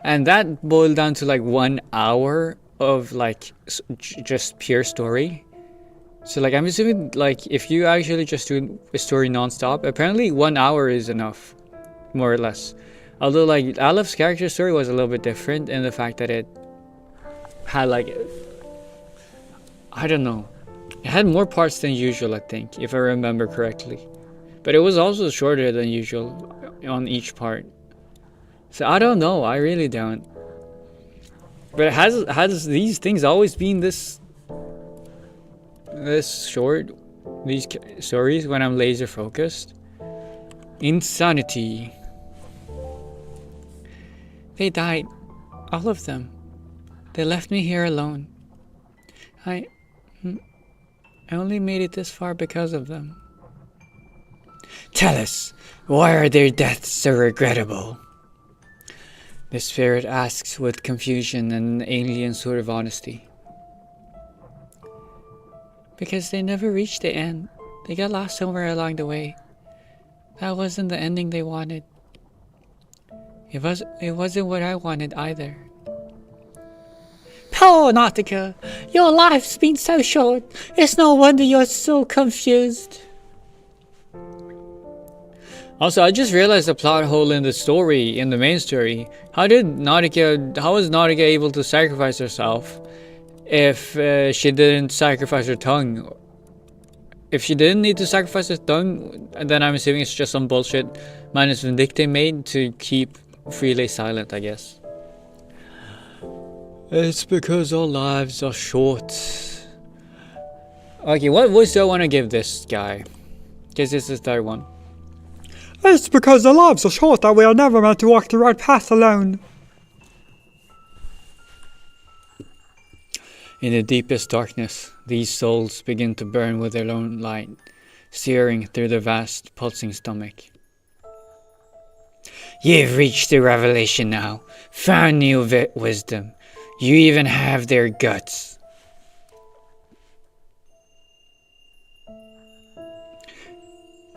and that boiled down to like 1 hour of like just pure story. So like I'm assuming like if you actually just do a story non-stop, apparently 1 hour is enough, more or less. Although like Aleph character story was a little bit different in the fact that it had like, I don't know, it had more parts than usual, I think, if I remember correctly. But it was also shorter than usual on each part. So I don't know, I really don't. But has these things always been this short? These stories when I'm laser focused? Insanity. They died. All of them. They left me here alone. I only made it this far because of them. Tell us, why are their deaths so regrettable? The spirit asks with confusion and an alien sort of honesty. Because they never reached the end. They got lost somewhere along the way. That wasn't the ending they wanted. It wasn't what I wanted either. Poor Nautica, your life's been so short. It's no wonder you're so confused. Also, I just realized a plot hole in the story, in the main story. How was Nautica able to sacrifice herself if she didn't sacrifice her tongue? If she didn't need to sacrifice her tongue, then I'm assuming it's just some bullshit Minus Vindicte made to keep Freely silent, I guess. It's because our lives are short. Okay, what voice do I want to give this guy? Because this is the third one. It's because our lives are short that we are never meant to walk the right path alone. In the deepest darkness, these souls begin to burn with their own light, searing through the vast, pulsing stomach. You've reached the revelation now, found new wisdom. You even have their guts.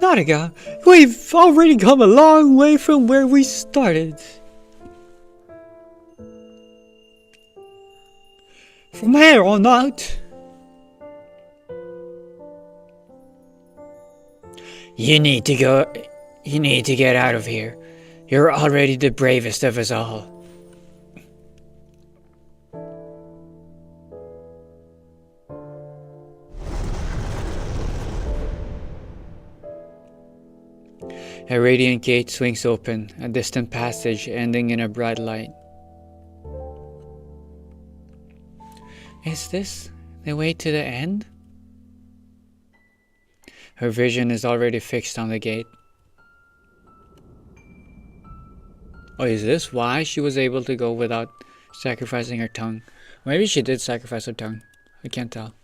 Nautica, we've already come a long way from where we started. From here on out. You need to get out of here. You're already the bravest of us all. A radiant gate swings open, a distant passage ending in a bright light. Is this the way to the end? Her vision is already fixed on the gate. Oh, is this why she was able to go without sacrificing her tongue? Maybe she did sacrifice her tongue. I can't tell.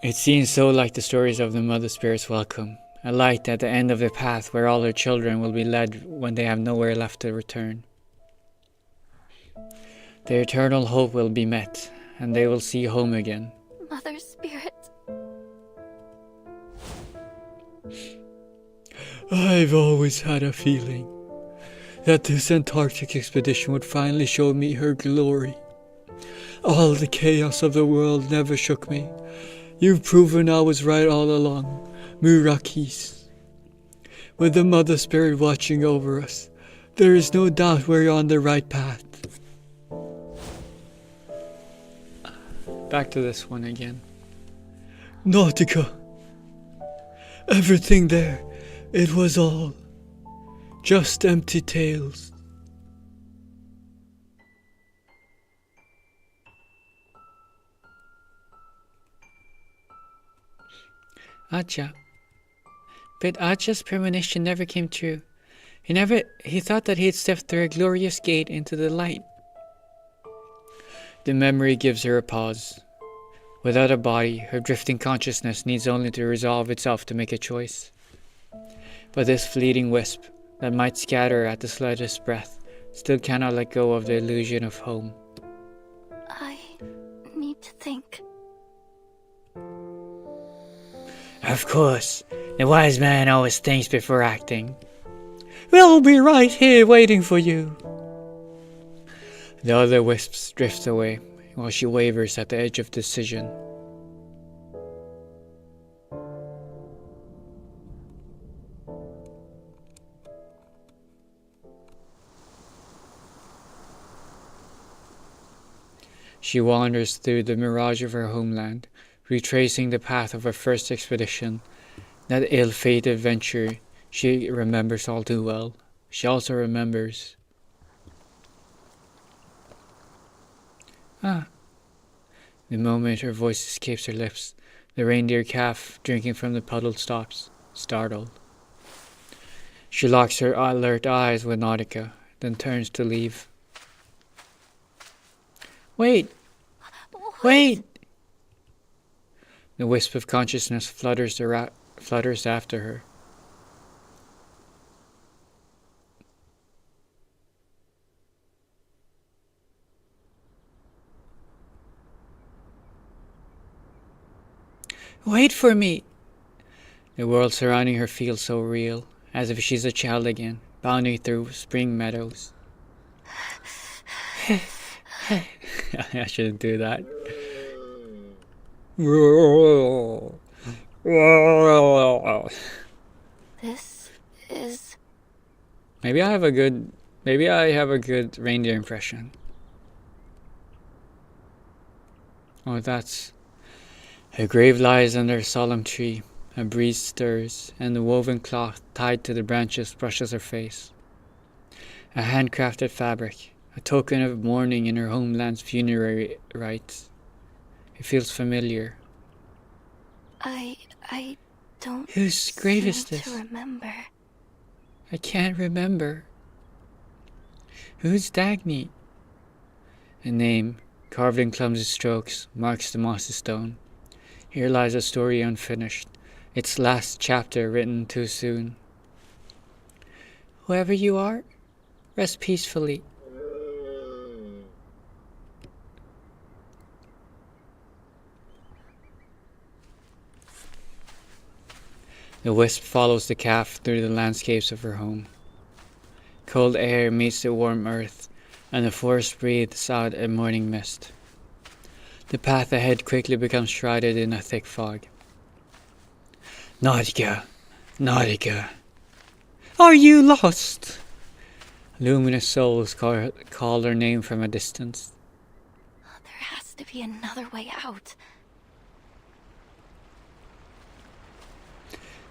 It seems so like the stories of the Mother Spirit's welcome. A light at the end of the path where all her children will be led when they have nowhere left to return. Their eternal hope will be met, and they will see home again. Mother Spirit. I've always had a feeling that this Antarctic expedition would finally show me her glory. All the chaos of the world never shook me. You've proven I was right all along, Murakis. With the Mother Spirit watching over us, there is no doubt we're on the right path. Back to this one again. Nautica. Everything there, it was all just empty tales. Acha. But Acha's premonition never came true. He thought that he had stepped through a glorious gate into the light. The memory gives her a pause. Without a body, her drifting consciousness needs only to resolve itself to make a choice. But this fleeting wisp, that might scatter at the slightest breath, still cannot let go of the illusion of home. I need to think. Of course, the wise man always thinks before acting. We'll be right here waiting for you. The other wisps drift away, while she wavers at the edge of decision. She wanders through the mirage of her homeland, retracing the path of her first expedition, that ill-fated venture she remembers all too well. She also remembers... The moment her voice escapes her lips, the reindeer calf drinking from the puddle stops, startled. She locks her alert eyes with Nautica, then turns to leave. Wait! Wait! The wisp of consciousness flutters after her. Wait for me! The world surrounding her feels so real, as if she's a child again, bounding through spring meadows. I shouldn't do that. This is... Maybe I have a good reindeer impression. Oh, that's... Her grave lies under a solemn tree. A breeze stirs, and the woven cloth tied to the branches brushes her face. A handcrafted fabric, a token of mourning in her homeland's funerary rites. It feels familiar. I don't Whose grave is seem this? to remember. I can't remember. Who's Dagny? A name, carved in clumsy strokes, marks the mossy stone. Here lies a story unfinished, its last chapter written too soon. Whoever you are, rest peacefully. The wisp follows the calf through the landscapes of her home. Cold air meets the warm earth, and the forest breathes out a morning mist. The path ahead quickly becomes shrouded in a thick fog. Nautica! Nautica! Are you lost? Luminous souls call her name from a distance. There has to be another way out.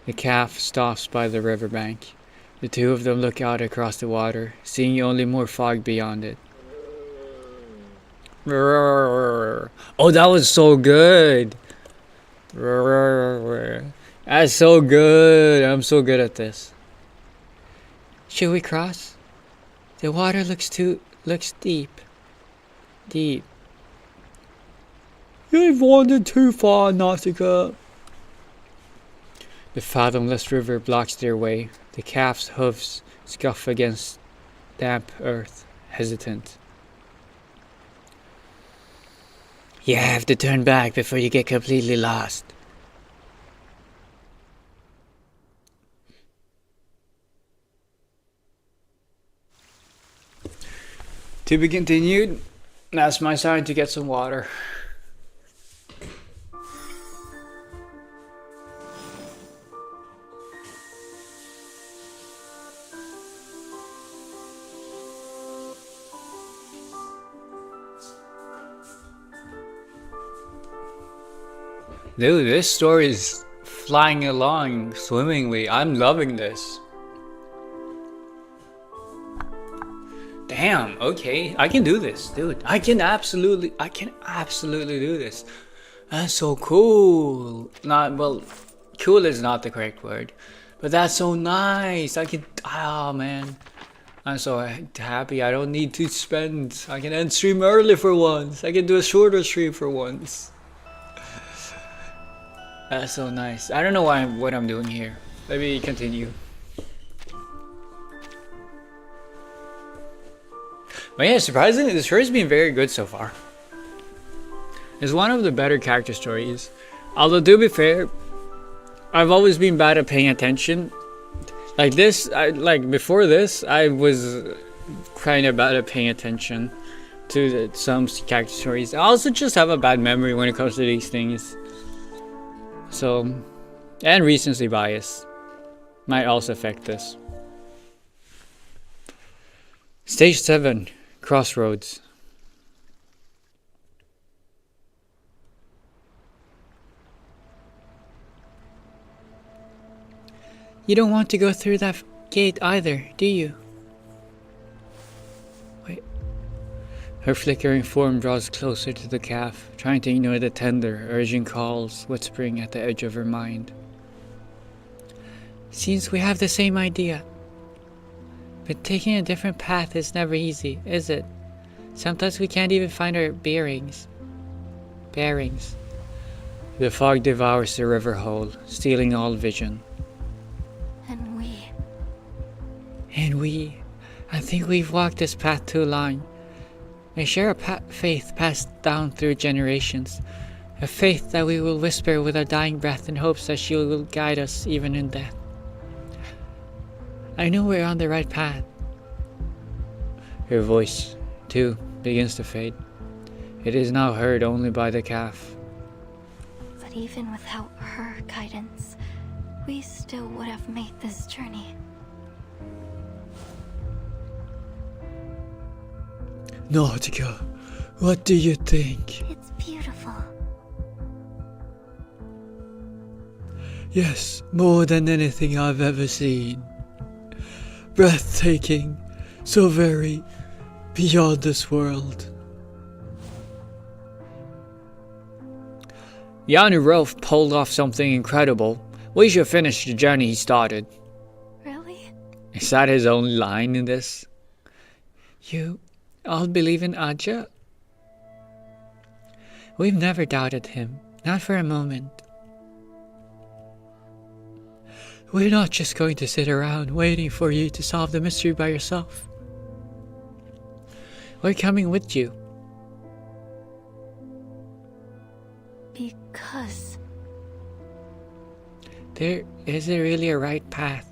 The calf stops by the riverbank. The two of them look out across the water, seeing only more fog beyond it. Oh, that was so good! That's so good! I'm so good at this. Should we cross? The water looks deep. Deep. You've wandered too far, Nautica. The fathomless river blocks their way. The calf's hooves scuff against damp earth, hesitant. You have to turn back before you get completely lost. To be continued. That's my sign to get some water. Dude, this story is flying along swimmingly. I'm loving this. Damn, okay. I can do this, dude. I can absolutely do this. That's so cool. Cool is not the correct word. But that's so nice. Oh man. I'm so happy. I don't need to spend. I can end stream early for once. I can do a shorter stream for once. That's so nice. I don't know what I'm doing here. Let me continue. But yeah, surprisingly, the story's been very good so far. It's one of the better character stories. Although, to be fair, I've always been bad at paying attention. Like this, before this, I was kind of bad at paying attention to some character stories. I also just have a bad memory when it comes to these things. So, and recency bias might also affect this. Stage 7, Crossroads. You don't want to go through that gate either, do you? Wait. Her flickering form draws closer to the calf, trying to ignore the tender, urging calls whispering at the edge of her mind. Seems we have the same idea. But taking a different path is never easy, is it? Sometimes we can't even find our bearings. The fog devours the river hole, stealing all vision. And we. I think we've walked this path too long. I share a faith passed down through generations. A faith that we will whisper with our dying breath in hopes that she will guide us even in death. I know we're on the right path. Her voice, too, begins to fade. It is now heard only by the calf. But even without her guidance, we still would have made this journey. Nautica, what do you think? It's beautiful. Yes, more than anything I've ever seen. Breathtaking, so very beyond this world. Yanurof pulled off something incredible. We should finish the journey he started. Really? Is that his only line in this? You all believe in Aja? We've never doubted him, not for a moment. We're not just going to sit around waiting for you to solve the mystery by yourself. We're coming with you. Because There isn't really a right path,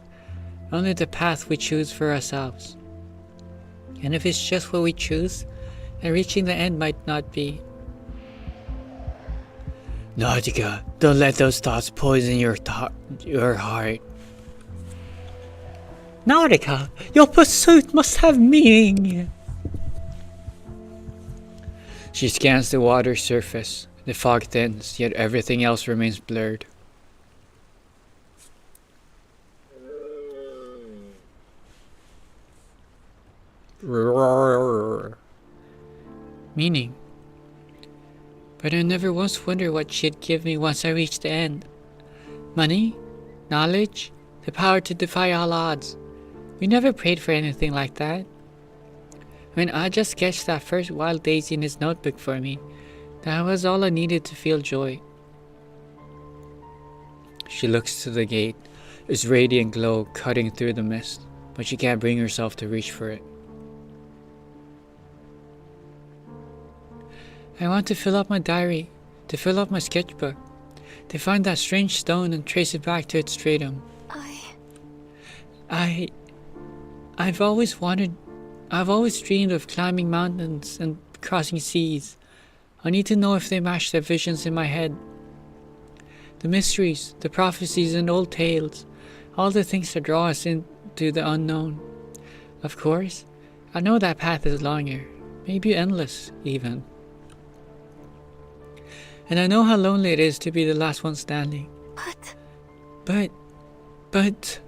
only the path we choose for ourselves. And if it's just what we choose, then reaching the end might not be. Nautica, don't let those thoughts poison your heart. Nautica, your pursuit must have meaning. She scans the water's surface. The fog thins, yet everything else remains blurred. Meaning. But I never once wondered what she'd give me once I reached the end. Money? Knowledge? The power to defy all odds. We never prayed for anything like that. When Aja sketched that first wild daisy in his notebook for me, that was all I needed to feel joy. She looks to the gate, its radiant glow cutting through the mist, but she can't bring herself to reach for it. I want to fill up my diary, to fill up my sketchbook, to find that strange stone and trace it back to its stratum. I've always dreamed of climbing mountains and crossing seas. I need to know if they match the visions in my head. The mysteries, the prophecies and old tales, all the things that draw us into the unknown. Of course, I know that path is longer, maybe endless even. And I know how lonely it is to be the last one standing. But...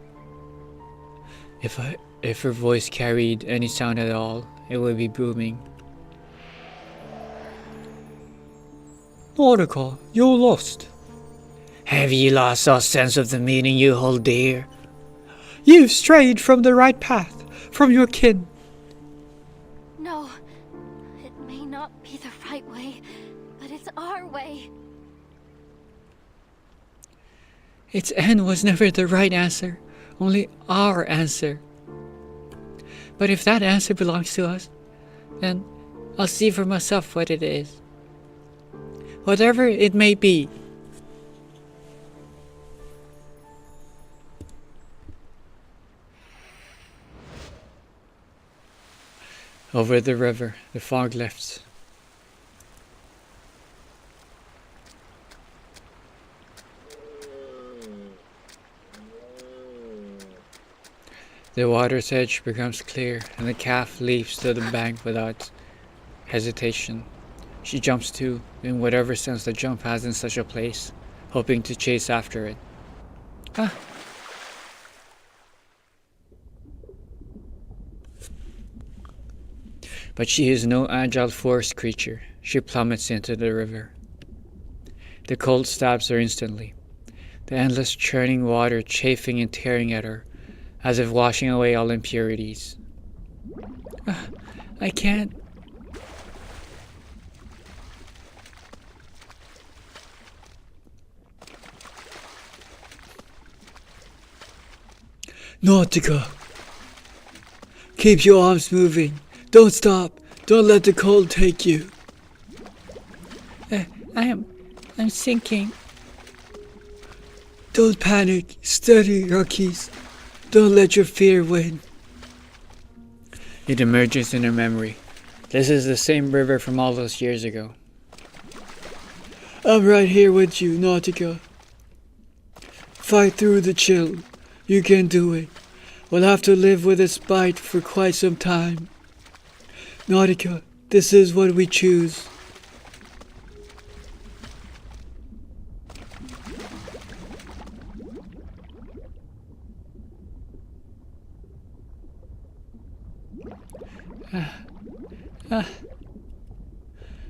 If her voice carried any sound at all, it would be booming. Nautica, you're lost. Have you lost all sense of the meaning you hold dear? You've strayed from the right path, from your kin. No, it may not be the right way, but it's our way. its end was never the right answer, only our answer. But if that answer belongs to us, then I'll see for myself what it is. Whatever it may be. Over the river, the fog lifts. The water's edge becomes clear, and the calf leaps to the bank without hesitation. She jumps too, in whatever sense the jump has in such a place, hoping to chase after it. But she is no agile forest creature. She plummets into the river. The cold stabs her instantly, the endless churning water chafing and tearing at her, as if washing away all impurities. I can't. Nautica! Keep your arms moving. Don't stop. Don't let the cold take you. I'm sinking. Don't panic. Steady, Rockies. Don't let your fear win. It emerges in her memory. This is the same river from all those years ago. I'm right here with you, Nautica. Fight through the chill. You can do it. We'll have to live with this bite for quite some time. Nautica, this is what we choose.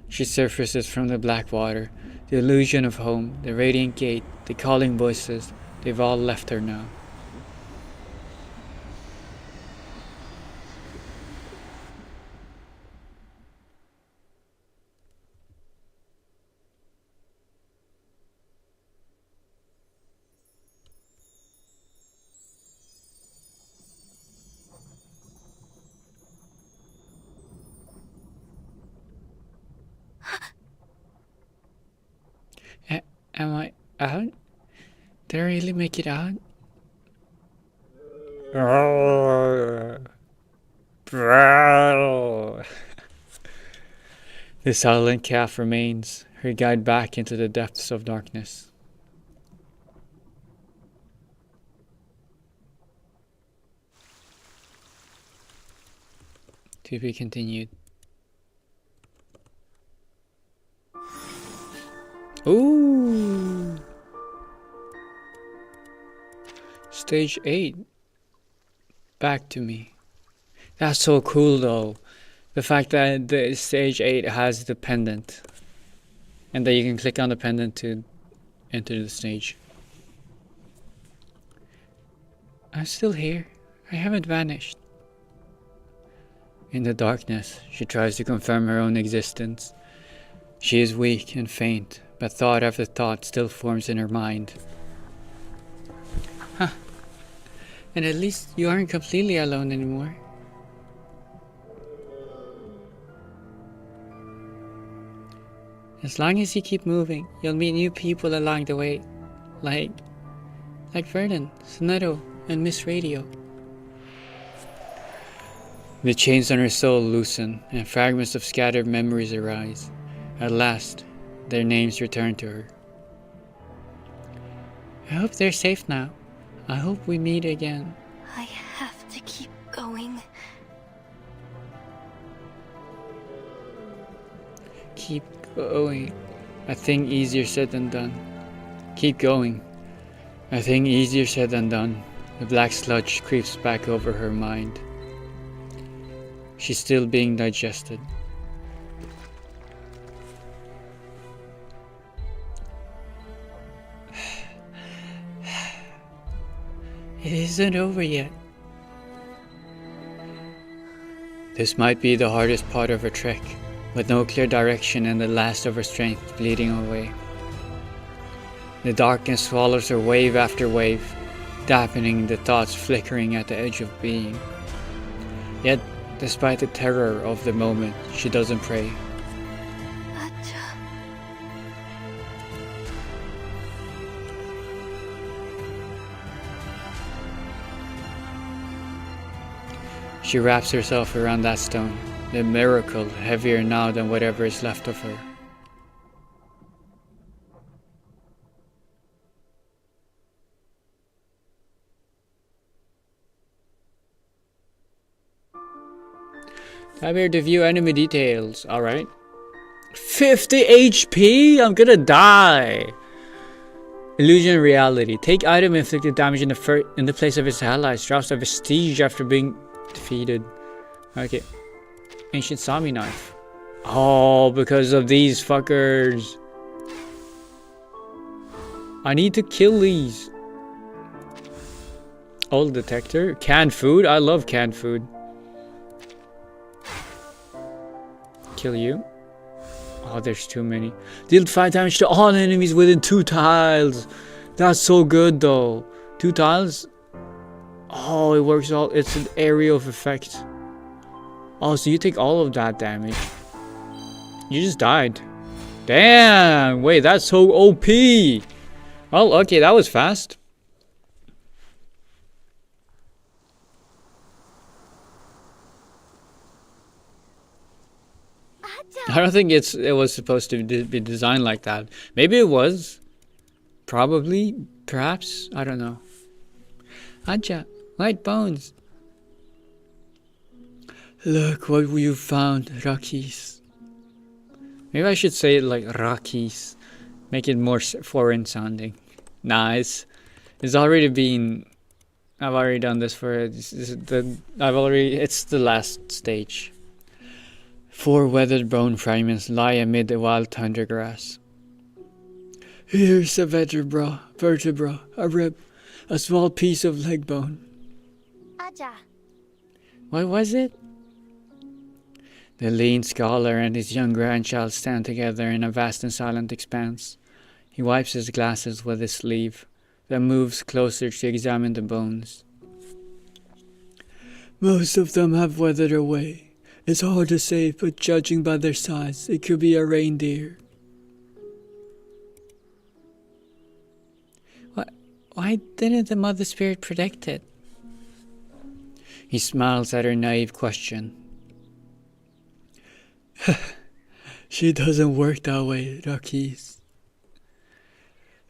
She surfaces from the black water. The illusion of home, the radiant gate, the calling voices, they've all left her now. Am I out? Did I really make it out? The silent calf remains, her guide back into the depths of darkness. To be continued. Ooh! Stage 8. Back to me. That's so cool though. The fact that the stage 8 has the pendant. And that you can click on the pendant to enter the stage. I'm still here. I haven't vanished. In the darkness, she tries to confirm her own existence. She is weak and faint, but thought after thought still forms in her mind. And at least you aren't completely alone anymore. As long as you keep moving, you'll meet new people along the way. Like Vernon, Sonetto, and Miss Radio. The chains on her soul loosen, and fragments of scattered memories arise. At last, their names return to her. I hope they're safe now. I hope we meet again. I have to keep going. Keep going. A thing easier said than done. Keep going. A thing easier said than done. The black sludge creeps back over her mind. She's still being digested. It isn't over yet. This might be the hardest part of her trek, with no clear direction and the last of her strength bleeding away. The darkness swallows her wave after wave, dampening the thoughts flickering at the edge of being. Yet, despite the terror of the moment, she doesn't pray. She wraps herself around that stone, the miracle heavier now than whatever is left of her. I'm here to view enemy details, alright. 50 HP? I'm gonna die! Illusion reality. Take item inflicted damage in the place of its allies. Drops a vestige after being defeated. Okay. Ancient Sami knife. Oh, because of these fuckers. I need to kill these. Old detector. Canned food. I love canned food. Kill you. Oh, there's too many. Deal 5 damage to all enemies within 2 tiles. That's so good though. 2 tiles. Oh, it works all. It's an area of effect. Oh, so you take all of that damage. You just died. Damn. Wait, that's so OP. Well, okay, that was fast. I don't think it was supposed to be designed like that. Maybe it was. Probably. Perhaps. I don't know. Aja, light bones. Look what you found, Rakis. Maybe I should say it like Rakis. Make it more foreign sounding. Nice. It's already been. I've already done this for. It's the last stage. 4 weathered bone fragments lie amid the wild tundra grass. Here's a vertebra, a rib, a small piece of leg bone. Aja. What was it? The lean scholar and his young grandchild stand together in a vast and silent expanse. He wipes his glasses with his sleeve, then moves closer to examine the bones. Most of them have weathered away. It's hard to say, but judging by their size, it could be a reindeer. Why didn't the Mother Spirit protect it? He smiles at her naive question. She doesn't work that way, Rakis.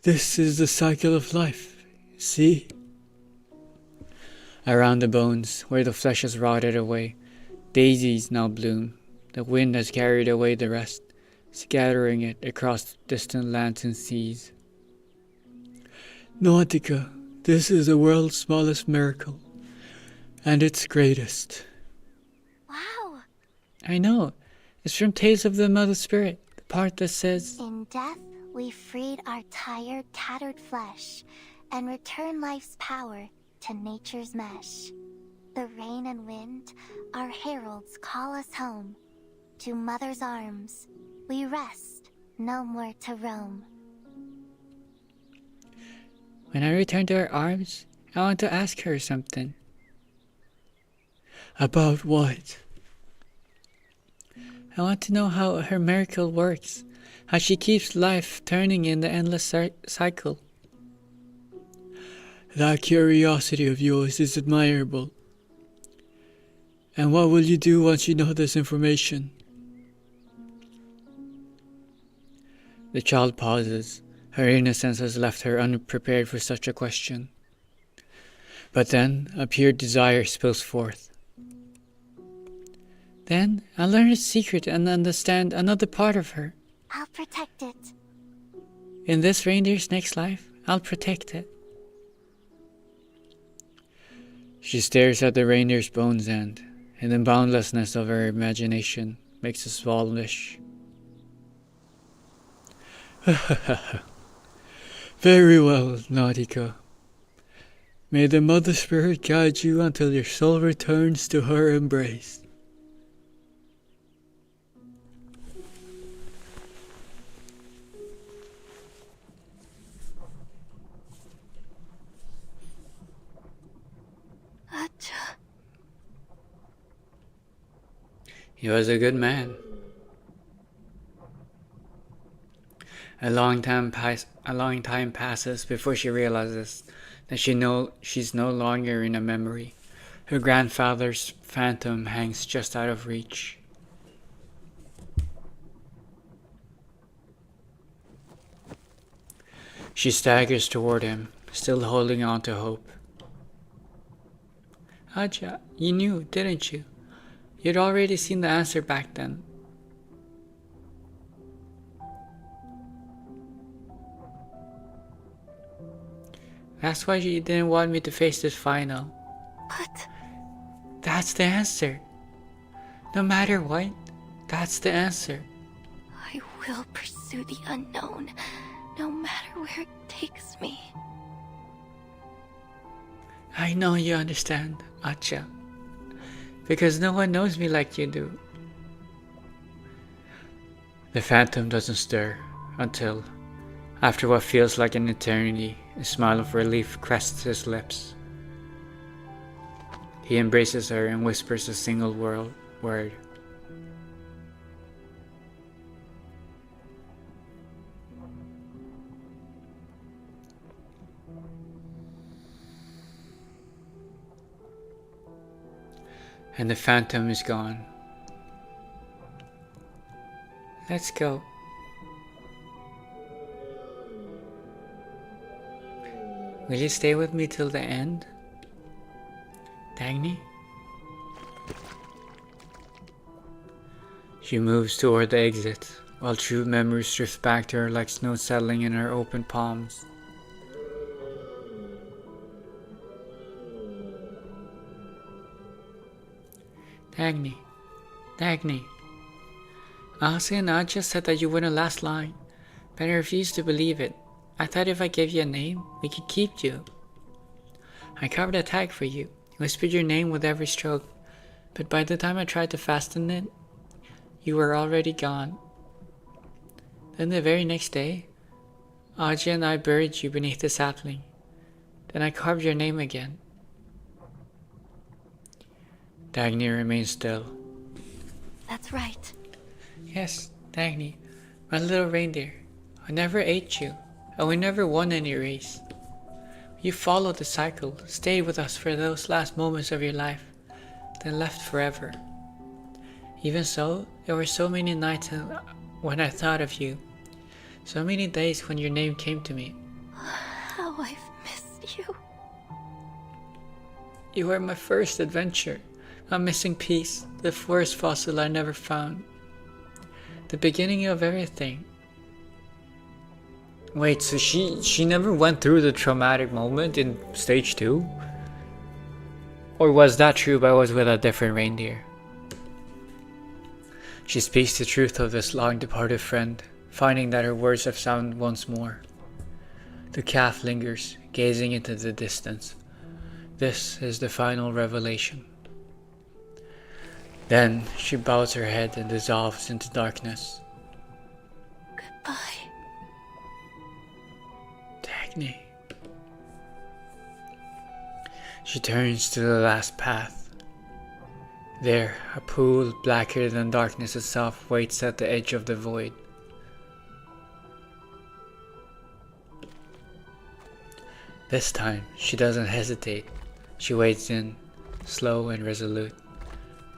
This is the cycle of life. See? Around the bones, where the flesh has rotted away, daisies now bloom. The wind has carried away the rest, scattering it across distant lands and seas. Nautica, this is the world's smallest miracle, and its greatest. Wow. I know. It's from Tales of the Mother Spirit, the part that says, In death, we freed our tired, tattered flesh and returned life's power to nature's mesh. The rain and wind, our heralds call us home. To Mother's arms, we rest, no more to roam. when I return to her arms, I want to ask her something. About what? I want to know how her miracle works, how she keeps life turning in the endless cycle. That curiosity of yours is admirable. And what will you do once you know this information? The child pauses. Her innocence has left her unprepared for such a question. But then a pure desire spills forth. Then I'll learn her secret and understand another part of her. I'll protect it. In this reindeer's next life, I'll protect it. She stares at the reindeer's bones and the boundlessness of her imagination makes a small wish. Very well, Nautica. May the Mother Spirit guide you until your soul returns to her embrace. Aja. He was a good man. A long time passes before she realizes that she's no longer in a memory. Her grandfather's phantom hangs just out of reach. She staggers toward him, still holding on to hope. Aja, you knew, didn't you? You'd already seen the answer back then. That's why you didn't want me to face this final. But That's the answer. No matter what, that's the answer. I will pursue the unknown, no matter where it takes me. I know you understand, Acha. Because no one knows me like you do. The phantom doesn't stir until, after what feels like an eternity, a smile of relief crests his lips. He embraces her and whispers a single word. And the phantom is gone. Let's go. Will you stay with me till the end, Dagny? She moves toward the exit, while true memories drift back to her like snow settling in her open palms. Dagny. Asa and Aja said that you wouldn't last long, but I refused to believe it. I thought if I gave you a name, we could keep you. I carved a tag for you, whispered your name with every stroke, but by the time I tried to fasten it, you were already gone. Then the very next day, Aja and I buried you beneath the sapling. Then I carved your name again. Dagny remains still. That's right. Yes, Dagny, my little reindeer. I never ate you, and we never won any race. You followed the cycle, stayed with us for those last moments of your life, then left forever. Even so, there were so many nights when I thought of you, so many days when your name came to me. How I've missed you. You were my first adventure, my missing piece, the forest fossil I never found. The beginning of everything. Wait, so she never went through the traumatic moment in stage 2? Or was that true but was with a different reindeer? She speaks the truth of this long departed friend, finding that her words have sound once more. The calf lingers, gazing into the distance. This is the final revelation. Then she bows her head and dissolves into darkness. Goodbye. Dagny. She turns to the last path. There, a pool blacker than darkness itself waits at the edge of the void. This time, she doesn't hesitate. She wades in, slow and resolute.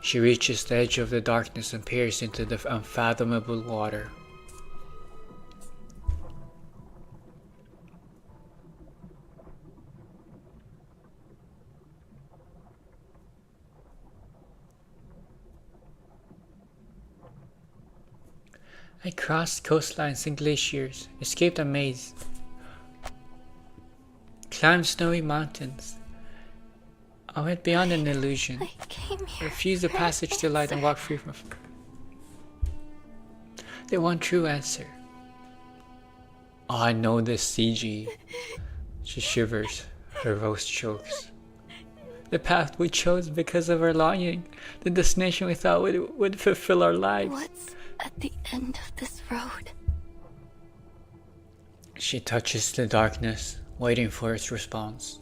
She reaches the edge of the darkness and peers into the unfathomable water. I crossed coastlines and glaciers, escaped a maze, climbed snowy mountains. I went beyond an illusion, I came here. refused the for an passage to light and answer. walked free from the one true answer. Oh, I know this CG. She shivers, her voice chokes. The path we chose because of our longing, the destination we thought would fulfill our lives. What's at the end of this road? She touches the darkness, waiting for its response.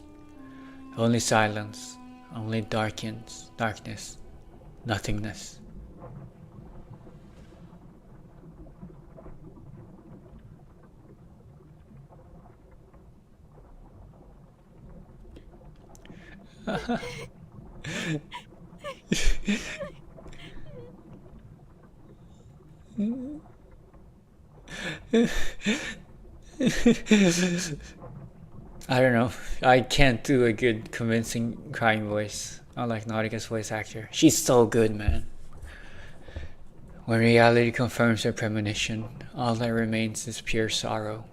Only silence, only darkness, nothingness. I don't know. I can't do a good convincing crying voice, unlike Nautika's voice actor. She's so good, man. When reality confirms her premonition, all that remains is pure sorrow.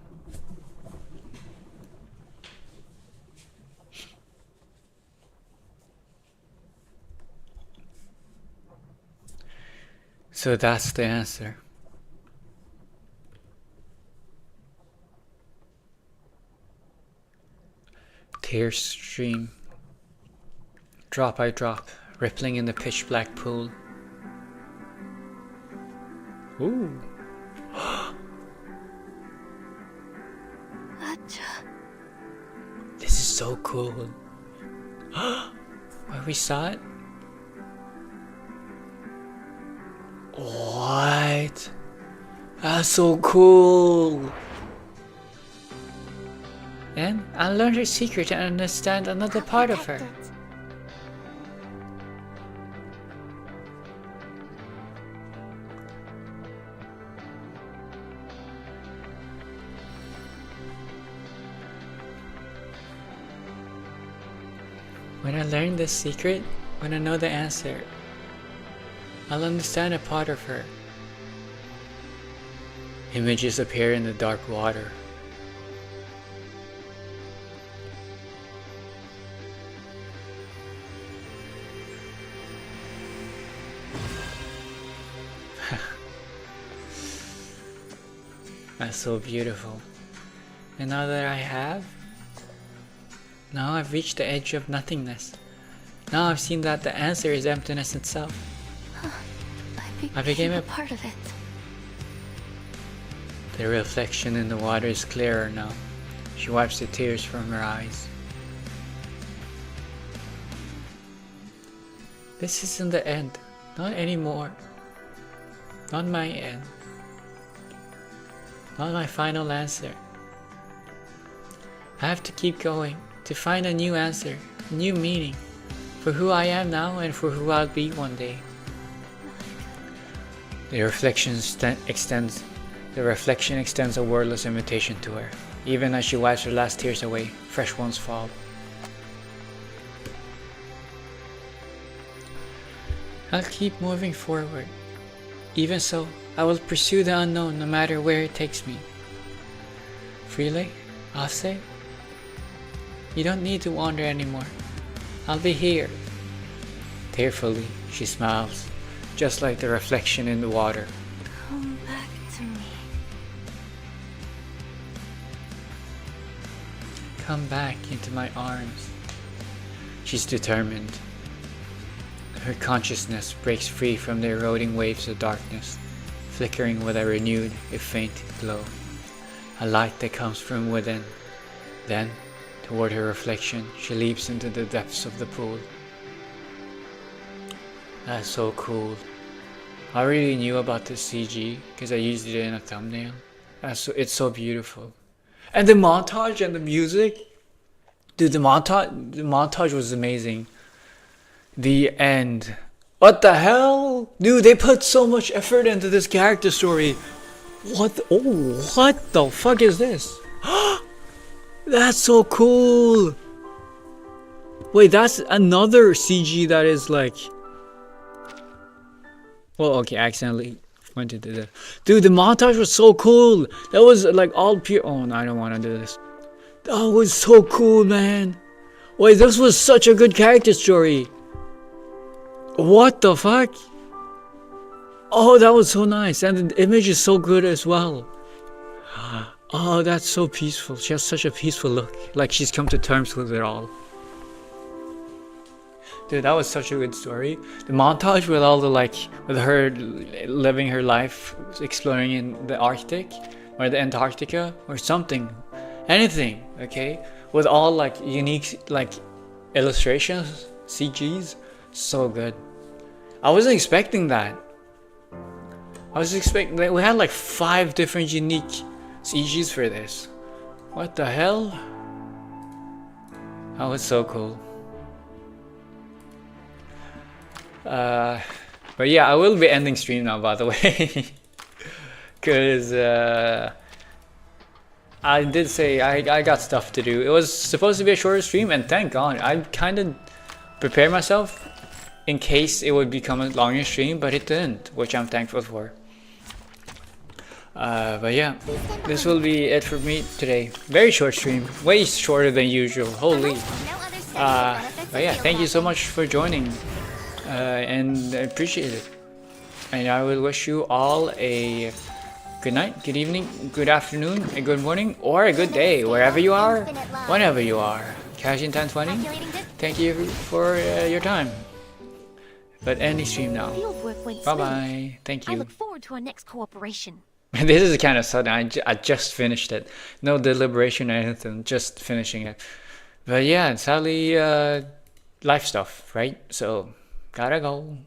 So that's the answer. Tears stream, drop by drop, rippling in the pitch black pool. Ooh. This is so cool. Where we saw it? What? That's so cool. And I learned her secret and understand another part of her. When I learn this secret, when I know the answer, I'll understand a part of her. Images appear in the dark water. That's so beautiful. And now that I have, now I've reached the edge of nothingness. Now I've seen that the answer is emptiness itself. I became a part of it. The reflection in the water is clearer now. She wipes the tears from her eyes. This isn't the end. Not anymore. Not my end. Not my final answer. I have to keep going to find a new answer, a new meaning for who I am now and for who I'll be one day. The reflection extends a wordless invitation to her. Even as she wipes her last tears away, fresh ones fall. I'll keep moving forward. Even so, I will pursue the unknown no matter where it takes me. Freely, I'll say, you don't need to wander anymore. I'll be here. Tearfully, she smiles, just like the reflection in the water. Come back to me. Come back into my arms. She's determined. Her consciousness breaks free from the eroding waves of darkness, flickering with a renewed, if faint, glow. A light that comes from within. Then, toward her reflection, she leaps into the depths of the pool. That's so cool. I already knew about this CG because I used it in a thumbnail. It's so beautiful. And the montage and the music. Dude, the montage was amazing. The end. What the hell? Dude, they put so much effort into this character story. What the fuck is this? That's so cool. Wait, that's another CG that is like... Well, okay, I accidentally went into that. Dude, the montage was so cool. That was like all pure... Oh, no, I don't want to do this. That was so cool, man. Wait, this was such a good character story. What the fuck? Oh, that was so nice. And the image is so good as well. Oh, that's so peaceful. She has such a peaceful look. Like she's come to terms with it all. Dude, that was such a good story. The montage with all the with her living her life, exploring in the Arctic or the Antarctica or something, anything, okay? With all unique illustrations, CGs, so good. I wasn't expecting that. I was expecting that we had 5 different unique CGs for this. What the hell? That was so cool. But yeah, I will be ending stream now, by the way. Because I did say I got stuff to do. It was supposed to be a shorter stream, and thank God. I kind of prepared myself in case it would become a longer stream, but it didn't, which I'm thankful for. But yeah, this will be it for me today. Very short stream, way shorter than usual. Holy. But yeah, thank you so much for joining, and I appreciate it. And I will wish you all a good night, good evening, good afternoon, a good morning, or a good day, wherever you are, whenever you are. Cashin 1020, thank you for your time. But any stream now. Fieldwork went Bye smooth. bye. Thank I you. look forward to our next cooperation. This is kind of sudden. I just finished it. No deliberation or anything. Just finishing it. But yeah, sadly, life stuff, right? So, gotta go.